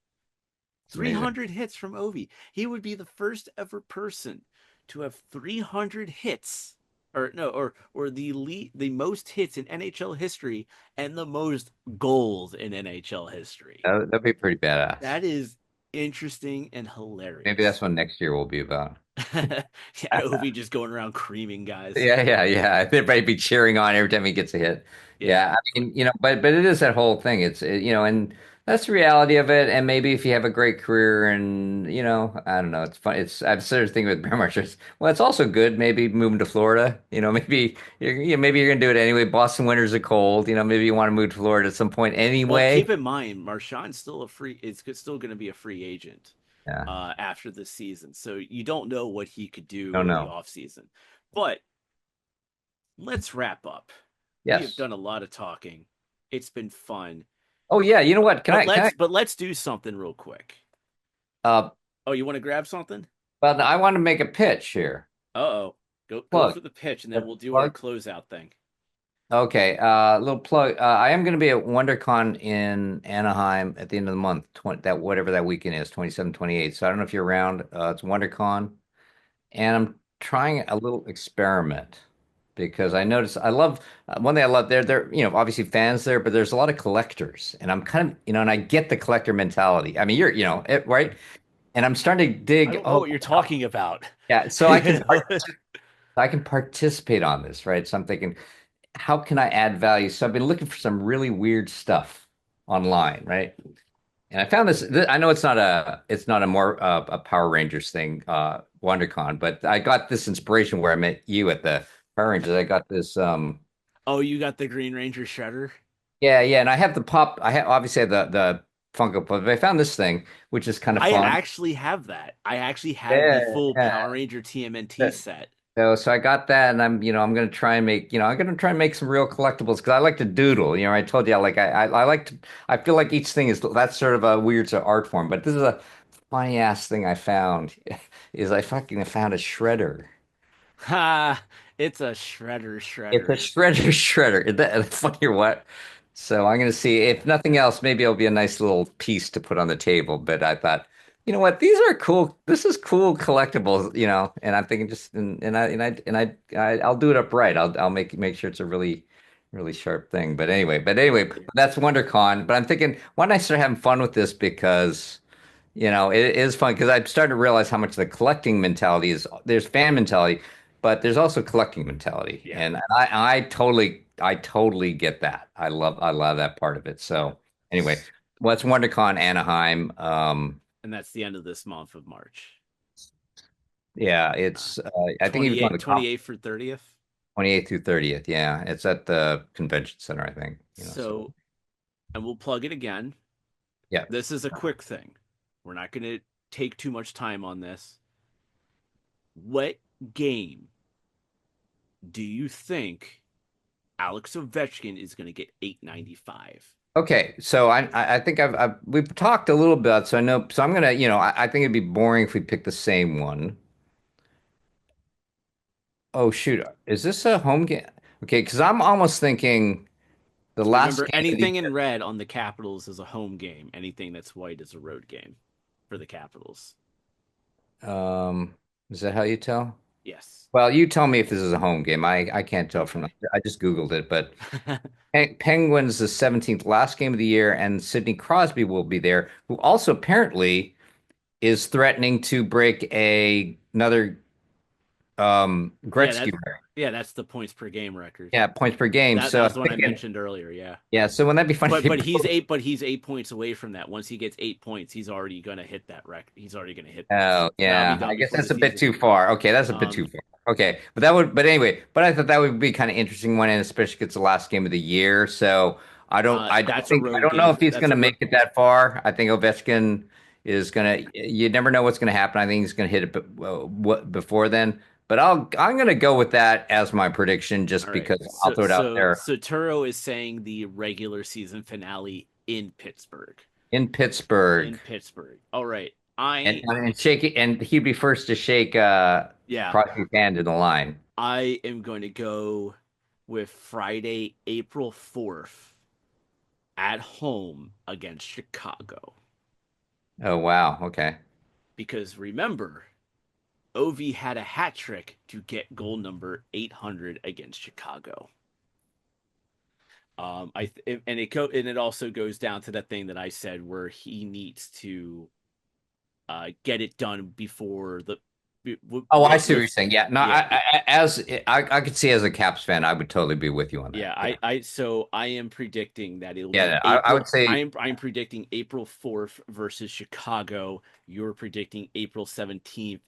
It's amazing. 300 hits from Ovi. He would be the first ever person to have 300 hits or no or the most hits in NHL history and the most goals in NHL history. That'd be pretty badass. That is interesting and Maybe that's hilarious. what next year will be about. Yeah, Ovi just going around creaming guys. Yeah, yeah, yeah. They might be cheering on every time he gets a hit. Yeah. Yeah, I mean, but it is that whole thing. And that's the reality of it. And maybe if you have a great career, and I don't know, it's fun. I'm sort of thinking with Bear Marchers. Well, it's also good. Maybe moving to Florida. Maybe you're gonna do it anyway. Boston winters are cold. Maybe you want to move to Florida at some point Well, keep anyway. in mind, Marchand's still a free. It's still going to be a free agent Yeah, after this season, so you don't know what he could do don't in the know. off season. But let's wrap up. We have Yes, done a lot of talking. It's been fun. Oh yeah, you know what? Can I But let's do something real quick. uh Oh, you want to grab something? but I want to make a pitch here. Uh-oh. Go Plug. for the pitch and then The we'll do our plug. closeout thing. Okay, little plug. I am going to be at WonderCon in Anaheim at the end of the month, 20, that whatever that weekend is, 27, 28. So I don't know if you're around. It's WonderCon, and I'm trying a little experiment because I noticed I love one thing I love there, obviously fans there, but there's a lot of collectors, and I'm kind of, and I get the collector mentality. I mean, right? And I'm starting to I dig. don't know Oh, what you're talking about. yeah. So I can participate on this, right? So I'm thinking, how can I add value? So I've been looking for some really weird stuff online, right? And I found I know it's not a more a Power Rangers thing, WonderCon, but I got this inspiration where I met you at the Power Rangers. I got this, Oh, you got the Green Ranger shredder? yeah, yeah, and I have the pop. I have obviously have the Funko Pop, but I found this thing which is kind of I fun. actually have that. I actually have the Yeah, full yeah. Power Ranger TMNT set. So I got that, and I'm gonna try and make, I'm gonna try and make some real collectibles because I like to doodle. I told you I like to. I feel like each thing is that's sort of a weird sort of art form, but this is a funny ass thing I found. Is I fucking found a shredder. Ha! It's a shredder It's a shredder. shredder shredder. Is that funny or what? So I'm gonna see if nothing else, maybe it'll be a nice little piece to put on the table. But I thought, you know what, these are cool. This is cool collectibles, and I'm thinking just I'll do it upright. I'll make sure it's a really really sharp thing. But anyway, that's WonderCon. But I'm thinking, why don't I start having fun with this because. It is fun because I'm starting to realize how much the collecting mentality is. There's fan mentality, but there's also collecting mentality, Yeah. and I totally get that. I love that part of it. Yeah. So anyway, what's WonderCon Anaheim? And that's the end of this month of March. Yeah, Uh, it's I think even on the comp 28th for 30th. 28th through 30th. Yeah, it's at the convention center, I think. So So, and we'll plug it again. yeah. This is a quick thing. We're not going to take too much time on this. What game do you think Alex Ovechkin is going to get 895? Okay, so I think we've talked a little bit, so I know. So I'm gonna, I think it'd be boring if we pick the same one. Oh shoot, is this a home game? Okay, because I'm almost thinking the last Remember, game of the anything in red on the Capitals is a home game. Anything that's white is a road game for the Capitals. year. Is that how you tell? Yes. Well, you tell me if this is a home game. I can't tell from. Okay. I just Googled it, but Penguins the 17th last game of the year, and Sidney Crosby will be there, who also apparently is threatening to break another Yeah, Gretzky that record. yeah, that's the points per game record. Yeah, points per game. That So was I'm the one I thinking, mentioned earlier, yeah. yeah. So wouldn't that be funny? But he's 8 points away from that. Once he gets 8 points, he's already gonna hit that record. He's already gonna hit this. Oh, That'll be yeah. done I guess before the that's a bit season. too far. Okay, that's a bit too Um far. Okay, but anyway, but I thought that would be kind of interesting one, and especially 'cause it's the last game of the year. So that's a I road don't know game. if he's That's going a to make it that far. I think Ovechkin is going to. You never know what's going to happen. I think he's going to hit it before then. But I'm going to go with that as my prediction, All just right. because I'll So throw it out so there so Turo is saying the regular season finale in Pittsburgh. in Pittsburgh, In Pittsburgh. All right. and shake it, and he'd be first to shake Yeah, Crosby's hand in the line. I am going to go with Friday, April 4th at home against Chicago. Oh wow, okay. Because remember, Ovi had a hat trick to get goal number 800 against Chicago. And it also goes down to that thing that I said where he needs to get it done before the Oh, I see what you're with saying. Yeah, no, yeah I could see as a Caps fan, I would totally be with you on that. yeah Yeah, I am predicting that it'll be yeah, I would April. say I'm predicting April 4th versus Chicago. You're predicting April 17th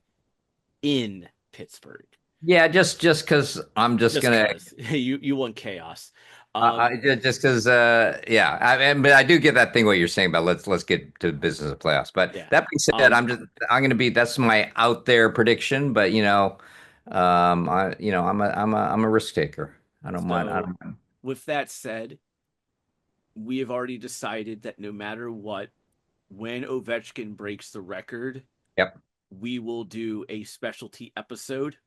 in Pittsburgh. yeah, just because I'm just Just gonna, cause you want chaos. Um, just because, yeah, but I do get that thing what you're saying about let's get to the business of playoffs. But yeah. that being said, I'm gonna be that's my out there prediction. But I'm a risk taker. I don't mind. I So don't mind. with that said, we have already decided that no matter what, when Ovechkin breaks the record, Yep. we will do a specialty episode.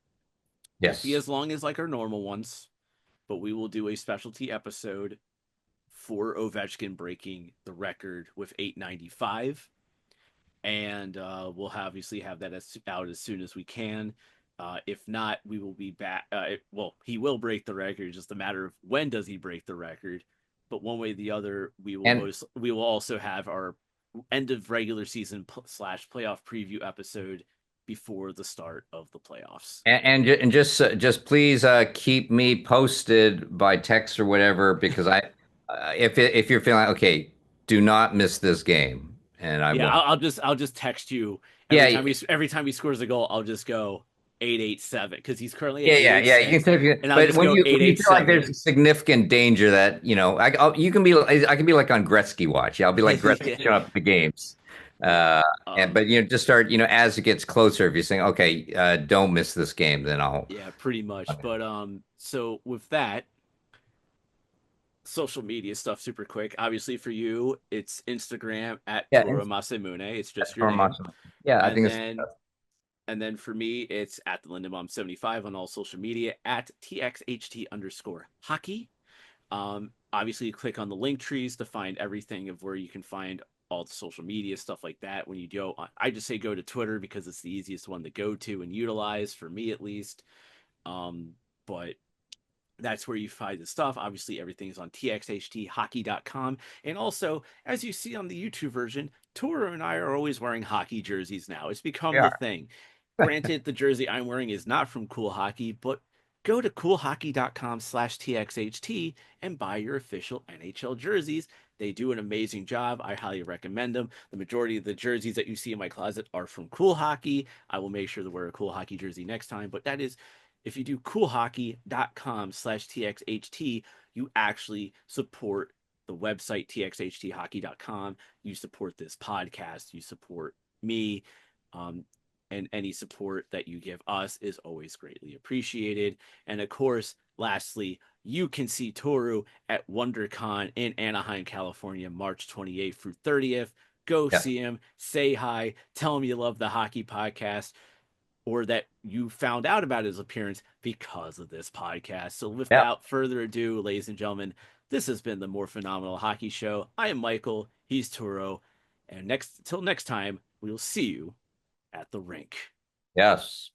Won't be Yes. as long as like our normal ones, but we will do a specialty episode for Ovechkin breaking the record with 895, and we'll obviously have that out as soon as we can. If not, we will be back. Well, he will break the record. Just a matter of when does he break the record. But one way or the other, And we will also have our end of regular season slash playoff preview episode before the start of the playoffs. and just please keep me posted by text or whatever because if you're feeling okay, do not miss this game, and I Yeah, won't. I'll just text you Yeah, every time he scores a goal. I'll just go 887 because he's currently at yeah. You can 886, say, and I'll but just go when you feel like 887. there's a significant danger that you can be I can be like on Gretzky watch. Yeah, I'll be like Gretzky Yeah, showing up at the games. yeah. And but just start as it gets closer. If you're saying okay, don't miss this game, then I'll. Yeah, pretty much. But so with that, social media stuff super quick. Obviously for you, it's Instagram at Yeah, Tohoru Masamune. It's just your for name. Masamune. Yeah, I And think it's then for me, it's at the Lindenbaum 75 on all social media at TXHT underscore hockey. Obviously, you click on the link trees to find everything of where you can find all the social media stuff like that. When you go, I just say go to Twitter because it's the easiest one to go to and utilize for me at least. But that's where you find the stuff. Obviously, everything is on txhthockey.com. And also, as you see on the YouTube version, Toru and I are always wearing hockey jerseys now. It's become the yeah. thing. Granted, the jersey I'm wearing is not from Cool Hockey, but go to coolhockey.com/txht and buy your official NHL jerseys. They do an amazing job. I highly recommend them. The majority of the jerseys that you see in my closet are from Cool Hockey. I will make sure to wear a Cool Hockey jersey next time, but that is if you do coolhockey.com/txht, you actually support the website txhthockey.com. You support this podcast. You support me. Um, and any support that you give us is always greatly appreciated. And of course, lastly, you can see Toru at WonderCon in Anaheim, California, March 28th through 30th. Go Yeah. see him, say hi, tell him you love the hockey podcast or that you found out about his appearance because of this podcast. So, Yeah. without further ado, ladies and gentlemen, this has been the Morphinominal Hockey Show. I am Michael. He's Turo. And till next time, we'll see you at the rink. Yes.